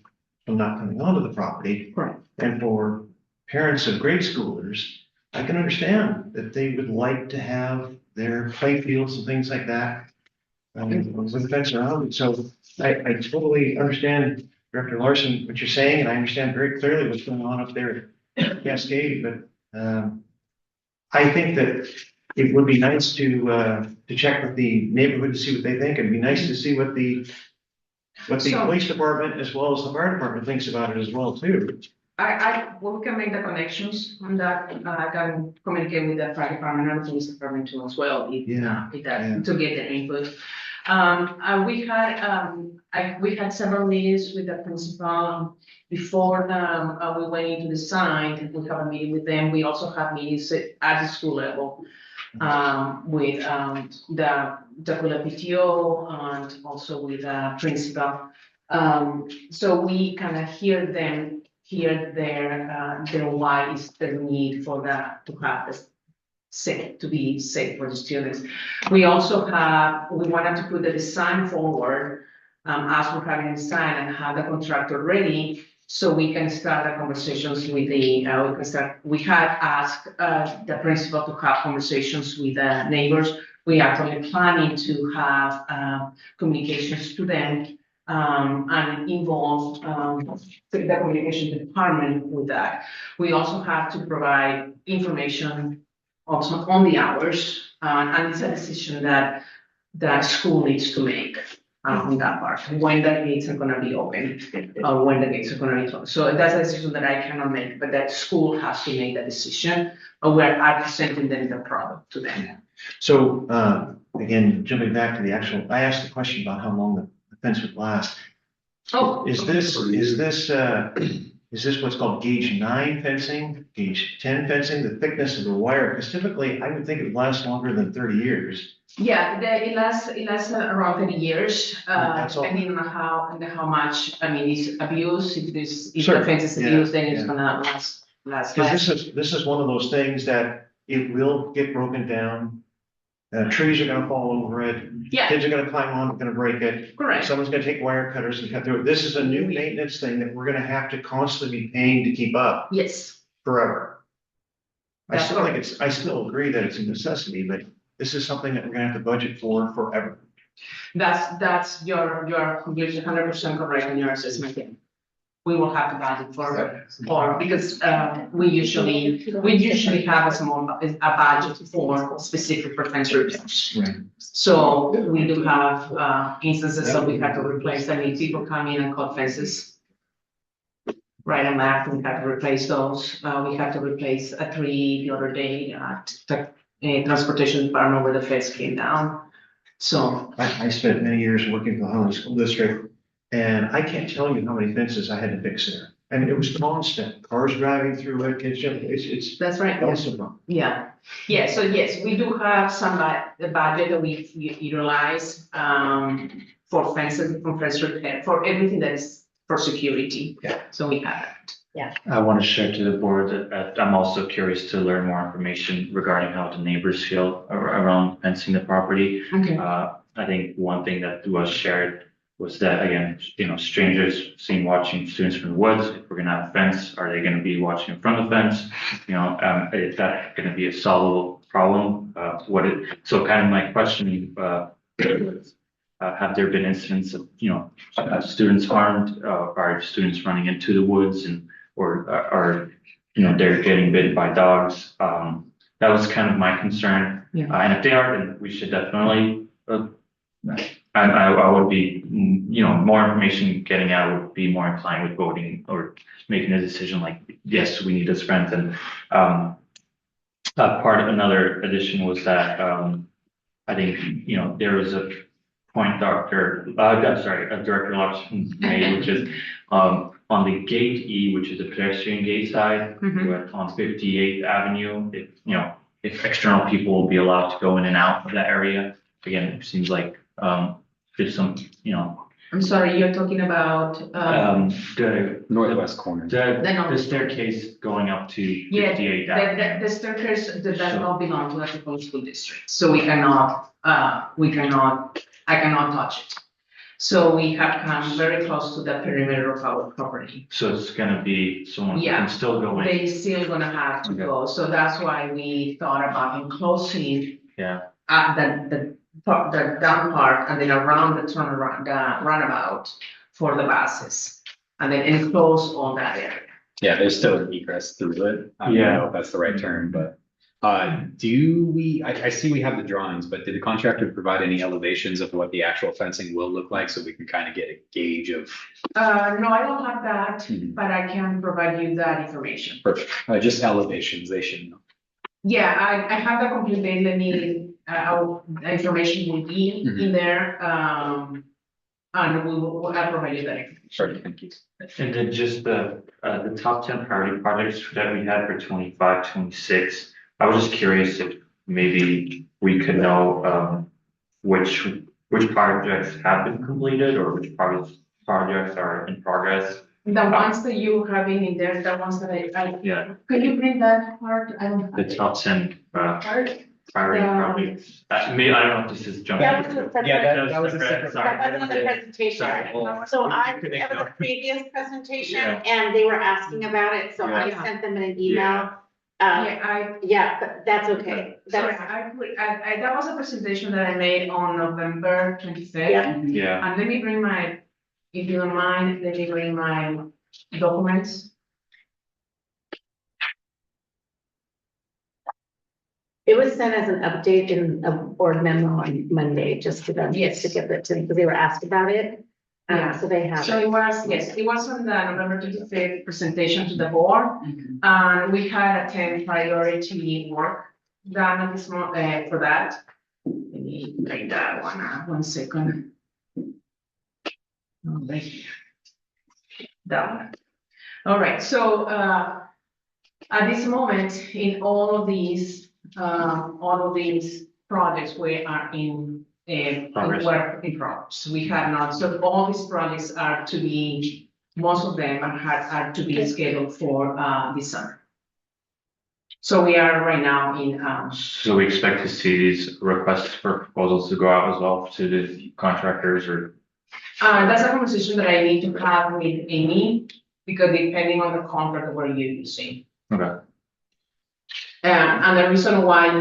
from not coming onto the property. Right. And for parents of grade schoolers, I can understand that they would like to have their play fields and things like that. With the fence around, so I totally understand, Director Larson, what you're saying, and I understand very clearly what's going on up there at Cascade, but I think that it would be nice to check with the neighborhood to see what they think. It'd be nice to see what the police department as well as the fire department thinks about it as well too. We can make the connections on that. I can communicate with the fire department and the police department too as well, to get their input. We had several meetings with the principal before we went into the sign. We have a meeting with them. We also have meetings at the school level with the PTO and also with the principal. So we kind of hear their why is the need for that to have this to be safe for the students. We also we wanted to put the design forward as we're having a design and have the contractor ready so we can start the conversations with we had asked the principal to have conversations with the neighbors. We are actually planning to have communications to them and involve the communication department with that. We also have to provide information also on the hours, and it's a decision that the school needs to make on that part, when the gates are gonna be open, when the gates are gonna be closed. So that's a decision that I cannot make, but that school has to make that decision, where I'm presenting them the product to them. So again, jumping back to the actual, I asked the question about how long the fence would last. Oh. Is this what's called gauge 9 fencing, gauge 10 fencing, the thickness of the wire? Because typically I would think it would last longer than 30 years. Yeah, it lasts around 30 years, That's all. depending on how much, it's abused. If Sure. the fence is Yeah, abused, then it's yeah. gonna last. Because this is one of those things that it will get broken down. Trees are gonna fall over it. Yeah. Kids are gonna climb on, it, gonna break it. Correct. Someone's gonna take wire cutters and cut through it. This is a new maintenance thing that we're gonna have to constantly be paying to keep up. Yes. forever. I That's still think I still agree that it's a necessity, but this is something that we're gonna have to budget for forever. That's you're completely 100% correct in your assessment. We will have to budget for, because, we usually have a budget for specific prevention reasons. Right. So we do have, instances that we have to replace, people come in and cut fences. Right and left, we have to replace those. We have to replace a tree the other day at the transportation department where the fence came down. So, I spent many years working for the Holland School District, and I can't tell you how many fences I had to fix there. I mean, it was constant, cars driving through it, it's. that's right. Awesome. Yeah, so yes, we do have the budget that we utilize, for fences, for fence repair, for everything that is for security. Yeah. So we have that. I want to share to the board that I'm also curious to learn more information regarding how the neighbors feel around fencing the property. Okay. I think one thing that was shared was that, again, strangers seen watching students from the woods. If we're gonna have a fence, are they gonna be watching in front of the fence? Is that gonna be a solvable problem? So kind of my question, have there been incidents of, students harmed, are students running into the woods or are they're getting bitten by dogs? That was kind of my concern. Yeah. And if they are, then we should definitely, I would be, more information getting out would be more inclined with voting or making a decision like, yes, we need to strengthen. Another addition was that, I think, there was a point a director election made, which is, on the gate E, which is the pedestrian gate side, on 58th Avenue, if external people will be allowed to go in and out of that area. Again, it seems like, there's some, I'm sorry, you're talking about, the Northwest corner. the staircase going up to 58th Avenue. the staircase does not belong to the Tacoma School District, so I cannot touch it. So we have come very close to the perimeter of our property. So it's gonna be someone who Yeah. can still go in. They still gonna have to go, so that's why we thought about enclosing Yeah. the down part and then around the turnaround, the runabout for the buses. And then enclose all that area. Yeah, there's still an egress through it. I don't Yeah. know if that's the right term, but I see we have the drawings, but did the contractor provide any elevations of what the actual fencing will look like so we can kind of get a gauge of? No, I don't have that, but I can provide you that information. Perfect. Just elevations, they should know. Yeah, I have the complete data, the information will be in there, and I'll provide you that information. Perfect, thank you. And then just the top 10 priority projects that we had for 25, 26. I was just curious if maybe we could know which projects have been completed or which projects are in progress. The ones that you have in there, the ones that Yeah. Could you bring that part? I don't have The top 10 priority projects. I don't know if this is jumping. That was a separate- that was a separate. Sorry. That was another presentation. Sorry. So Connect that was a up. previous presentation Yeah. and they were asking about it, so I Yeah. sent them an email. Yeah, But that's okay. sorry, That's, that was a presentation that I made on November 25th. Yeah. Yeah. And let me bring if you don't mind, let me bring my documents. it was sent as an update in a board memo on Monday, just to them, Yes. to give it to, because they were asked about it. Yeah. So they have So it. it was on the November 25th presentation to the board. And we had a 10 priority work done at this moment, for that. Let me bring that one second. Oh, thank you. That one. All right, so, at this moment, in all of these projects, we are in Progress. work in progress. We have not, so all these projects are to be, most of them are to be scheduled for, this summer. So we are right now in, So we expect to see these requests for proposals to go out as well to the contractors or? that's a conversation that I need to have with Amy, because depending on the contract that we're using. Okay. And the reason why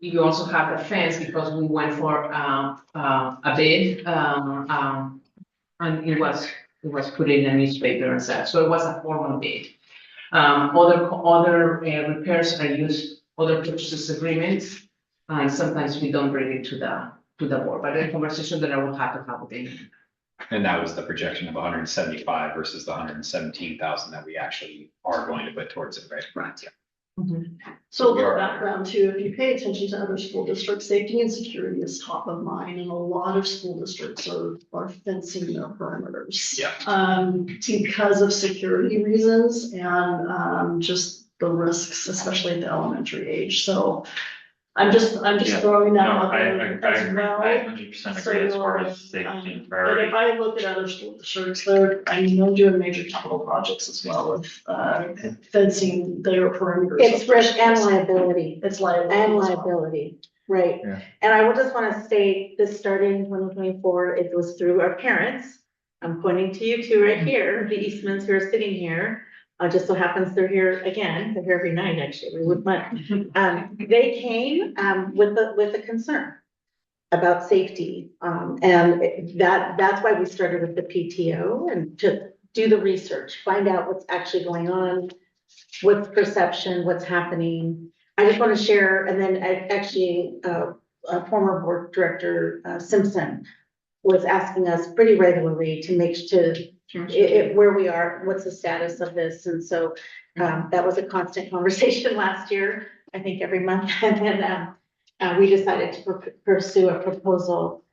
you also have the fence, because we went for, a bid, and it was put in the newspaper and such, so it was a formal bid. Other repairs are used, other purchases agreements, and sometimes we don't bring it to the board, but a conversation that I will have to have with them. And that was the projection of 175 versus the 117,000 that we actually are going to put towards it, right? Right. Yeah. So a little background too, if you pay attention to other school districts, safety and security is top of mind, and a lot of school districts are fencing their perimeters. Yeah. Because of security reasons and, just the risks, especially at the elementary age, so I'm just Yeah. throwing that No, out I there as agree. well. I 100% agree as far as safety and But priority. if I look at other school districts, they're doing major capital projects as well with, fencing their perimeters. It's risk and liability. It's liability. And as well. liability, right? Yeah. And I will just want to state, this started in 2024, it was through our parents. I'm pointing to you two right here, the Eastmans who are sitting here. Just so happens they're here again, they're here every night, actually, every month. They came, with a concern about safety. And that's why we started with the PTO and to do the research, find out what's actually going on, what's perception, what's happening. I just want to share, and then actually, former board director, Simpson was asking us pretty regularly to where we are, what's the status of this? And so, that was a constant conversation last year, I think every month. And then, we decided to pursue a proposal,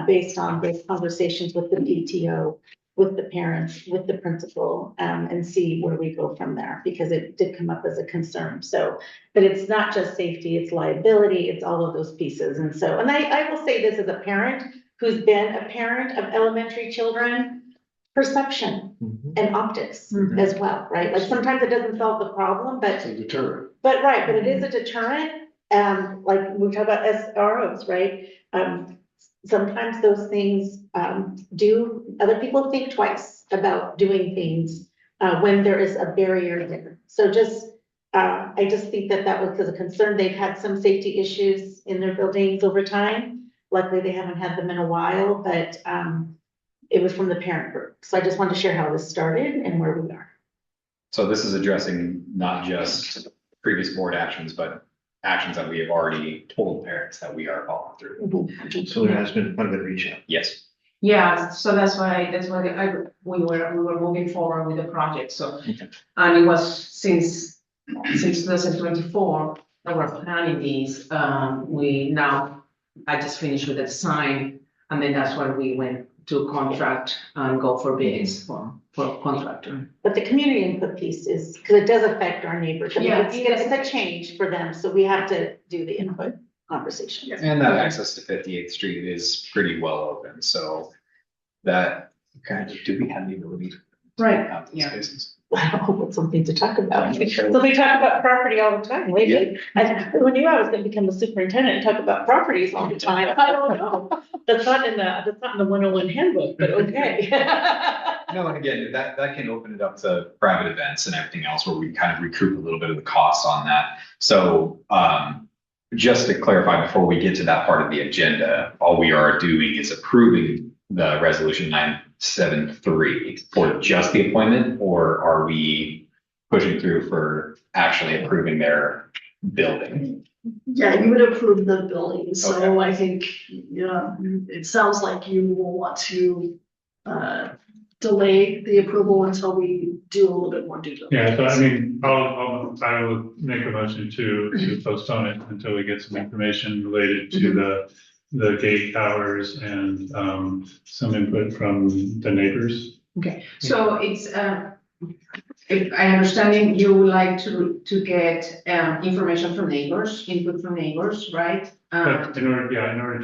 based on those conversations with the PTO, with the parents, with the principal, and see where we go from there, because it did come up as a concern. So, but it's not just safety, it's liability, it's all of those pieces. And so, and I will say this as a parent who's been a parent of elementary children, perception and optics as well, right? Like sometimes it doesn't solve the problem, but It's a deterrent. but right, but it is a deterrent. Like we talk about SROs, right? Sometimes those things other people think twice about doing things when there is a barrier there. So I just think that was a concern. They've had some safety issues in their buildings over time. Luckily, they haven't had them in a while, but it was from the parent group. So I just wanted to share how this started and where we are. So this is addressing not just previous board actions, but actions that we have already told parents that we are following through. So there has been quite a bit of reach out. Yes. Yeah, so that's why we were moving forward with the project, so. And it was since 2024 that we're planning these, I just finished with the design, and then that's when we went to contract and go for bids for contractor. But the community input piece is, because it does affect our neighbors. I mean, Yeah. it's a change for them, so we have to do the input conversation. And that access to 58th Street is pretty well open, so that, do we have the ability to Right. have these spaces? I hope it's something to talk about. So we talk about property all the time lately. Who knew I was gonna become a superintendent and talk about properties all the time? I don't know. That's not in the 101 handbook, but okay. No, and again, that can open it up to private events and everything else where we kind of recoup a little bit of the costs on that. So, just to clarify, before we get to that part of the agenda, all we are doing is approving the resolution 973 for just the appointment, or are we pushing through for actually approving their building? Yeah, you would approve the building, so Okay. I think, it sounds like you will want to delay the approval until we do a little bit more due diligence. Yeah, so I mean, I will make a motion to postpone it until we get some information related to the gate towers and some input from the neighbors. Okay, so it's, if I understand, you would like to get information from neighbors, input from neighbors, right? But in order to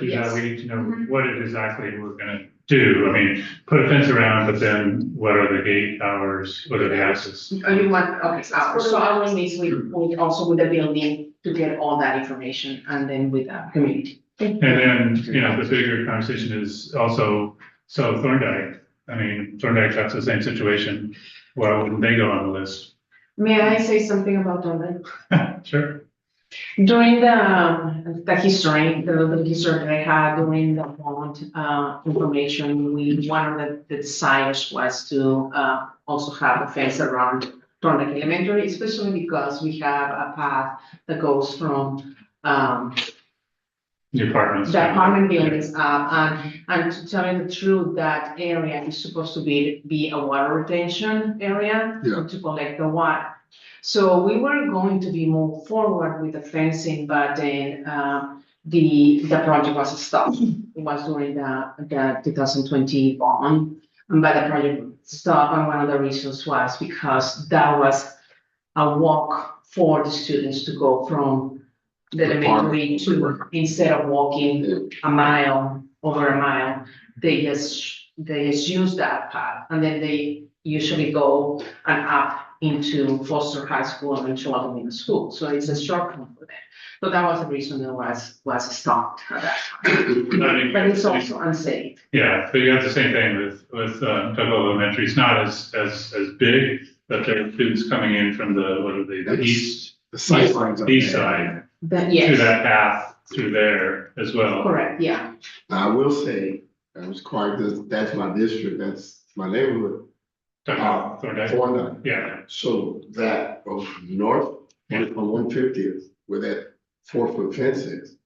do that, Yes. we need to know what it exactly we're gonna do. I mean, put a fence around, but then what are the gate towers? What are the access? Oh, you want, okay, so our needs with also with the building to get all that information, and then with the community. And then, the bigger conversation is also, so Thorndike, I mean, Thorndike has the same situation. Why wouldn't they go on the list? May I say something about that? Sure. During the history, the little history that I had during the bond, information, one of the desires was to, also have a fence around Thorndike Elementary, especially because we have a path that goes from, The apartments. the apartment buildings up, and to tell you the truth, that area is supposed to be a water retention area Yeah. to collect the water. So we were going to be moved forward with the fencing, but then, the project was stopped. It was during the 2020 bond, but the project stopped, and one of the reasons was because that was a walk for the students to go from the elementary to, instead of walking over a mile, they just use that path, and then they usually go and up into Foster High School and Chillicothe Middle School, so it's a shortcut for them. So that was the reason it was stopped at that time, I mean, but it's also unsafe. Yeah, but you have the same thing with Tugwell Elementary. It's not as big, but there are students coming in from the east. The sight lines up East there. side, Yes. through that path through there as well. Correct, yeah. Now, I will say, I was quite, that's my district, that's my neighborhood. Thorndike. Yeah. So that goes north on 150th, where that 4-foot fence is.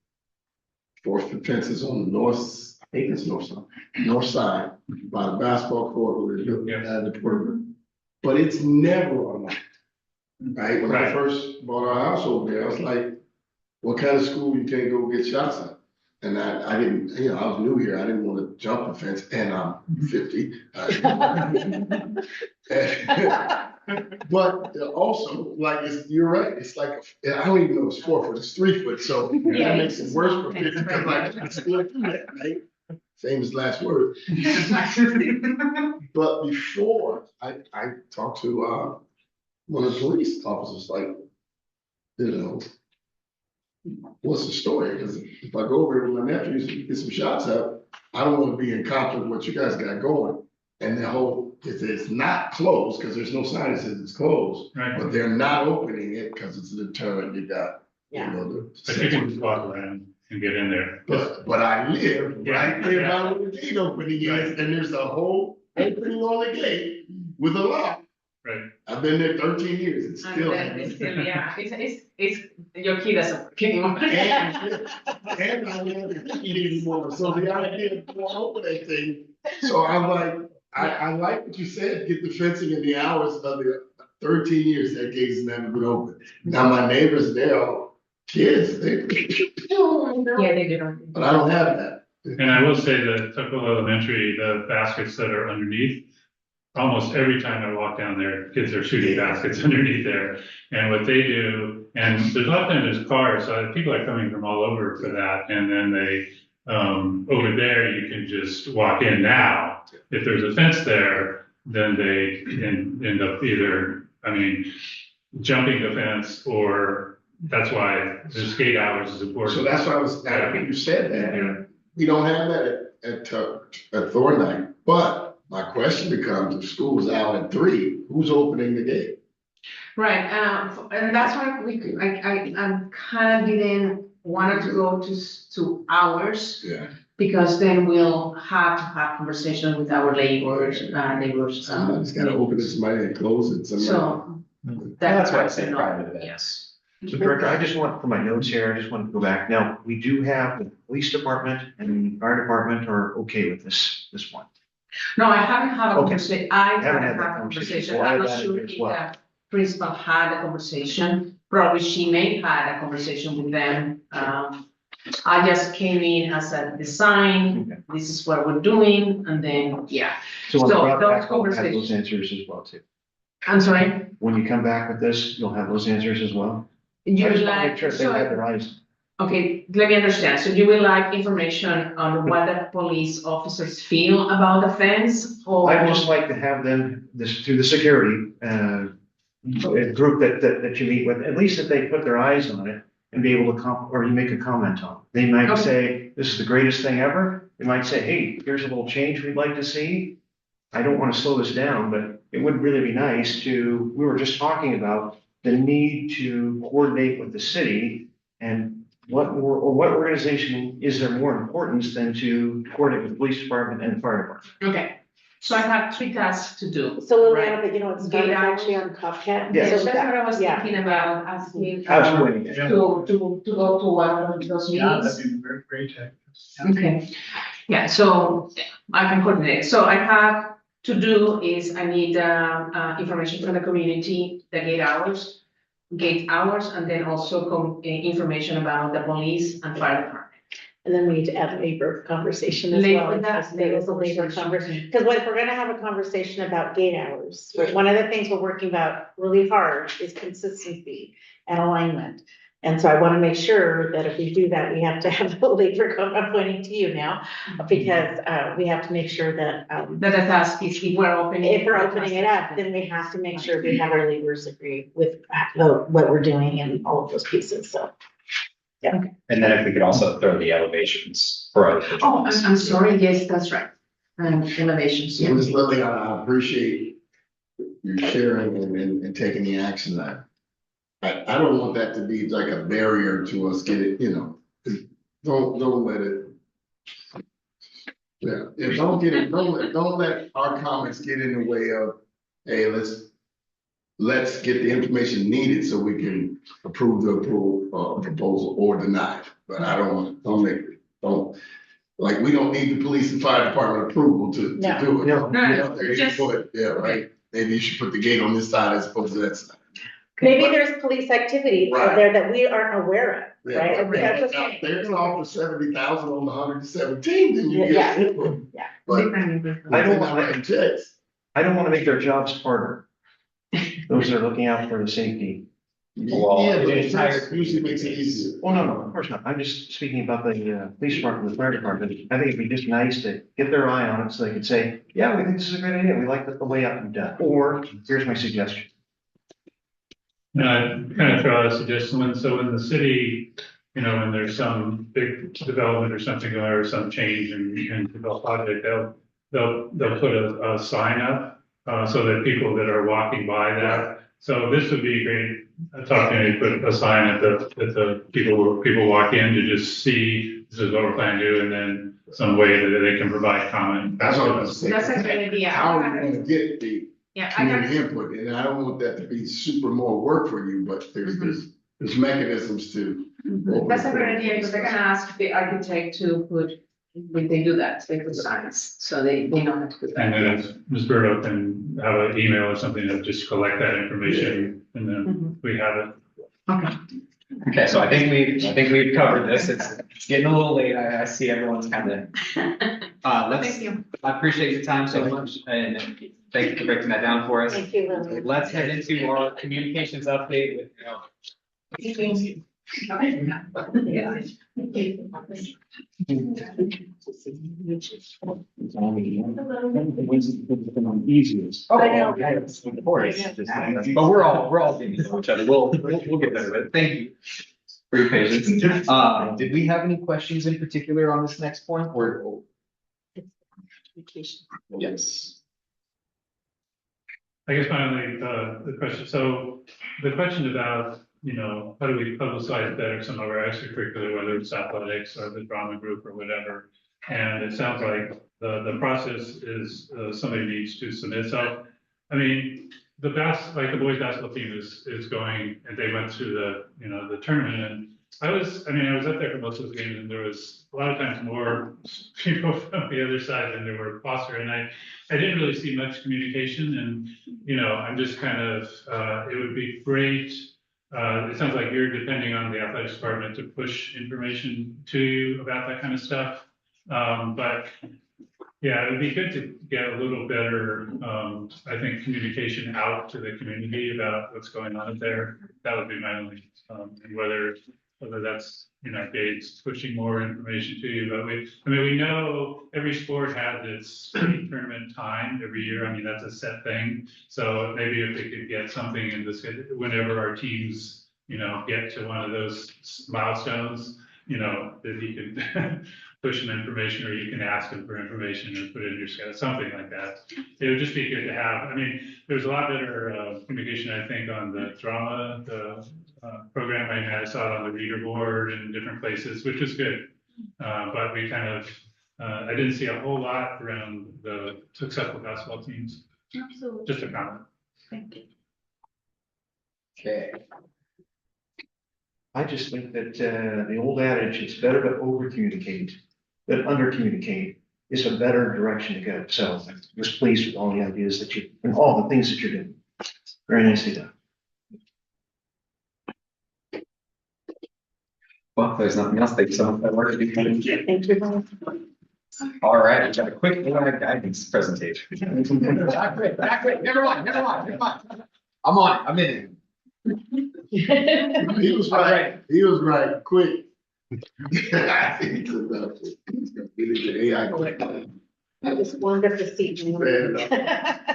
4-foot fence is on the north, I think it's north side, by the basketball court where they're at the port. But it's never automatic. Right? When I Right. first bought our house over there, I was like, what kind of school you can't go get shots at? And I didn't, I was new here. I didn't want to jump the fence, and I'm 50. But also, like, you're right. It's like, I don't even know it's 4 foot, it's 3 foot. So Yeah, that makes it worse for me it's because right. I still do that, right? Famous last word. But before, I talked to one of the police officers, like, what's the story? Because if I go over with my nephews and get some shots up, I don't want to be in conflict with what you guys got going. And the whole, it's not closed, because there's no sign that says it's closed, Right. but they're not opening it because it's a deterrent you got. Yeah. But you can just walk around and get in there. But I live right there Yeah. by where the gate opening is, and there's a whole opening on the gate with a lock. Right. I've been there 13 years, it's And still. then it's still, yeah, it's, your key doesn't work anymore. And I don't have the key anymore, so the idea of going over that thing, so I'm like, I like what you said, get the fencing in the hours of the 13 years that gate has never been open. Now, my neighbors, they're all kids, Yeah, they do. but I don't have that. And I will say that Tuckwell Elementary, the baskets that are underneath, almost every time I walk down there, kids are shooting baskets underneath there. And what they do, and there's a lot of times there's cars, so people are coming from all over for that. And then they, over there, you can just walk in now. If there's a fence there, then they end up either, jumping the fence, or that's why the skate hours is important. So that's why I think you said that. We don't have that at Thorndike, but my question becomes, if school's out at 3, who's opening the gate? Right, and that's why I'm kind of didn't want to go to hours, Yeah. because then we'll have to have conversation with our neighbors. Somebody's gotta open it, somebody and close it, somebody. So. That's why I that's say no, private events. Yes. So Director, I just want, for my notes here, I just want to go back. Now, we do have the police department and the fire department are okay with this one. No, I haven't had a Okay. conversation, I Haven't haven't had had that a conversation. conversation, Well, I'm I've not had it sure as if well. the principal had a conversation, probably she may had a conversation with them. I just came in as a design, this is what we're doing, and then, yeah. So when you So brought those back, I'll have those conversations, answers as well too. I'm sorry, When you come back with this, you'll have those answers as well. I you just want to make like, sure they have so, their eyes. okay, let me understand, so you will like information on what the police officers feel about the fence, or? I'd just like to have them, through the security, group that you meet with, at least if they put their eyes on it and be able to or you make a comment on it. They might Okay. say, this is the greatest thing ever. They might say, hey, here's a little change we'd like to see. I don't want to slow this down, but it would really be nice to, we were just talking about the need to coordinate with the city and what more, or what organization is there more importance than to coordinate with the police department and the fire department? Okay, so I have 3 tasks to do. So Liliana, right? but you know, it's Get out. actually on Copcat. Yeah. So So that's that- what I was yeah. thinking about, asking, I was waiting. to go to one of those Yeah, meetings. that'd be very, very technical. Okay, yeah, so I can coordinate. So I have to do is I need information from the community, the gate hours, and then also information about the police and fire department. And then we need to add labor conversation as Labor, well. that's There is a labor conversation, because if we're gonna have a conversation about gate hours, one of the things we're working about really hard is consistency and alignment. And so I want to make sure that if we do that, we have to have the labor, I'm pointing to you now, because we have to make sure that That the task is, if we're opening. if we're opening it up, then we have to make sure we have our laborers agree with what we're doing and all of those pieces, so. And then if we could also throw the elevations for other. Oh, I'm sorry, yes, that's right. Innovations, yeah. Ms. Liliana, I appreciate you sharing and taking the action that. I don't want that to be like a barrier to us getting, don't let it. Yeah, don't let our comments get in the way of, hey, let's get the information needed so we can approve the proposal or deny it. But I don't like, we don't need the police and fire department approval to No. do it. No. There you put, yeah, right. Maybe you should put the gate on this side as opposed to that side. Maybe there's police activity out there that we aren't aware of, Yeah, right? but Because if it's- there's all for 70,000 on the 117, then you Yeah. get. Yeah. But I don't want writing checks. I don't want to make their jobs harder. Those that are looking out for the safety. Well, Yeah, but the it entire- usually makes it easier. Well, no, of course not. I'm just speaking about the police department, the fire department. I think it'd be just nice to get their eye on it so they could say, yeah, we think this is a great idea. We like the layout you've done. Or here's my suggestion. Kind of throw out a suggestion, so in the city, when there's some big development or something, or some change in develop project, they'll put a sign up, so that people that are walking by that. So this would be a great opportunity to put a sign at the people walk in to just see, this is what we're planning to do, and then some way that they can provide comment. That's what I was saying. That's a great idea. How are we gonna get the Yeah, I got, community input? And I don't want that to be super more work for you, but there's mechanisms to. that's a great idea, because they're gonna ask the architect to put, when they do that, they put signs, so they know how to do And that. then if Ms. Burdo can have an email or something to just collect that information, and then we have it. Okay. Okay, so I think we've covered this. It's getting a little late. I see everyone's kind of. Thank you. I appreciate your time so much, and thank you for breaking that down for us. Thank you, Lily. Let's head into our communications update with, Easiest. I know. Of course. But we're all getting to know each other. We'll get better at it. Thank you for your patience. Did we have any questions in particular on this next point, or? Yes. I guess my only, the question, so the question about, how do we publicize better some of our extracurricular, whether it's athletics or the drama group or whatever? And it sounds like the process is, somebody needs to submit. So, I mean, the boys basketball team is going, and they went through the tournament, and I was up there for most of the games, and there was a lot of times more people from the other side than there were Foster, and I didn't really see much communication, and, I'm just kind of, it would be great. It sounds like you're depending on the athletics department to push information to you about that kind of stuff. But yeah, it would be good to get a little better, I think, communication out to the community about what's going on up there. That would be my only, and whether that's, Gates pushing more information to you. But we know every sport has its tournament time every year. I mean, that's a set thing. So maybe if we could get something in this, whenever our teams, get to one of those milestones, that he could push them information, or you can ask them for information and put it in your schedule, something like that. It would just be good to have. I mean, there's a lot better communication, I think, on the drama, the program. I saw it on the reader board and different places, which was good. But we kind of, I didn't see a whole lot around the successful basketball teams. Absolutely. Just a comment. Thank you. Okay. I just think that the old adage, it's better to over communicate than under communicate, is a better direction to go. So I was pleased with all the ideas that you, and all the things that you're doing. Very nicely done. Well, if there's nothing else. Thank you so much for that work. Thank you. All right, we've got a quick AI guidance presentation. Back quick. Never mind. I'm on it. I'm in it. He was right. He was right. Quick. He took that. He's gonna get into AI quick. I just warmed up the seat. Fair enough.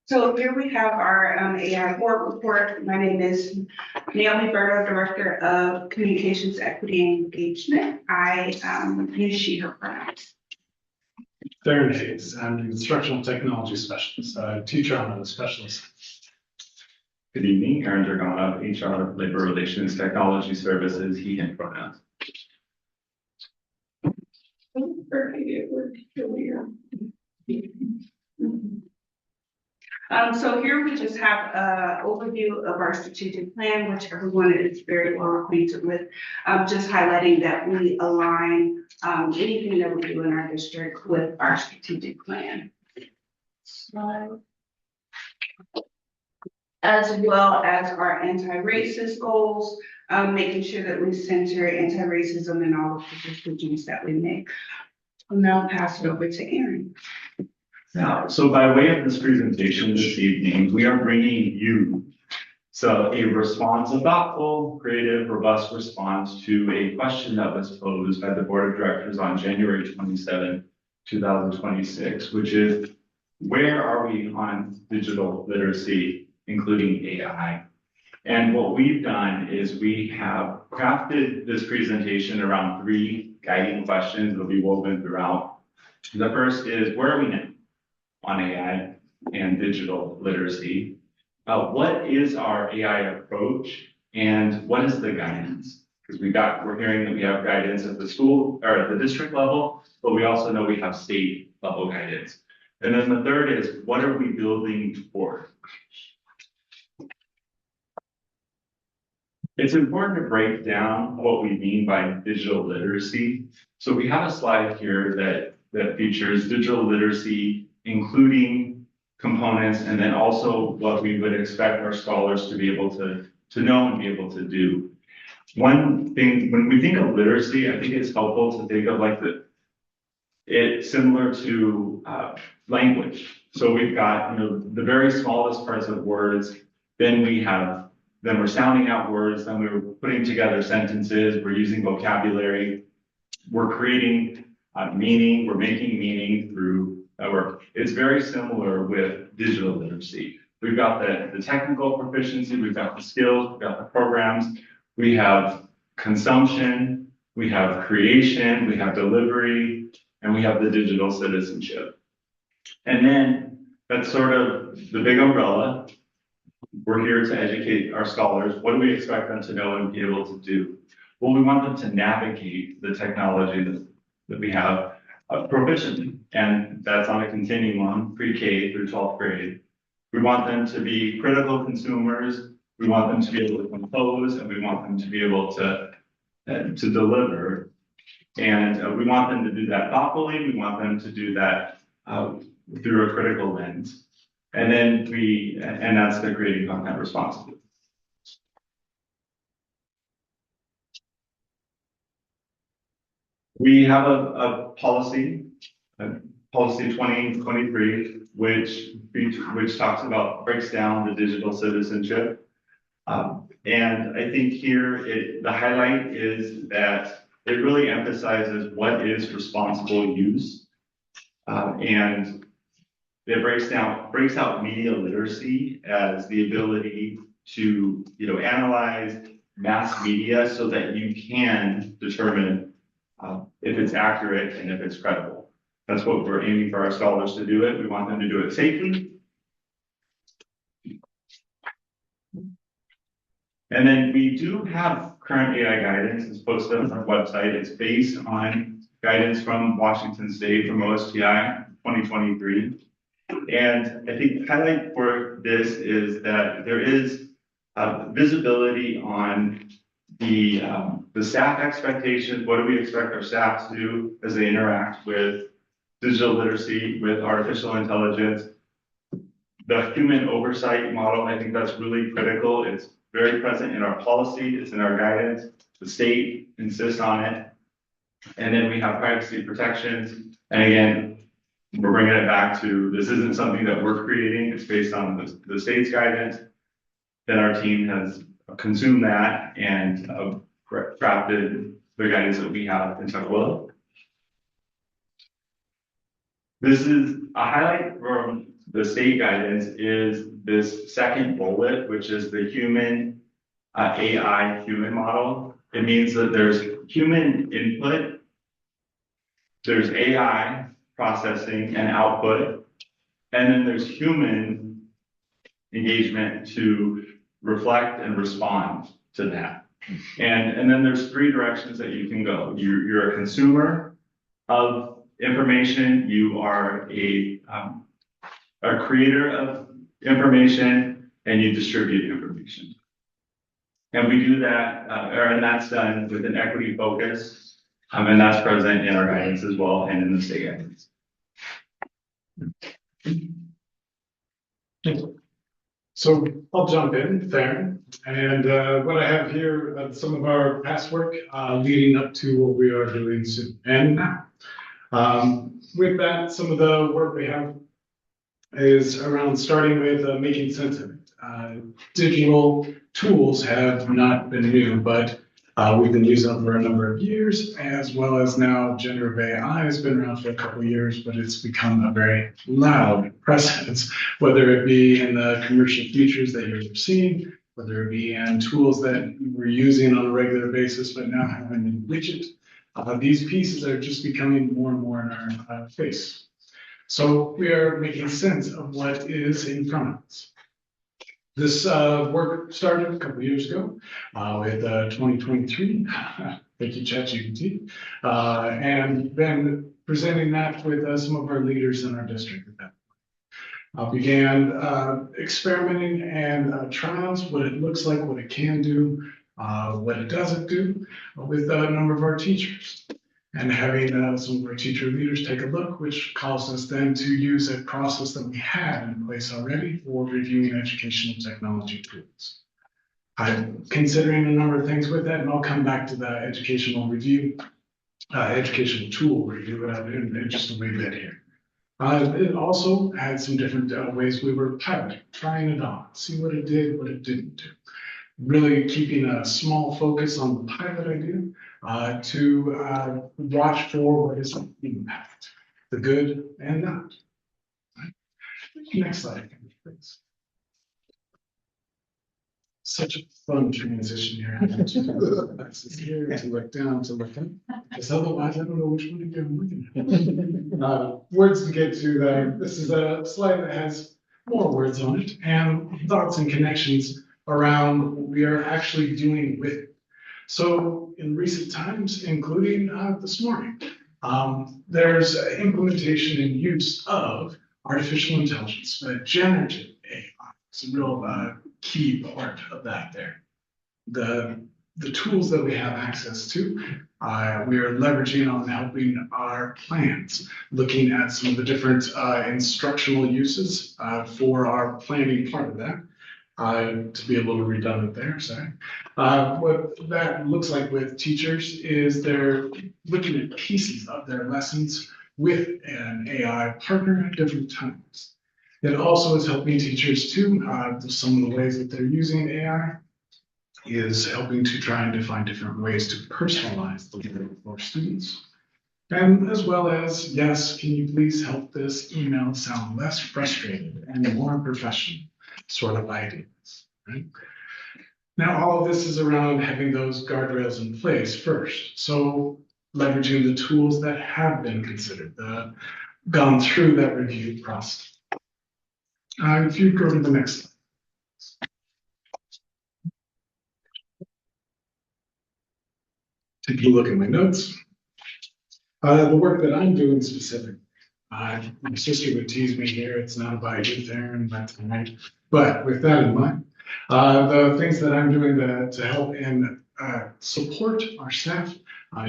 So here we have our AI board report. My name is Naomi Berto, Director of Communications Equity and Engagement. I use she, her pronouns. Darren Hayes, I'm the instructional technology specialist, teacher, I'm a specialist. Good evening, Aaron Dragana, HR, Labor Relations Technology Services, he, him pronouns. So here we just have an overview of our strategic plan, which everyone is very well acquainted with. Just highlighting that we align anything that we do in our district with our strategic plan. Slide. As well as our anti-racist goals, making sure that we center anti-racism in all of the decisions that we make. I'll now pass it over to Aaron. Now, so by way of this presentation this evening, we are bringing you a response, a thoughtful, creative, robust response to a question that was posed by the Board of Directors on January 27, 2026, which is, where are we on digital literacy, including AI? And what we've done is we have crafted this presentation around 3 guiding questions that will be woven throughout. The first is, where are we now on AI and digital literacy? What is our AI approach, and what is the guidance? Because we're hearing that we have guidance at the school or at the district level, but we also know we have state level guidance. And then the third is, what are we building toward? It's important to break down what we mean by digital literacy. So we have a slide here that features digital literacy, including components, and then also what we would expect our scholars to be able to know and be able to do. One thing, when we think of literacy, I think it's helpful to think of it's similar to language. So we've got, the very smallest parts of words, then we're sounding out words, then we're putting together sentences, we're using vocabulary, we're creating meaning, we're making meaning through work. It's very similar with digital literacy. We've got the technical proficiency, we've got the skills, we've got the programs, we have consumption, we have creation, we have delivery, and we have the digital citizenship. And then that's sort of the big umbrella. We're here to educate our scholars. What do we expect them to know and be able to do? Well, we want them to navigate the technology that we have proficiently, and that's on a continuum, pre-K through 12th grade. We want them to be critical consumers. We want them to be able to compose, and we want them to be able to deliver. And we want them to do that thoughtfully. We want them to do that through a critical lens. And then and that's the creating content responsibly. We have a policy, policy 2023, which talks about, breaks down the digital citizenship. And I think here, the highlight is that it really emphasizes what is responsible use. And it breaks out media literacy as the ability to, analyze mass media so that you can determine if it's accurate and if it's credible. That's what we're aiming for our scholars to do it. We want them to do it safely. And then we do have current AI guidance. It's posted on our website. It's based on guidance from Washington State from OSTI 2023. And I think the highlight for this is that there is visibility on the staff expectations. What do we expect our staff to do as they interact with digital literacy, with artificial intelligence? The human oversight model, I think that's really critical. It's very present in our policy, it's in our guidance. The state insists on it. And then we have privacy protections. And again, we're bringing it back to, this isn't something that we're creating, it's based on the state's guidance. Then our team has consumed that and crafted the guidance that we have in Tukwila. This is a highlight from the state guidance is this second bullet, which is the human AI human model. It means that there's human input, there's AI processing and output, and then there's human engagement to reflect and respond to that. And then there's three directions that you can go. You're a consumer of information, you are a creator of information, and you distribute information. And we do that, and that's done with an equity focus, and that's present in our guidance as well and in the state guidance. So I'll jump in there. And what I have here, some of our past work leading up to what we are doing soon and now. With that, some of the work we have is around starting with making sense of it. Digital tools have not been new, but we've been using them for a number of years, as well as now generative AI has been around for a couple of years, but it's become a very loud presence, whether it be in the commercial features that you're seeing, whether it be in tools that we're using on a regular basis, but now having a widget. These pieces are just becoming more and more in our face. So we are making sense of what is in front of us. This work started a couple of years ago with 2023. Thank you, ChatGPT. And then presenting that with some of our leaders in our district at that point. Began experimenting and trials, what it looks like, what it can do, what it doesn't do with a number of our teachers. And having some of our teacher leaders take a look, which caused us then to use a process that we had in place already for reviewing educational technology tools. I'm considering a number of things with that, and I'll come back to the educational review, educational tool review in just a wee bit here. It also had some different ways we were piloting, trying it on, see what it did, what it didn't do. Really keeping a small focus on the pilot idea to watch for what is the impact, the good and not. Right. Next slide, please. Such a fun transition here. Here to look down to look up, because otherwise I don't know which one to go looking at. Words to get to there. This is a slide that has more words on it and thoughts and connections around what we are actually doing with it. So in recent times, including this morning, there's implementation and use of artificial intelligence, generative AI. It's a real key part of that there. The tools that we have access to, we are leveraging on helping our plans, looking at some of the different instructional uses for our planning part of that. To be able to redundant there, sorry. What that looks like with teachers is they're looking at pieces of their lessons with an AI partner at different times. It also is helping teachers too. Some of the ways that they're using AI is helping to try and define different ways to personalize the learning for students. And as well as, yes, can you please help this email sound less frustrated and more professional? Sort of ideas. right? Now, all of this is around having those guardrails in place first. So leveraging the tools that have been considered, gone through that review process. If you go to the next slide. Take a look at my notes. The work that I'm doing specific. My sister would tease me here, it's not about you, Theron, but with that in mind, the things that I'm doing to help and support our staff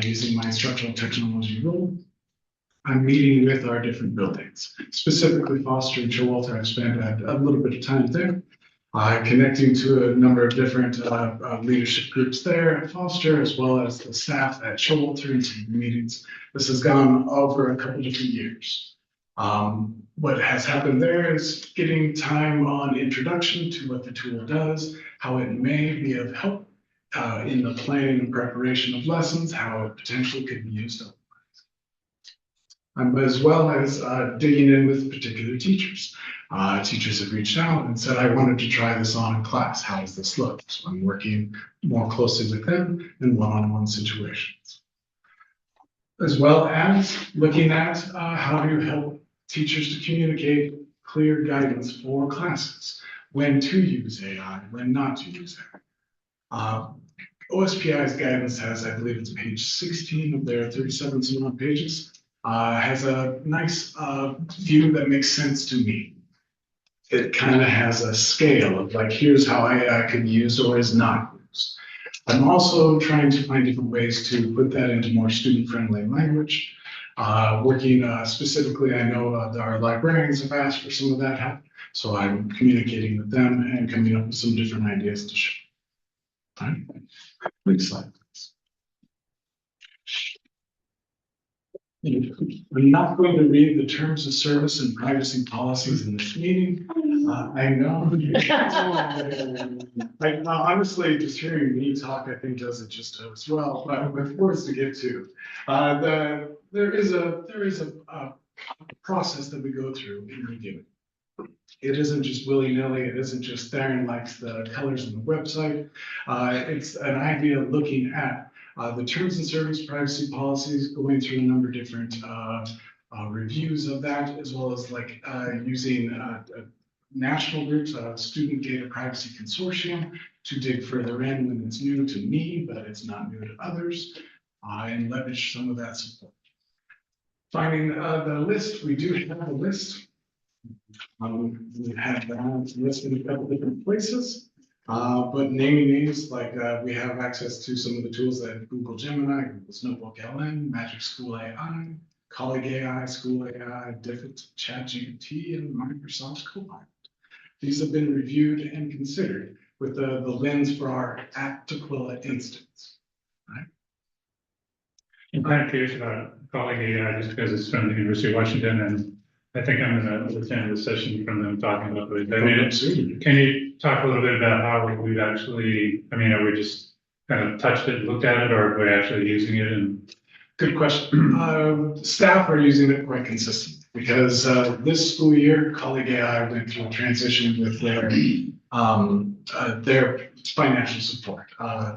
using my instructional technology role, I'm meeting with our different buildings, specifically Foster and Showalter. I've spent a little bit of time there, connecting to a number of different leadership groups there at Foster, as well as the staff at Showalter in some meetings. This has gone over a couple different years. What has happened there is getting time on introduction to what the tool does, how it may be of help in the planning and preparation of lessons, how it potentially could be used as well as digging in with particular teachers. Teachers have reached out and said, I wanted to try this on in class. How does this look? So I'm working more closely with them in one-on-one situations. As well as looking at how to help teachers to communicate clear guidance for classes, when to use AI, when not to use AI. OSPI's guidance has, I believe it's page 16 of their 37 some odd pages, has a nice view that makes sense to me. It kind of has a scale of like, here's how AI can be used or is not used. I'm also trying to find different ways to put that into more student-friendly language. Working specifically, I know our librarians have asked for some of that help, so I'm communicating with them and coming up with some different ideas to share. All right, next slide. I'm not going to read the terms of service and privacy policies in this meeting. I know. Honestly, just hearing me talk, I think does it just as well, but with words to get to. There is a process that we go through in reviewing. It isn't just willy-nilly, it isn't just Theron likes the colors on the website. It's an idea of looking at the terms and service privacy policies, going through a number of different reviews of that, as well as like using national groups, Student Data Privacy Consortium, to dig further in when it's new to me, but it's not new to others, and leverage some of that support. Finding the list, we do have a list. We have that listed in a couple different places. But naming names, like we have access to some of the tools that Google Gemini, Google's Notebook LM, Magic School AI, Colleague AI, School AI, Diffit, ChatGPT, and Microsoft's Copilot. These have been reviewed and considered with the lens for our at Tukwila instance. Right? I'm kind of curious about Colleague AI just because it's from the University of Washington, and I think I'm going to attend a session from them talking about it. Can you talk a little bit about how we've actually, are we just kind of touched it, looked at it, or are we actually using it? And good question. Staff are using it quite consistently because this school year, Colleague AI went through a transition with their financial support.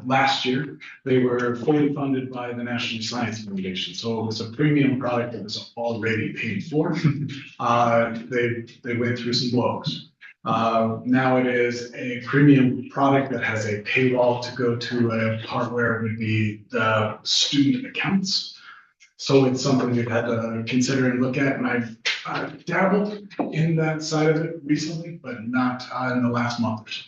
Last year, they were fully funded by the National Science Foundation, so it was a premium product that was already paid for. They went through some blows. Now it is a premium product that has a paywall to go to a part where it would be the student accounts. So it's something we've had to consider and look at, and I've dabbled in that side of it recently, but not in the last month or so.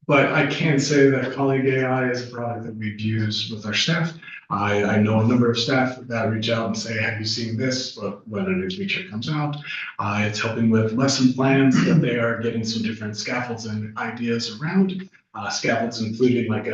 But I can say that Colleague AI is a product that we've used with our staff. I know a number of staff that reach out and say, have you seen this? But when a new feature comes out, it's helping with lesson plans that they are getting some different scaffolds and ideas around. Scaffolds including like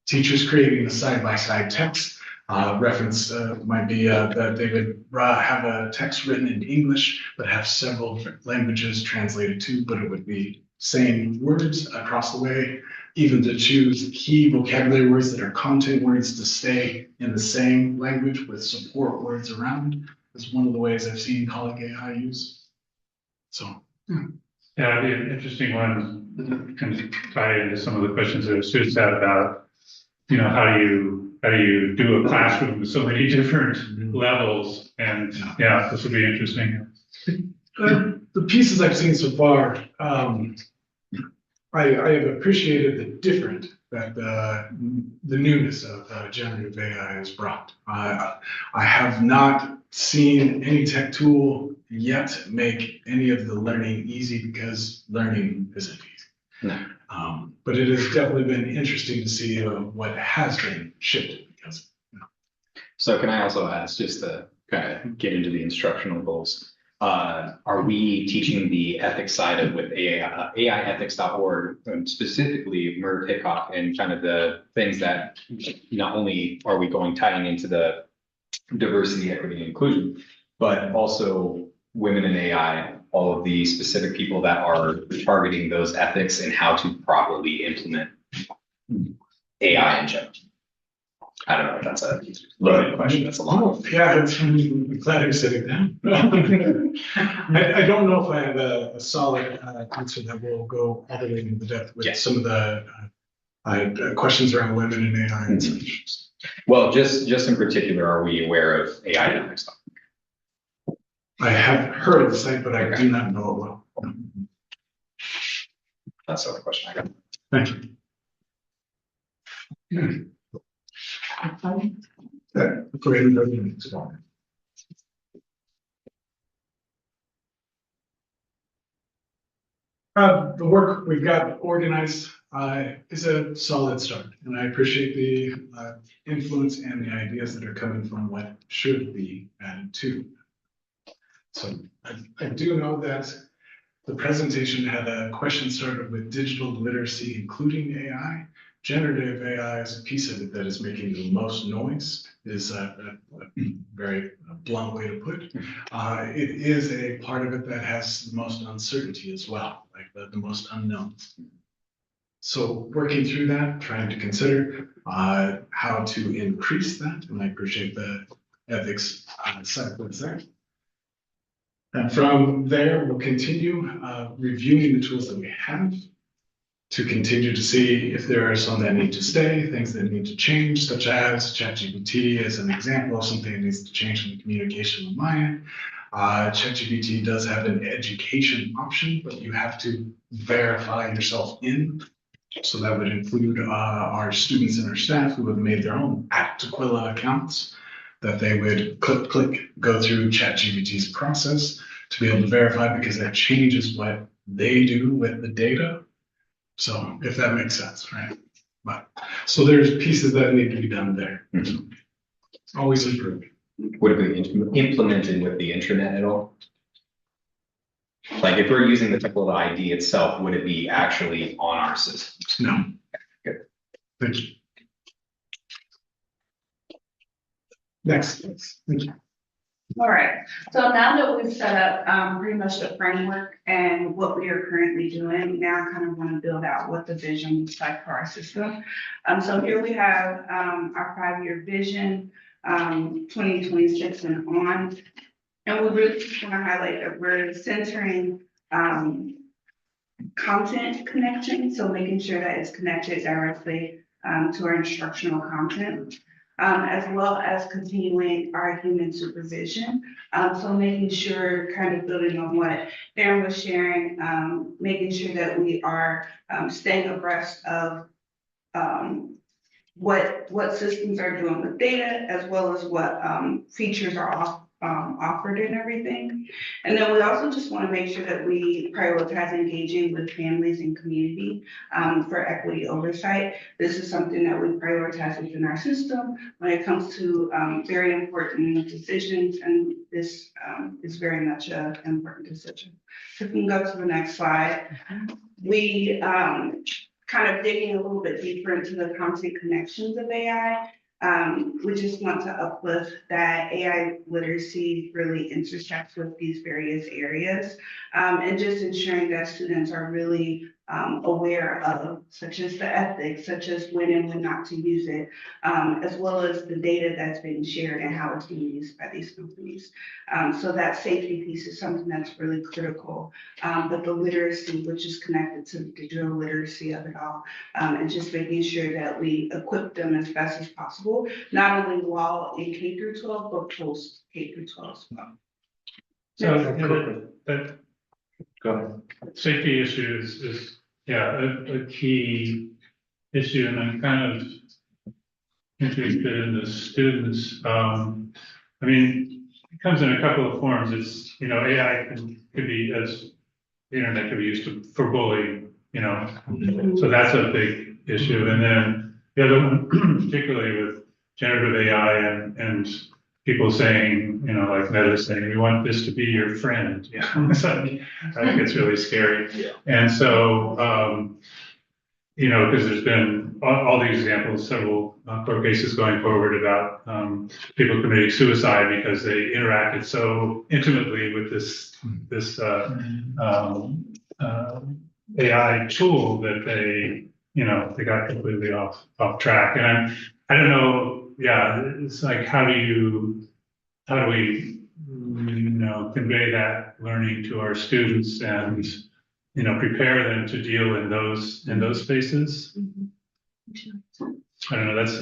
teachers creating a side-by-side text. Reference might be that they would have a text written in English, but have several languages translated to, but it would be same words across the way, even to choose key vocabulary words that are content words to stay in the same language with support words around is one of the ways I've seen Colleague AI use. So, yeah, it'd be an interesting one kind of tie into some of the questions that students had about, you know, how do you do a classroom with so many different levels? And yeah, this will be interesting. The pieces I've seen so far, I have appreciated the different that the newness of generative AI has brought. I have not seen any tech tool yet make any of the learning easy because learning isn't easy. No. But it has definitely been interesting to see what has been shifted because. So can I also ask, just to kind of get into the instructional goals, are we teaching the ethics side of with AIethics.org, specifically Merv Hickok, and kind of the things that not only are we tying into the diversity, equity, and inclusion, but also women in AI, all of the specific people that are targeting those ethics and how to properly implement AI in general? I don't know if that's a loaded question. That's a long. Yeah, I'm glad you're sitting down. I don't know if I have a solid answer that will go all the way into the depth with some of the questions around women in AI and such. Well, just in particular, are we aware of AI ethics? I have heard of the site, but I do not know it well. That's the only question I got. Thank you. Go ahead and go to the next one. The work we've got organized is a solid start, and I appreciate the influence and the ideas that are coming from what should be added to. So I do know that the presentation had a question started with digital literacy, including AI. Generative AI is a piece of it that is making the most noise, is a very blunt way to put it. It is a part of it that has the most uncertainty as well, like the most unknowns. So working through that, trying to consider how to increase that, and I appreciate the ethics side of there. And from there, we'll continue reviewing the tools that we have to continue to see if there are some that need to stay, things that need to change, such as ChatGPT as an example of something that needs to change in the communication with Maya. ChatGPT does have an education option, but you have to verify yourself in. So that would include our students and our staff who have made their own @Tukwila accounts, that they would click, go through ChatGPT's process to be able to verify, because that changes what they do with the data. So if that makes sense, right? But so there's pieces that need to be done there. Mm-hmm. Always improving. Would it be implemented with the intranet at all? Like if we're using the Tukwila ID itself, would it be actually on our systems? No. Good. Thank you. Next. Thank you. All right, so now that we've set up pretty much the framework and what we are currently doing, now I kind of want to build out what the vision looks like for our system. So here we have our 5-year vision, 2026 and on. And we really just want to highlight that we're centering content connection, so making sure that it's connected directly to our instructional content. As well as continuing our human supervision. So making sure, kind of building on what Aaron was sharing, making sure that we are staying abreast of what systems are doing with data, as well as what features are offered and everything. And then we also just want to make sure that we prioritize engaging with families and community for equity oversight. This is something that we prioritize within our system when it comes to very important decisions, and this is very much an important decision. So if we can go to the next slide. We kind of digging a little bit deeper into the content connections of AI. We just want to uplift that AI literacy really intersects with these various areas, and just ensuring that students are really aware of, such as the ethics, such as when and when not to use it, as well as the data that's being shared and how it's being used by these companies. So that safety piece is something that's really critical. But the literacy, which is connected to the digital literacy of it all, and just making sure that we equip them as best as possible, not only while in K through 12, but post K through 12 as well. So go ahead. Safety issues is, yeah, a key issue, and I'm kind of interested in the students. I mean, it comes in a couple of forms. It's, you know, AI could be, as the internet could be used for bullying, you know, so that's a big issue. And then the other one, particularly with generative AI and people saying, you know, like Meta saying, we want this to be your friend. You know, so I think it's really scary. Yeah. And so, you know, because there's been all these examples, several court cases going forward about people committing suicide because they interacted so intimately with this AI tool that they, you know, they got completely off track. And I don't know. Yeah, it's like, how do we, you know, convey that learning to our students and, you know, prepare them to deal in those spaces? I don't know. That's.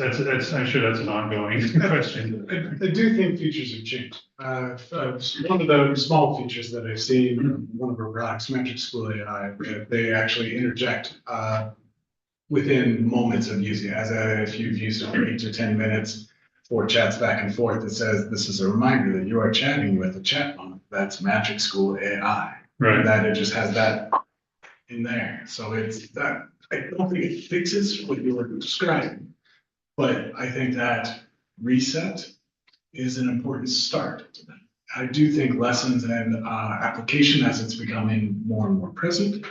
I'm sure that's an ongoing question. I do think features have changed. One of the small features that I've seen in one of our products, Magic School AI, they actually interject within moments of using it. If you've used it for 8 to 10 minutes for chats back and forth, it says this is a reminder that you are chatting with a chat bot. That's Magic School AI. Right. And that it just has that in there. So it's that. I don't think it fixes what you were describing, but I think that reset is an important start. I do think lessons and application, as it's becoming more and more present,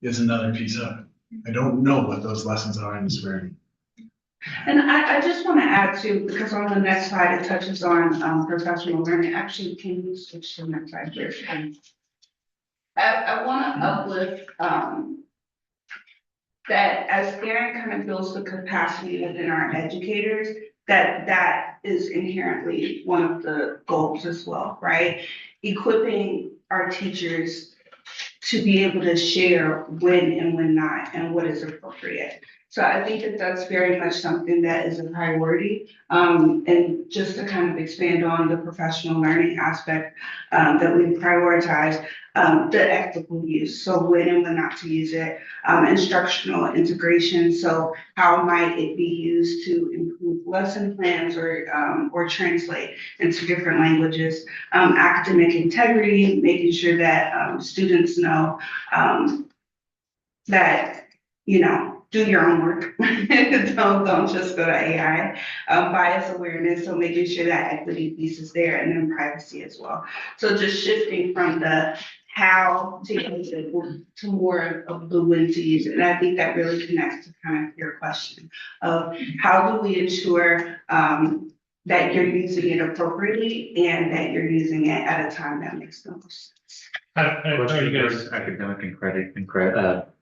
is another piece of it. I don't know what those lessons are in this very. And I just want to add to, because on the next slide, it touches on professional learning. Actually, can you switch to the next slide, please? I want to uplift that as Aaron kind of builds the capacity within our educators, that is inherently one of the goals as well, right? Equipping our teachers to be able to share when and when not and what is appropriate. So I think that that's very much something that is a priority. And just to kind of expand on the professional learning aspect that we prioritize, the ethical use. So when and when not to use it, instructional integration. So how might it be used to improve lesson plans or translate into different languages, academic integrity, making sure that students know that, you know, do your own work. don't just go to AI. Bias awareness, so making sure that equity piece is there, and then privacy as well. So just shifting from the how to use it to more of the when to use it. And I think that really connects to kind of your question of how do we ensure that you're using it appropriately and that you're using it at a time that makes the most sense. Academic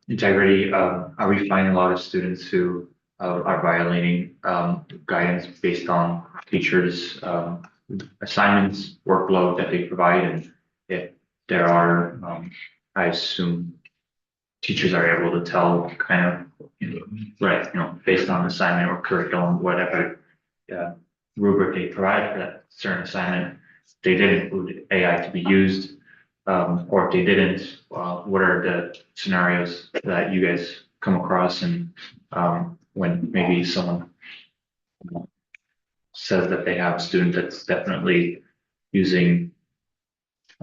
integrity. Are we finding a lot of students who are violating guidance based on teachers' assignments, workload that they provide? And if there are, I assume teachers are able to tell kind of, based on assignment or curriculum, whatever rubric they provide for that certain assignment, they did include AI to be used. Or if they didn't, what are the scenarios that you guys come across, and when maybe someone says that they have a student that's definitely using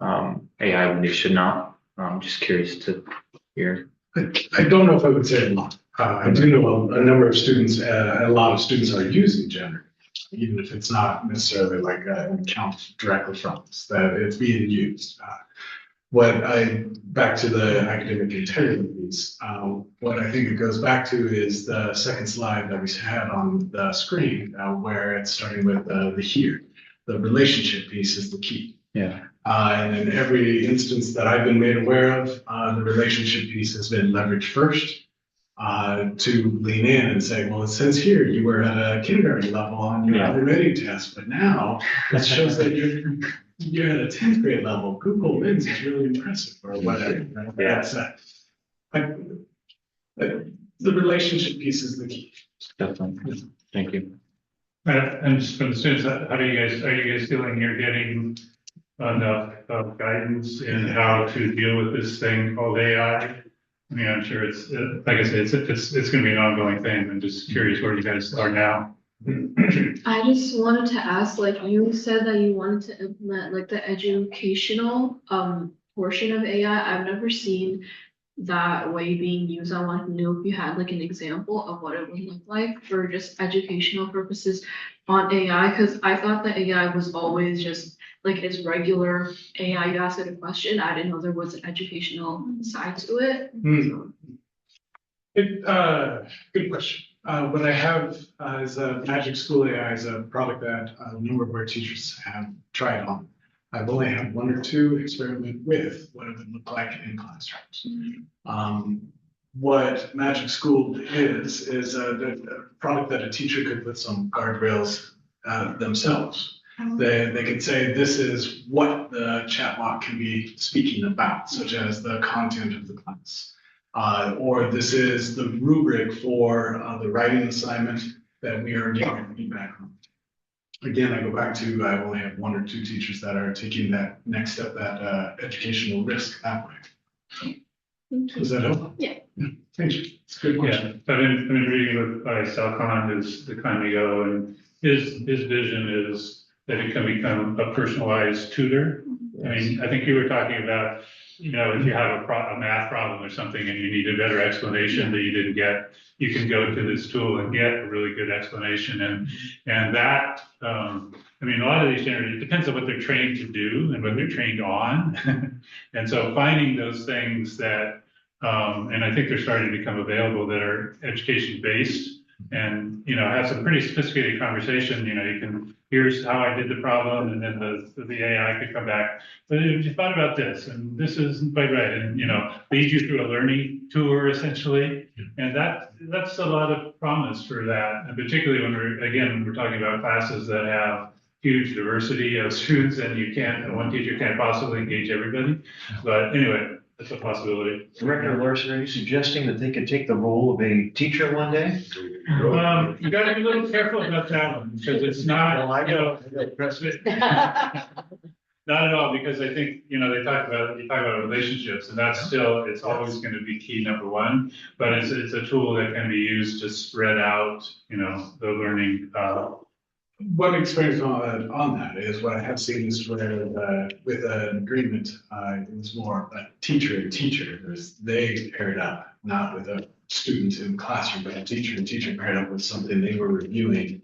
AI when they should not? I'm just curious to hear. I don't know if I would say a lot. I do know a number of students, a lot of students are using generative, even if it's not necessarily like an account directly from us, that it's being used. Back to the academic integrity piece, what I think it goes back to is the second slide that we had on the screen, where it's starting with the here. the relationship piece is the key. Yeah. And in every instance that I've been made aware of, the relationship piece has been leveraged first. To lean in and say, well, it says here you were at a kindergarten level on your other reading test, but now it shows that you're at a 10th grade level. Google wins is really impressive or whatever. That's like the relationship piece is the key. Definitely. Thank you. And just from the students, are you guys feeling you're getting enough guidance in how to deal with this thing called AI? I mean, I'm sure it's, like I said, it's gonna be an ongoing thing. I'm just curious where you guys are now. I just wanted to ask, like, you said that you wanted to implement like the educational portion of AI. I've never seen that way being used. I want to know if you had like an example of what it would look like for just educational purposes on AI, because I thought that AI was always just like its regular AI. You ask it a question. I didn't know there was an educational side to it. Good question. What I have is a Magic School AI is a product that a number of our teachers have tried on. I've only had one or two experiment with what it would look like in classrooms. What Magic School is a product that a teacher could put some guardrails themselves. They could say, this is what the chatbot can be speaking about, such as the content of the class. Or this is the rubric for the writing assignment that we are getting feedback on. Again, I go back to, I only have one or two teachers that are taking that next step, that educational risk that way. Does that help? Yeah. Thank you. It's a good question. Yeah, I've been reading with Sal Khan, who's the Conmigo, and his vision is that it can become a personalized tutor. I mean, I think you were talking about, you know, if you have a math problem or something and you need a better explanation that you didn't get, you can go to this tool and get a really good explanation. And that, I mean, a lot of these generators, it depends on what they're trained to do and what they're trained on. And so finding those things that, and I think they're starting to become available that are education based and, you know, have some pretty sophisticated conversation. You know, you can, here's how I did the problem, and then the AI could come back. But you thought about this, and this isn't quite right, and, you know, lead you through a learning tour essentially. And that's a lot of promise for that. And particularly when we're talking about classes that have huge diversity of students, and one teacher can't possibly engage everybody. But anyway, that's a possibility. Director Larson, are you suggesting that they could take the role of a teacher one day? You gotta be a little careful about that one, because it's not, you know, not at all, because I think, you know, you talk about relationships, and that's still, it's always going to be key number one, but it's a tool that can be used to spread out, you know, the learning. One experience on that is what I have seen is where with an agreement, it was more a teacher and teacher. They paired up, not with a student in the classroom, but a teacher and teacher paired up with something they were reviewing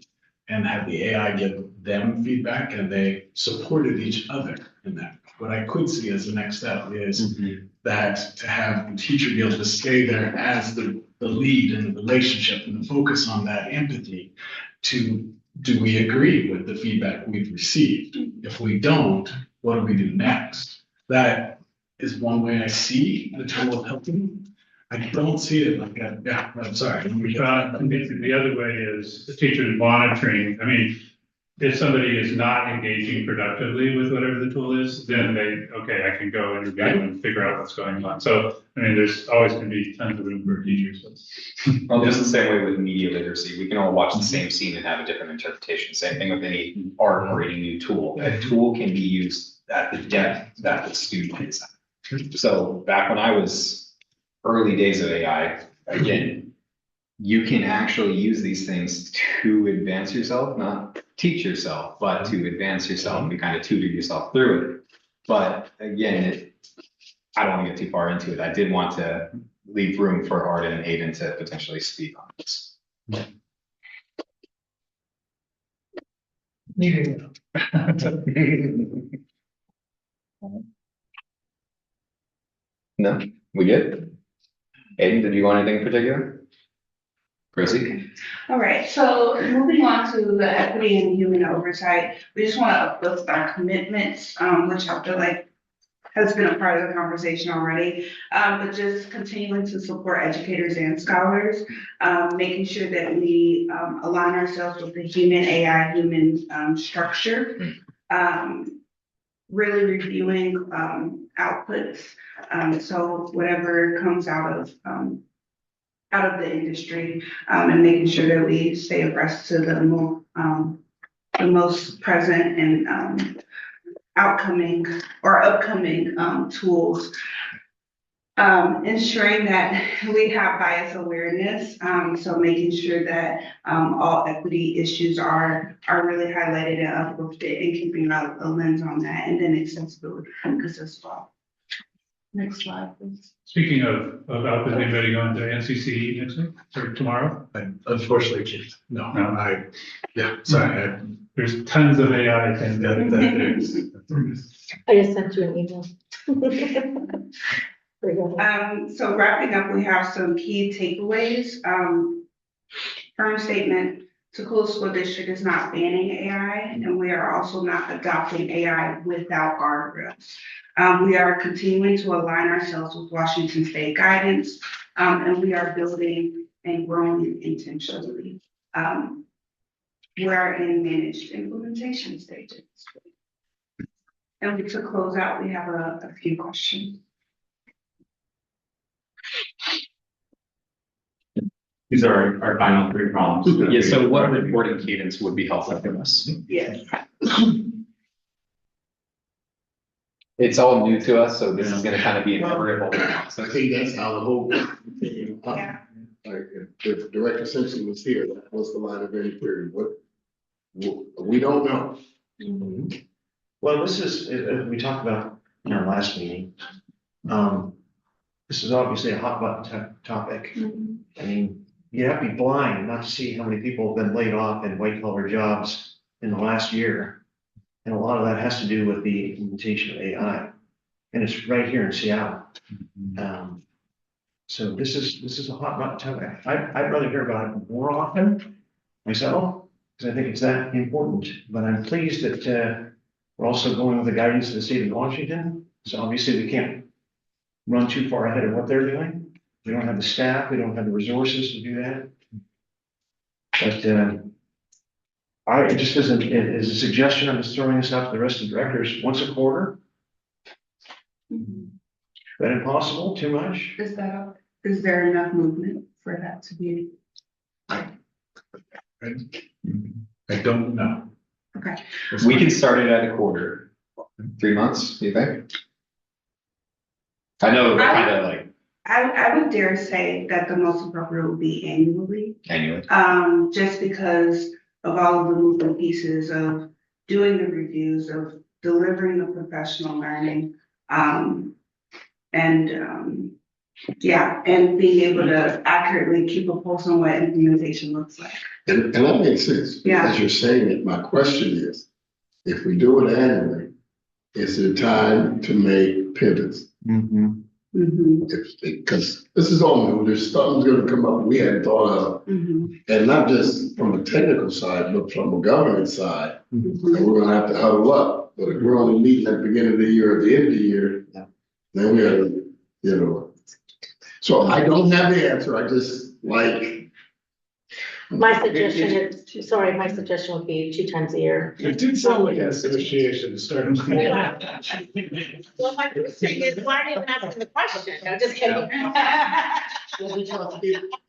and had the AI give them feedback, and they supported each other in that. What I could see as the next step is that to have the teacher be able to stay there as the lead in the relationship and focus on that empathy to, do we agree with the feedback we've received? If we don't, what do we do next? That is one way I see the tool helping. I don't see it like that. Yeah, I'm sorry. The other way is the teacher monitoring. I mean, if somebody is not engaging productively with whatever the tool is, then I can go and review and figure out what's going on. So, I mean, there's always going to be tons of room for teachers. Well, just the same way with media literacy, we can all watch the same scene and have a different interpretation. Same thing with any art or any new tool. A tool can be used at the depth that the student is at. So back when I was early days of AI, again, you can actually use these things to advance yourself, not teach yourself, but to advance yourself and kind of tutor yourself through it. But again, I don't want to get too far into it. I did want to leave room for Arden and Aiden to potentially speak on this. No, we good? Aiden, did you want anything in particular? Rosie? All right, so moving on to the equity and human oversight, we just want to uplift our commitments, which I feel like has been a part of the conversation already, but just continuing to support educators and scholars, making sure that we align ourselves with the human AI, human structure, really reviewing outputs. So whatever comes out of the industry, and making sure that we stay abreast to the most present and upcoming tools. Ensuring that we have bias awareness, so making sure that all equity issues are really highlighted and uplifted and keeping a lens on that, and then accessibility focus as well. Next slide, please. Speaking of output, anybody going to NCCE next week or tomorrow? Unfortunately, no, sorry. There's tons of AI things that I just sent you an email. So wrapping up, we have some key takeaways. Firm statement, Toccoa School District is not banning AI, and we are also not adopting AI without guardrails. We are continuing to align ourselves with Washington State guidance, and we are building and growing intentionally. We're in managed implementation stages. And to close out, we have a few questions. These are our final three problems. Yeah, so what reporting cadence would be helpful for us? Yes. It's all new to us, so this is gonna kind of be an ever-evolving process. I think that's how the whole, Yeah. like, if Director Simpson was here, that was the line of any period, we don't know. Well, this is, we talked about in our last meeting. This is obviously a hot button topic. I mean, you have to be blind not to see how many people have been laid off in white collar jobs in the last year. And a lot of that has to do with the implementation of AI. And it's right here in Seattle. So this is a hot button topic. I'd rather hear about it more often myself, because I think it's that important. But I'm pleased that we're also going with the guidance of the state of Washington. So obviously we can't run too far ahead of what they're doing. We don't have the staff, we don't have the resources to do that. But I just as a suggestion, I'm just throwing this out to the rest of the directors, once a quarter. Is that impossible? Too much? Is there enough movement for that to be? I don't know. Okay. We can start it at a quarter, 3 months, do you think? I know we're kind of like I would dare say that the most appropriate would be annually. annually. Just because of all of the moving pieces of doing the reviews, of delivering the professional learning, and being able to accurately keep a pulse on what implementation looks like. And that makes sense. Yeah. As you're saying it, my question is, if we do it annually, is it time to make pivots? Because this is all new, there's something's gonna come up we hadn't thought of. And not just from a technical side, but from a governance side. And we're gonna have to huddle up, but if we're only meeting at the beginning of the year or the end of the year, then we gotta, So I don't have the answer, I just like. My suggestion would be 2 times a year. It did sound like an association starting. Well, my first thing is, why are you asking the question? No, just kidding.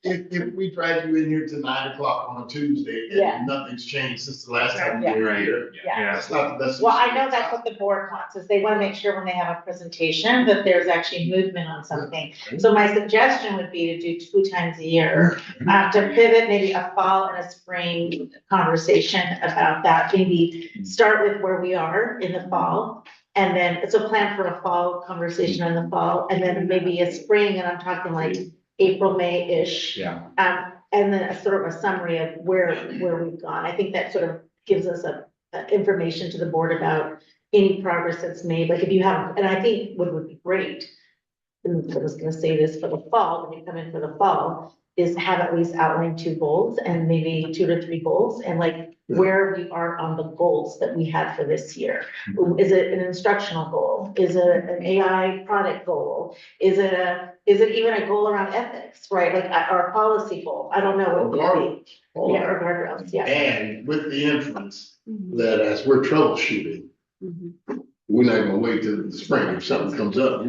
If we drag you in here to 9 o'clock on a Tuesday Yeah. and nothing's changed since the last time Yeah. you were here. Yeah. That's not the best. Well, I know that's what the board wants, is they want to make sure when they have a presentation that there's actually movement on something. So my suggestion would be to do 2 times a year, to pivot maybe a fall and a spring conversation about that. Maybe start with where we are in the fall. And then, so plan for a fall conversation in the fall, and then maybe a spring, and I'm talking like April, May-ish. Yeah. And then a sort of a summary of where we've gone. I think that sort of gives us a information to the board about any progress that's made. Like if you have, and I think what would be great, and I was gonna say this for the fall, when you come in for the fall, is have at least outlined 2 goals and maybe 2 to 3 goals and like where we are on the goals that we had for this year. Is it an instructional goal? Is it an AI product goal? Is it even a goal around ethics, right? Like our policy goal? I don't know what would be. Yeah, or guardrails, yeah. And with the inference that as we're troubleshooting, we're not gonna wait till the spring. If something comes up,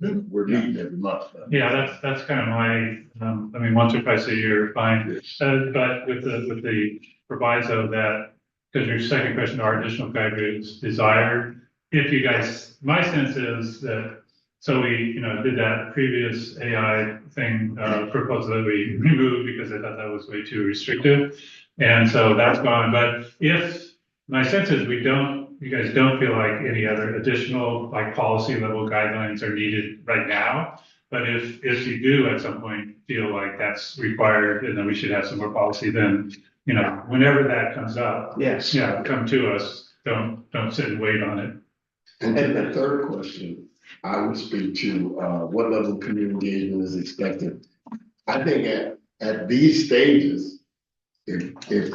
we're meeting every month. Yeah, that's kind of my, I mean, once or twice a year, fine. But with the proviso that, because your second question, are additional guidelines desired? If you guys, my sense is that, so we, did that previous AI thing, proposal that we removed because I thought that was way too restrictive. And so that's gone. But if, my sense is you guys don't feel like any other additional like policy level guidelines are needed right now. But if you do at some point feel like that's required and then we should have some more policy, then, whenever that comes up. Yes. Yeah, come to us. Don't sit and wait on it. And then the third question, I would speak to, what level of community engagement is expected. I think at these stages, if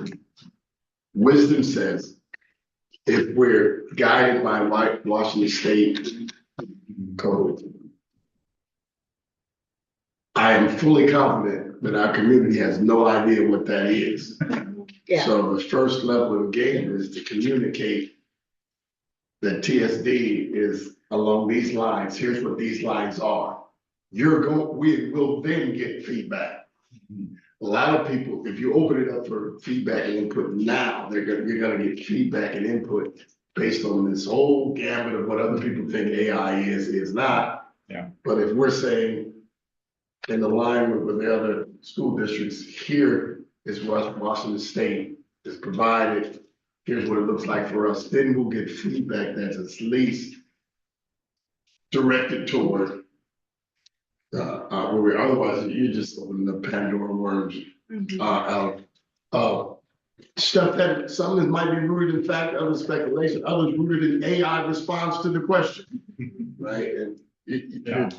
wisdom says, if we're guided by Washington State code, I am fully confident that our community has no idea what that is. Yeah. So the first level of engagement is to communicate that TSD is along these lines. Here's what these lines are. We will then get feedback. A lot of people, if you open it up for feedback and input now, you're gonna get feedback and input based on this whole gamut of what other people think AI is not. Yeah. But if we're saying in alignment with the other school districts, here is what Washington State is provided. Here's what it looks like for us. Then we'll get feedback that's at least directed toward where we otherwise you're just opening the Pandora worms stuff that some of it might be rooted in fact, other speculation, others rooted in AI response to the question, right? And you're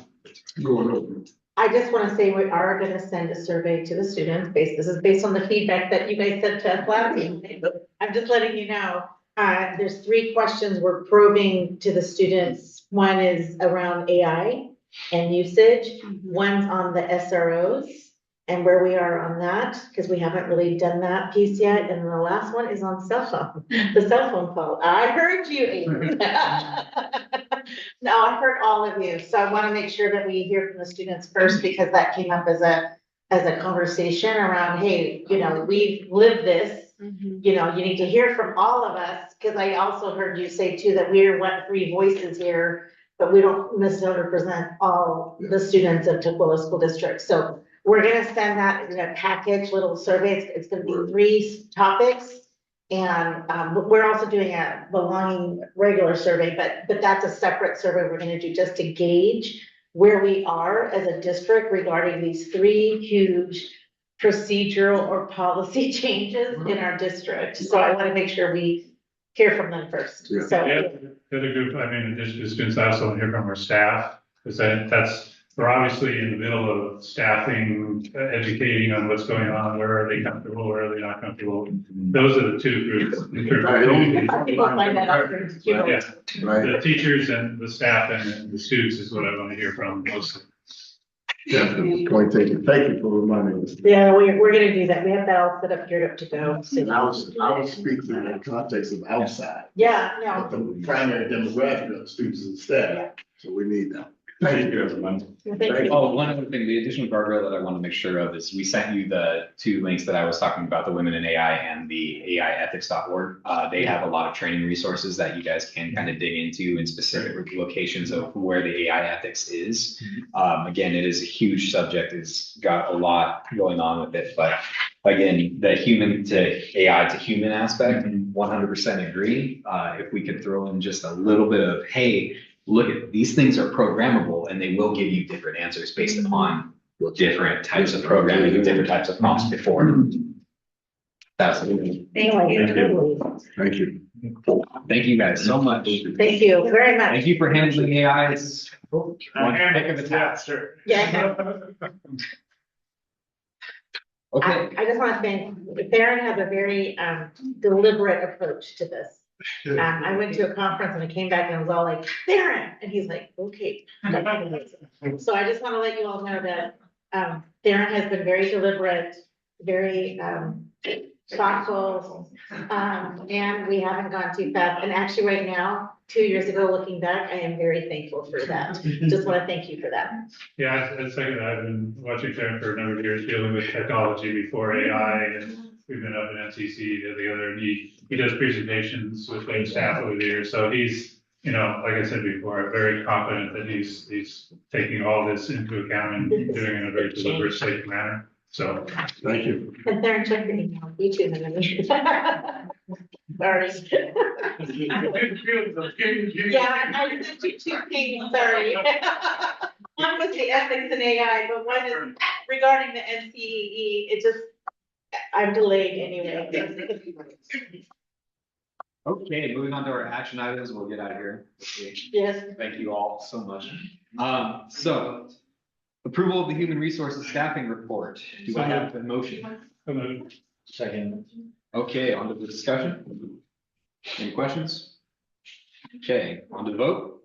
going over it. I just want to say we are going to send a survey to the students this is based on the feedback that you guys sent to us last evening. I'm just letting you know, there's 3 questions we're probing to the students. One is around AI and usage. One's on the SROs and where we are on that, because we haven't really done that piece yet. And the last one is on cell phone, the cell phone call. I heard you, Amy. No, I heard all of you. So I want to make sure that we hear from the students first, because that came up as a conversation around, hey, we've lived this. You need to hear from all of us, because I also heard you say too that we're 3 voices here, but we don't necessarily represent all the students of Tukwila School District. So we're gonna send that in a package, little survey. It's gonna be 3 topics. And we're also doing a belonging regular survey, but that's a separate survey we're gonna do just to gauge where we are as a district regarding these 3 huge procedural or policy changes in our district. So I want to make sure we hear from them first. Yeah. So The other group, I mean, additional students, I also want to hear from our staff, because we're obviously in the middle of staffing, educating on what's going on, where are they comfortable, where are they not comfortable. Those are the 2 groups. people find that out. Yeah, the teachers and the staff and the students is what I want to hear from mostly. Definitely. Point taken. Thank you for reminding us. Yeah, we're gonna do that. We have that all set up, geared up to go. And I was speaking in the context of outside. Yeah, But no. the primary demographic of the students and staff. So we need that. Thank you, everyone. Thank you. Oh, one other thing, the additional guardrail that I want to make sure of is we sent you the 2 links that I was talking about, the Women in AI and the AIethics.org. They have a lot of training resources that you guys can kind of dig into in specific locations of where the AI ethics is. Again, it is a huge subject. It's got a lot going on with it, but again, the human to AI to human aspect, 100% agree. If we could throw in just a little bit of, hey, look at these things are programmable and they will give you different answers based upon different types of programming and different types of prompts before. Absolutely. Thank you. Thank you. Thank you guys so much. Thank you very much. Thank you for handling AI. It's one heck of a task. Yeah. Okay, I just want to thank, Barron has a very deliberate approach to this. I went to a conference and I came back and I was all like, Barron, and he's like, okay. So I just want to let you all know that Barron has been very deliberate, very thoughtful, and we haven't gone too fast. And actually right now, 2 years ago, looking back, I am very thankful for that. Just want to thank you for that. Yeah, I'd second that. I've been watching Karen for a number of years, dealing with technology before AI, and we've been up in NCC together, and he does presentations with the staff over the years, so he's, you know, like I said before, I'm very confident that he's taking all this into account and doing it in a very deliberate, safe manner, so, thank you. And Barron, check your email, you too. Sorry. Yeah, I sent you two things, sorry. One was the ethics and AI, but one is regarding the NCEE, it just, I'm delayed anyway. okay, moving on to our action items, we'll get out of here. Yes. Thank you all so much. So approval of the human resources staffing report. Do I have a motion? Second. Okay, on to the discussion. Any questions? Okay, on to the vote.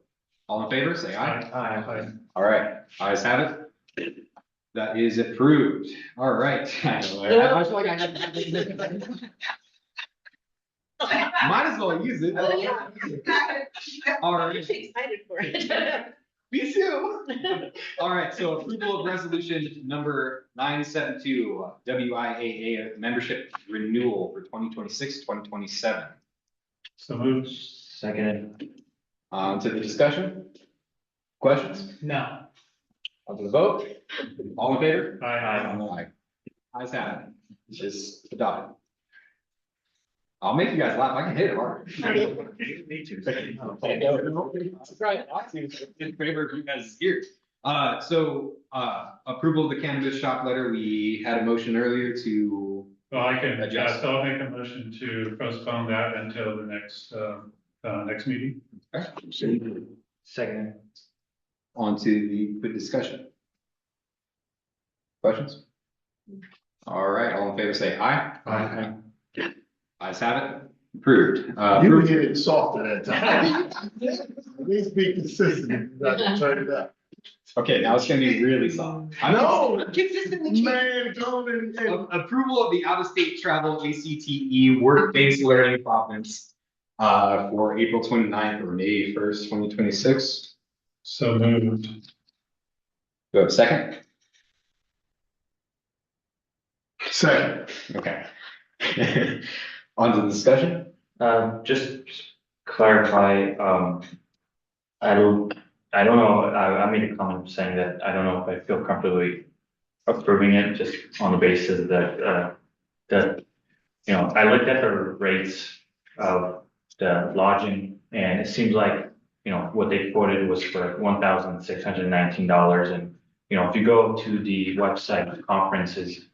All in favor, say aye. Aye. All right, ayes have it. That is approved. All right. I feel like I had might as well use it. All right. I'm excited for it. Me too. All right, so approval of resolution number 972, WIAA membership renewal for 2026-2027. So moved. Second. On to the discussion. Questions? No. On to the vote. All in favor? Aye. Ayes have it. It's just adopted. I'll make you guys laugh. I can hit it hard. Me too. That's right. In favor of you guys here. So approval of the cannabis shop letter. We had a motion earlier to. Well, I can, adjust. so I'll make a motion to postpone that until the next meeting. Second. On to the discussion. Questions? All right, all in favor say aye. Aye. Ayes have it. Approved. You were Approved. getting softer that time. Please be consistent. You got to turn it up. Okay, now it's gonna be really soft. No, Consistently. man, go and. Approval of the out-of-state travel ACTE work-based learning conference for April 29th or May 1st, 2026. So moved. Do I have a second? Second. Okay. On to the discussion. Just clarify, I don't know, I made a comment saying that I don't know if I feel comfortably approving it just on the basis that, you know, I looked at the rates of the lodging and it seems like, you know, what they quoted was for $1,619. And, you know, if you go to the website of conferences,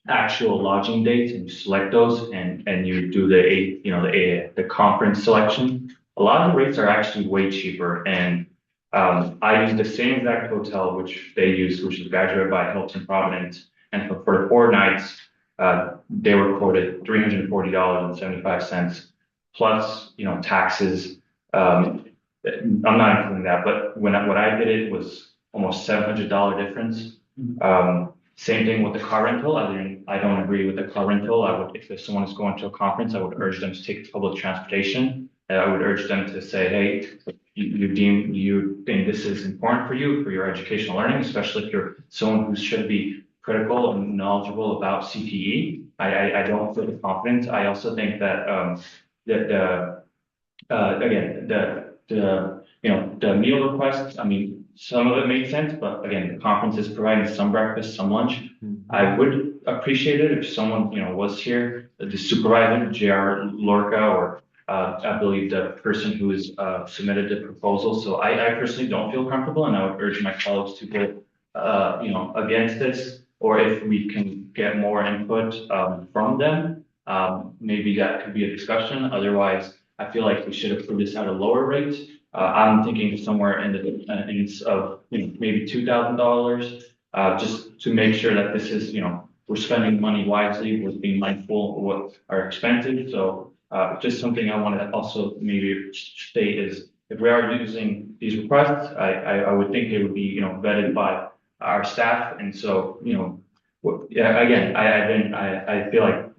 actual lodging dates and you select those and you do the conference selection, a lot of the rates are actually way cheaper. And I used the same exact hotel which they used, which is Graduate by Hilton Providence, and for 4 nights they were quoted $340.75 plus, you know, taxes. I'm not including that, but what I did, it was almost $700 difference. Same thing with the car rental. I don't agree with the car rental. I would, if someone is going to a conference, I would urge them to take public transportation. I would urge them to say, hey, you think this is important for you, for your educational learning, especially if you're someone who should be critical and knowledgeable about CPE. I don't feel the confidence. I also think that the meal requests, I mean, some of it makes sense, but again, the conference is providing some breakfast, some lunch. I would appreciate it if someone, you know, was here, the supervisor, JR Lorca, or I believe the person who has submitted the proposal. So I personally don't feel comfortable, and I would urge my colleagues to vote, you know, against this, or if we can get more input from them, maybe that could be a discussion. Otherwise, I feel like we should approve this at a lower rate. I'm thinking somewhere in the of, you know, maybe $2,000, just to make sure that this is, you know, we're spending money wisely, we're being mindful of what our expenses, so, just something I want to also maybe state is, if we are using these requests, I would think they would be, vetted by our staff, and so, yeah, again, I feel like,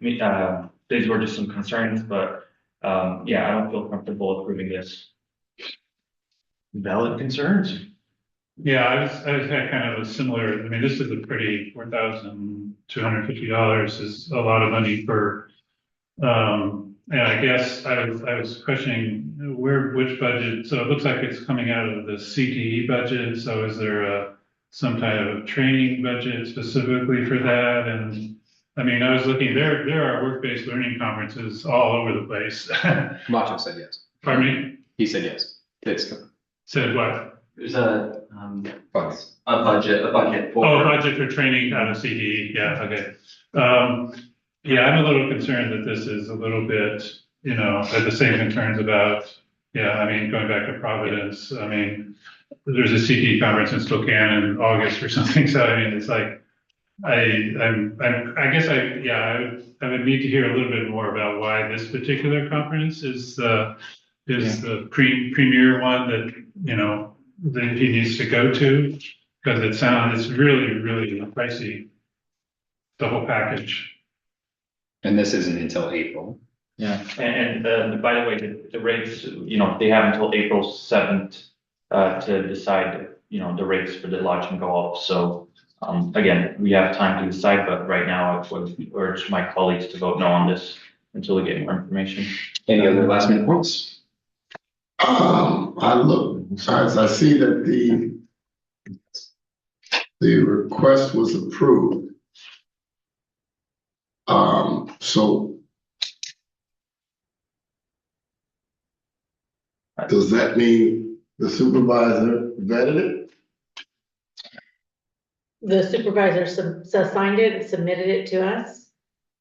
these were just some concerns, but, yeah, I don't feel comfortable approving this. Valid concerns. Yeah, I was had kind of a similar, I mean, this is a pretty, $4,250 is a lot of money for, and I guess I was questioning which budget, so it looks like it's coming out of the CTE budget, so is there some type of training budget specifically for that? And I mean, I was looking, there are work-based learning conferences all over the place. Macho said yes. Pardon me? He said yes. Said what? There's a Funds. budget for. Oh, budget for training out of CDE, yeah, okay. Yeah, I'm a little concerned that this is a little bit, had the same concerns about, I mean, going back to Providence, I mean, there's a CDE conference in Spokane in August or something, so I mean, it's like, I guess I would need to hear a little bit more about why this particular conference is the premier one that, that he needs to go to, because it's really, really pricey, the whole package. And this isn't until April. Yeah, and by the way, the rates, they have until April 7th to decide, the rates for the lodging go up. So, again, we have time to decide, but right now I would urge my colleagues to vote no on this until we get more information. Any other last minute points? I see that the request was approved. So does that mean the supervisor vetted it? The supervisor signed it and submitted it to us.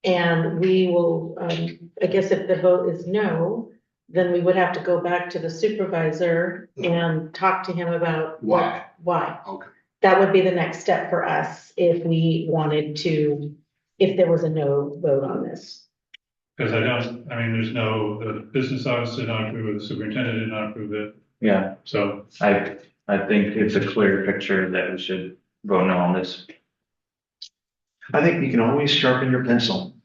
And we will, I guess if the vote is no, then we would have to go back to the supervisor and talk to him about Why? Why. Okay. That would be the next step for us if we wanted to, if there was a no vote on this. Because the business office did not approve it, the superintendent did not approve it. Yeah, So, I think it's a clear picture that we should vote no on this. I think you can always sharpen your pencil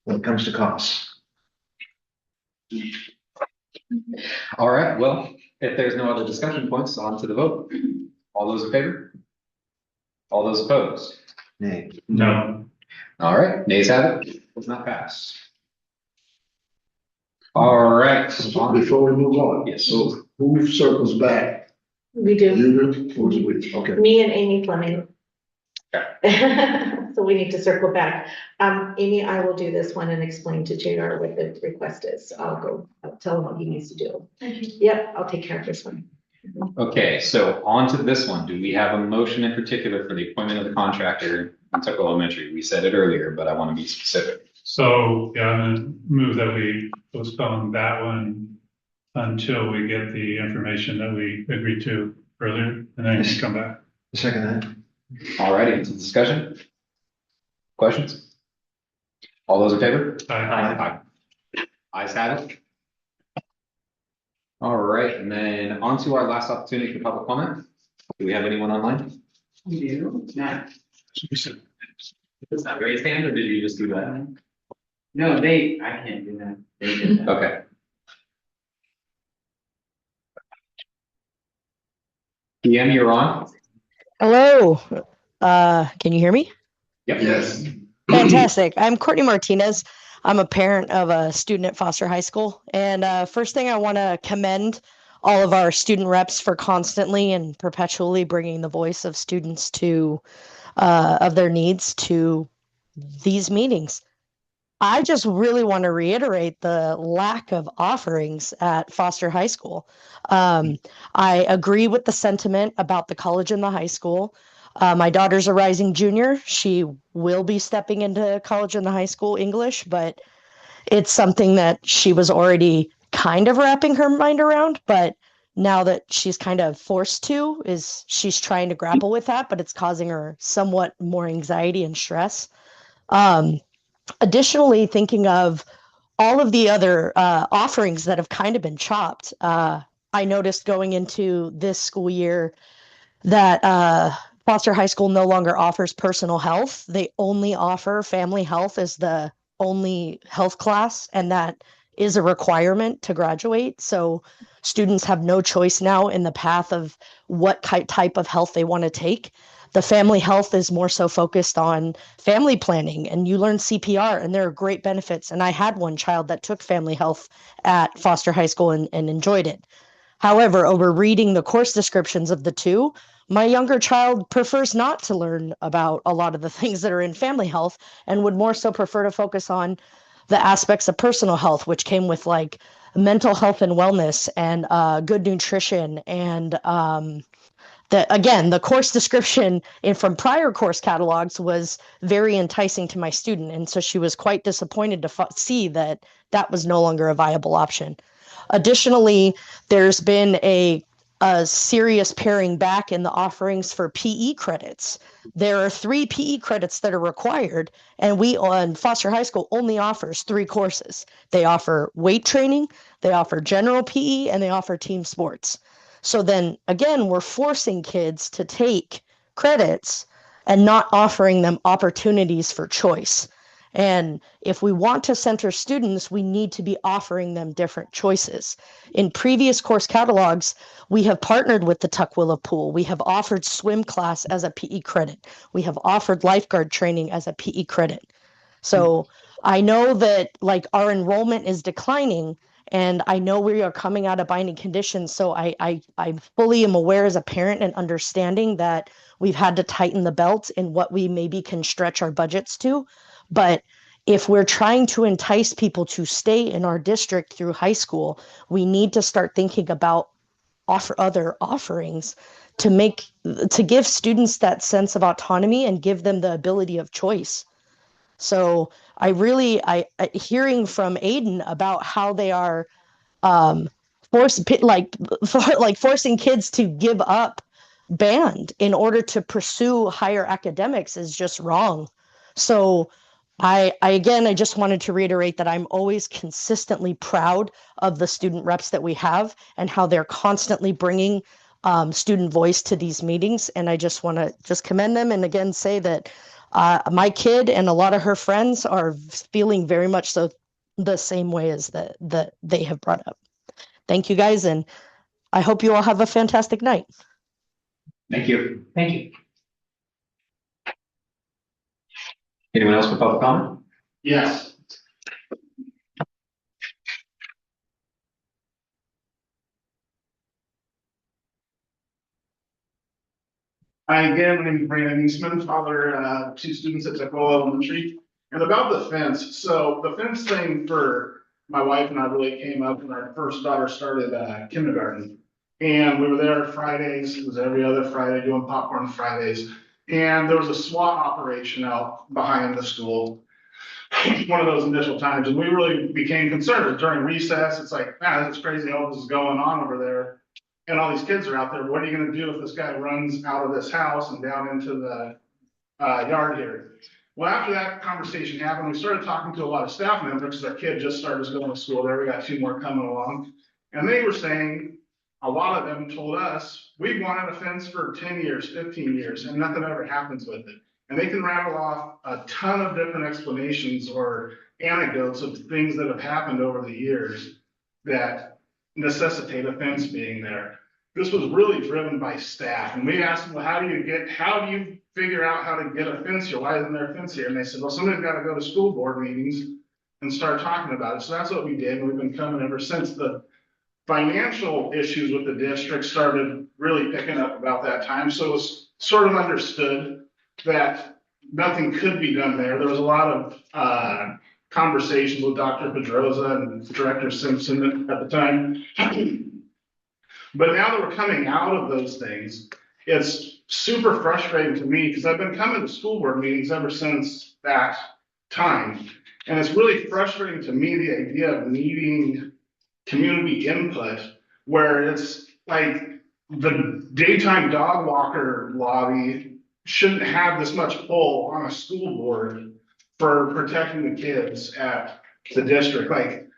when it comes to costs. All right, well, if there's no other discussion points, on to the vote. All those in favor? All those opposed? Nay. no. All right, nays have it, does not pass. All right. Before we move on. Yes. So who circles back? We do, You do? Or do we? Okay. me and Amy Fleming. So we need to circle back. Amy, I will do this one and explain to JR what the request is. I'll tell him what he needs to do. Yep, I'll take care of this one. Okay, so on to this one. Do we have a motion in particular for the appointment of the contractor in Tuckahoe Elementary? We said it earlier, but I want to be specific. So, I'm gonna move that we postpone that one until we get the information that we agreed to earlier, and then we can come back. Second that. All righty, into discussion? Questions? All those in favor? Aye. Ayes have it. All right, and then on to our last opportunity for public comment. Do we have anyone online? You, no. Is that raised hand or did you just do that? No, I can't do that. They did that. Okay. PM, you're on. Hello, can you hear me? Yep. Yes. Fantastic. I'm Courtney Martinez. I'm a parent of a student at Foster High School. And first thing, I want to commend all of our student reps for constantly and perpetually bringing the voice of students to, of their needs to these meetings. I just really want to reiterate the lack of offerings at Foster High School. I agree with the sentiment about the college and the high school. My daughter's a rising junior. She will be stepping into college and the high school English, but it's something that she was already kind of wrapping her mind around. But now that she's kind of forced to, she's trying to grapple with that, but it's causing her somewhat more anxiety and stress. Additionally, thinking of all of the other offerings that have kind of been chopped, I noticed going into this school year that Foster High School no longer offers personal health. They only offer family health as the only health class, and that is a requirement to graduate. So students have no choice now in the path of what type of health they want to take. The family health is more so focused on family planning, and you learn CPR, and there are great benefits. And I had one child that took family health at Foster High School and enjoyed it. However, over reading the course descriptions of the two, my younger child prefers not to learn about a lot of the things that are in family health and would more so prefer to focus on the aspects of personal health, which came with like mental health and wellness and good nutrition. And the course description from prior course catalogs was very enticing to my student. And so she was quite disappointed to see that that was no longer a viable option. Additionally, there's been a serious paring back in the offerings for PE credits. There are 3 PE credits that are required, and we on Foster High School only offers 3 courses. They offer weight training, they offer general PE, and they offer team sports. So then again, we're forcing kids to take credits and not offering them opportunities for choice. And if we want to center students, we need to be offering them different choices. In previous course catalogs, we have partnered with the Tukwila Pool. We have offered swim class as a PE credit. We have offered lifeguard training as a PE credit. So I know that like our enrollment is declining, and I know we are coming out of binding conditions. So I fully am aware as a parent and understanding that we've had to tighten the belt in what we maybe can stretch our budgets to. But if we're trying to entice people to stay in our district through high school, we need to start thinking about other offerings to give students that sense of autonomy and give them the ability of choice. So I hearing from Aiden about how they are forcing kids to give up band in order to pursue higher academics is just wrong. So I just wanted to reiterate that I'm always consistently proud of the student reps that we have and how they're constantly bringing student voice to these meetings. And I just want to commend them and again say that my kid and a lot of her friends are feeling very much so the same way as that they have brought up. Thank you guys, and I hope you all have a fantastic night. Thank you. Thank you. Anyone else for public comment? Yes. My name is Brandon Eastman, father of 2 students at Tukwila Elementary. And about the fence, so the fence thing for my wife and I really came up when our first daughter started kindergarten. And we were there Fridays, it was every other Friday doing popcorn Fridays. And there was a SWAT operation out behind the school, one of those initial times, and we really became concerned during recess. It's like, man, this is crazy, all this is going on over there. And all these kids are out there, what are you gonna do if this guy runs out of this house and down into the yard here? Well, after that conversation happened, we started talking to a lot of staff members, because our kid just started going to school there, we got 2 more coming along. And they were saying, a lot of them told us, we've wanted a fence for 10 years, 15 years, and nothing ever happens with it. And they can rattle off a ton of different explanations or anecdotes of things that have happened over the years that necessitate a fence being there. This was really driven by staff. And we asked them, well, how do you figure out how to get a fence here? Why isn't there a fence here? And they said, well, somebody's got to go to school board meetings and start talking about it. So that's what we did. And we've been coming ever since. The financial issues with the district started really picking up about that time. So it was sort of understood that nothing could be done there. There was a lot of conversations with Dr. Pedroza and Director Simpson at the time. But now that we're coming out of those things, it's super frustrating to me because I've been coming to school board meetings ever since that time. And it's really frustrating to me, the idea of needing community input, where it's like the daytime dog walker lobby shouldn't have this much pull on a school board for protecting the kids at the district. Like,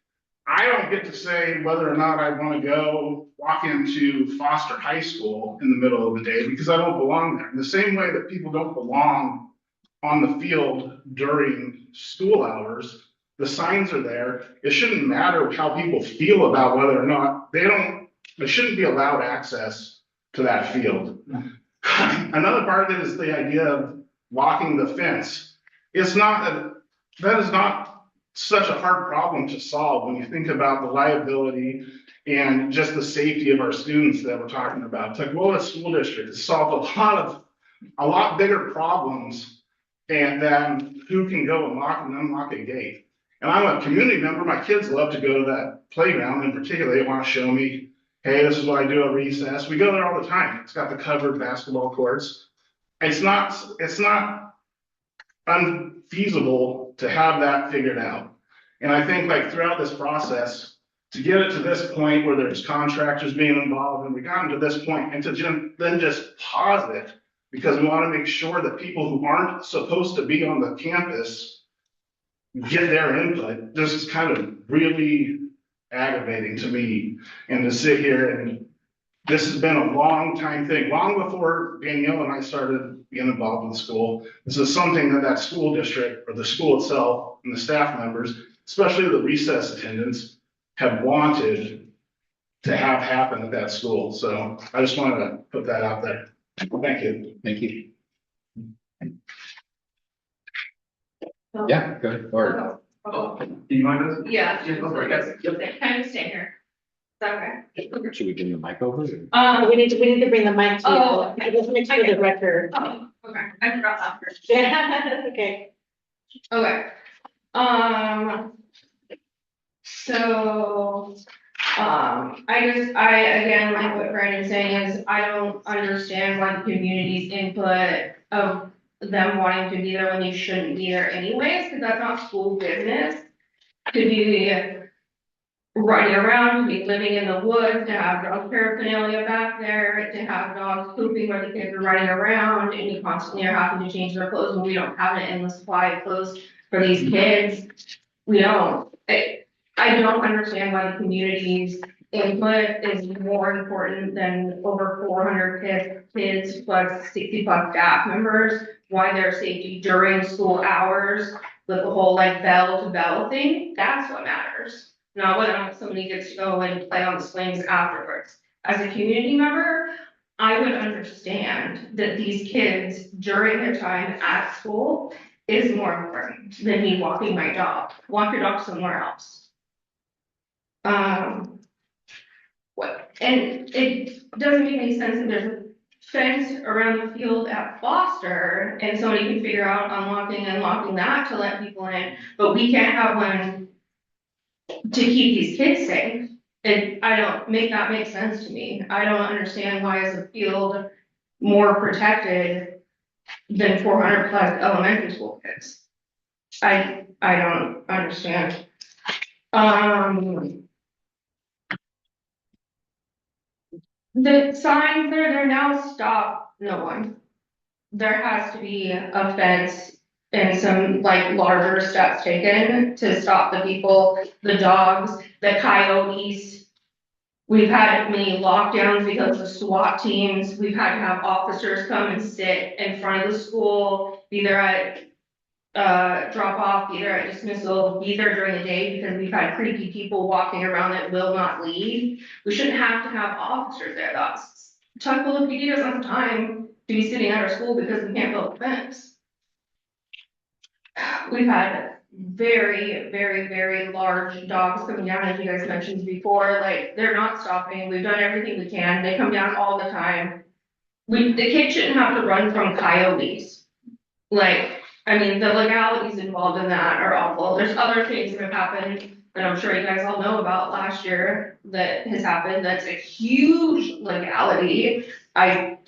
I don't get to say whether or not I want to go walk into Foster High School in the middle of the day because I don't belong there. In the same way that people don't belong on the field during school hours, the signs are there. It shouldn't matter how people feel about whether or not they shouldn't be allowed access to that field. Another part of it is the idea of walking the fence. That is not such a hard problem to solve when you think about the liability and just the safety of our students that we're talking about. Tukwila School District has solved a lot bigger problems than who can go and lock and unlock a gate. And I'm a community member. My kids love to go to that playground in particular. They want to show me, hey, this is what I do at recess. We go there all the time. It's got the covered basketball courts. It's not unfeasible to have that figured out. And I think like throughout this process, to get it to this point where there's contractors being involved and we've gotten to this point and to then just pause it because we want to make sure that people who aren't supposed to be on the campus get their input. This is kind of really aggravating to me. And to sit here and this has been a long time thing, long before Danielle and I started being involved in the school. This is something that school district or the school itself and the staff members, especially the recess attendants, have wanted to have happen at that school. So I just wanted to put that out there. Thank you. Thank you. Yeah, good. Or Do you mind us? Yeah. Yeah, go for it, guys. Yep. Can I just stay here? Is that okay? should we bring the mic over? We need to bring the mic to you. Oh. Just make sure the record. Oh, okay, I forgot that first. Yeah, okay. Okay. So, I again, like what Brandon's saying is, I don't understand why the community's input of them wanting to be there when they shouldn't be there anyways, because that's not school business. To be running around, to be living in the woods, to have dog paraphernalia back there, to have dogs pooping where the kids are running around, and you constantly are having to change their clothes when we don't have an endless supply of clothes for these kids. We don't. I don't understand why the community's input is more important than over 400 kids plus 60 plus staff members, why their safety during school hours with the whole like bell to bell thing, that's what matters. Not whether or not somebody gets to go and play on the swings afterwards. As a community member, I would understand that these kids during their time at school is more important than me walking my dog. Walk your dog somewhere else. And it doesn't make any sense that there's a fence around the field at Foster and somebody can figure out unlocking and locking that to let people in, but we can't have one to keep these kids safe. I don't make that make sense to me. I don't understand why is the field more protected than 400 plus elementary school kids. I don't understand. The signs they're now stop no one. There has to be a fence and some like larger steps taken to stop the people, the dogs, the coyotes. We've had many lockdowns because of SWAT teams. We've had to have officers come and sit in front of the school, either at drop off, either at dismissal, either during the day, because we've had creepy people walking around that will not leave. We shouldn't have to have officers there. That's Tukwila PD doesn't have time to be sitting at our school because we can't build a fence. We've had very, very, very large dogs coming down, as you guys mentioned before. Like, they're not stopping. We've done everything we can. They come down all the time. The kids shouldn't have to run from coyotes. Like, I mean, the legalities involved in that are awful. There's other things that have happened that I'm sure you guys all know about last year that has happened. That's a huge legality. I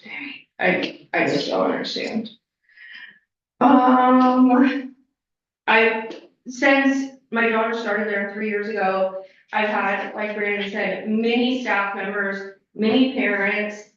just don't understand. Since my daughter started there 3 years ago, I've had, like Brandon said, many staff members, many parents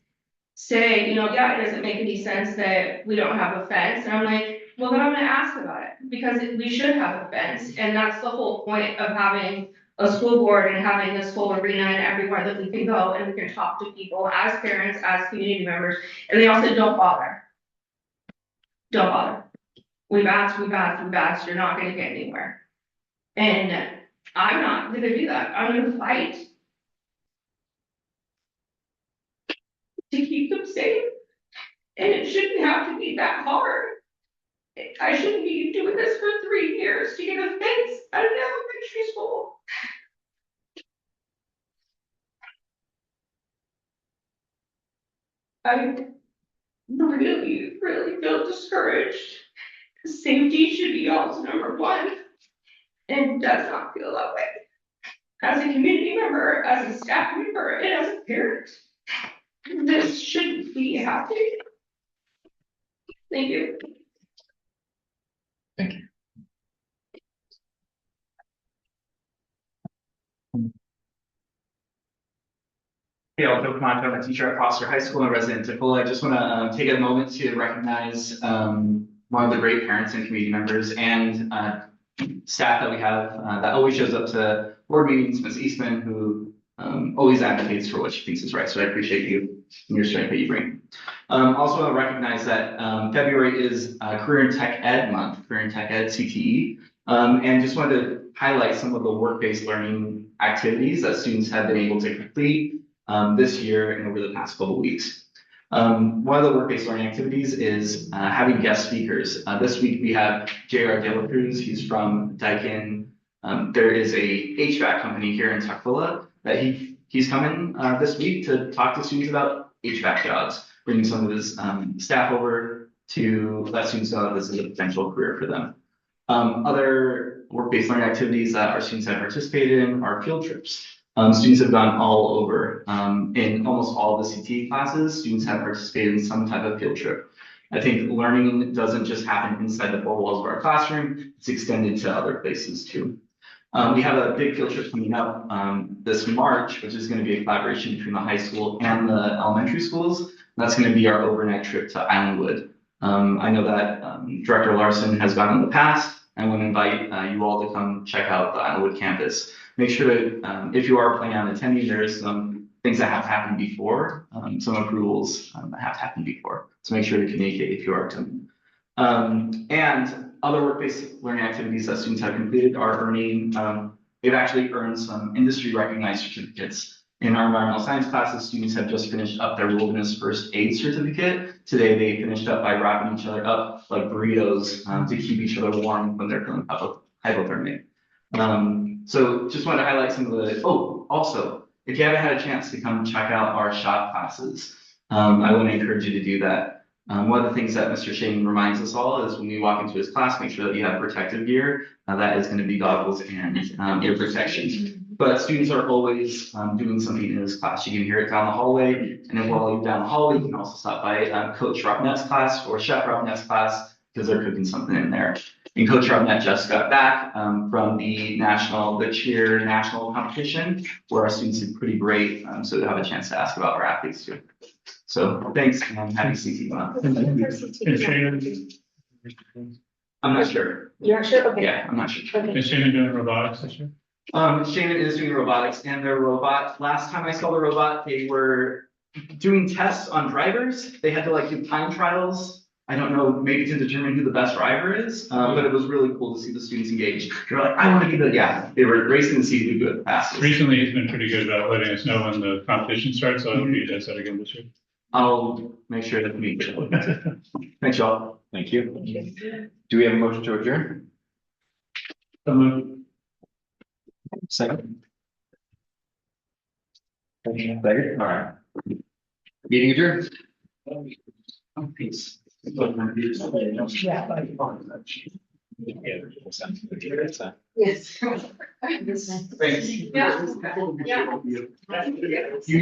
say, yeah, it doesn't make any sense that we don't have a fence. And I'm like, well, then I'm gonna ask about it, because we should have a fence, and that's the whole point of having a school board and having this whole arena and everywhere that we can go and we can talk to people as parents, as community members, and they all said, don't bother. Don't bother. We've asked, you're not gonna get anywhere. And I'm not gonna do that, I'm gonna fight to keep them safe, and it shouldn't have to be that hard. I shouldn't be doing this for 3 years to get a fence at an elementary school. I really, really feel discouraged. Safety should be always #1, and it does not feel that way. As a community member, as a staff member, and as a parent, this shouldn't be happening. Thank you. Thank you. Hey, I'm Joe Camacho, I'm a teacher at Foster High School and resident of Tukwila. I just want to take a moment to recognize one of the great parents and community members and staff that we have that always shows up to board meetings, Ms. Eastman, who always advocates for what she thinks is right. So I appreciate you and your strength that you bring. Also, I recognize that February is Career in Tech Ed Month, Career in Tech Ed CTE, and just wanted to highlight some of the work-based learning activities that students have been able to complete this year and over the past couple of weeks. One of the work-based learning activities is having guest speakers. This week we have J.R. De La Cruz. He's from Daikin. There is a HVAC company here in Tukwila that he's coming this week to talk to students about HVAC jobs, bringing some of his staff over to let students know that this is a potential career for them. Other work-based learning activities that our students have participated in are field trips. Students have gone all over. In almost all the CTE classes, students have participated in some type of field trip. I think learning doesn't just happen inside the four walls of our classroom, it's extended to other places too. We have a big field trip coming up this March, which is going to be a collaboration between the high school and the elementary schools. That's going to be our overnight trip to Islandwood. I know that Director Larson has gone in the past. I want to invite you all to come check out the Islandwood campus. Make sure that if you are planning on attending, there's some things that have happened before, some approvals that have happened before. So make sure to communicate if you are attending. And other work-based learning activities that students have completed are earning, they've actually earned some industry recognized certificates. In our environmental science classes, students have just finished up their wilderness first aid certificate. Today, they finished up by wrapping each other up like burritos to keep each other warm when they're feeling hypothermic. So just wanted to highlight some of the, also, if you haven't had a chance to come check out our shop classes, I want to encourage you to do that. One of the things that Mr. Shane reminds us all is when you walk into his class, make sure that you have protective gear. That is going to be goggles and ear protection. But students are always doing something in his class. You can hear it down the hallway. And then while you're down the hallway, you can also stop by Coach Robnett's class or Chef Robnett's class because they're cooking something in there. And Coach Robnett just got back from the cheer national competition where our students did pretty great. So to have a chance to ask about our athletes too. So thanks and happy CT month. I'm not sure. You're not sure? Okay. Yeah, I'm not sure. Is Shannon doing robotics this year? Shannon is doing robotics and their robot. Last time I saw the robot, they were doing tests on drivers. They had to like do time trials. I don't know, maybe to determine who the best driver is, but it was really cool to see the students engaged. They're like, I want to be the, yeah, they were racing to see who could do it fastest. Recently, he's been pretty good about letting us know when the competition starts, so I hope he does that again this year. I'll make sure to meet you. Thanks, y'all. Thank you. Do we have a motion to adjourn? Second. Second, all right. Meeting adjourned. Peace. Yes. Thanks. Yeah.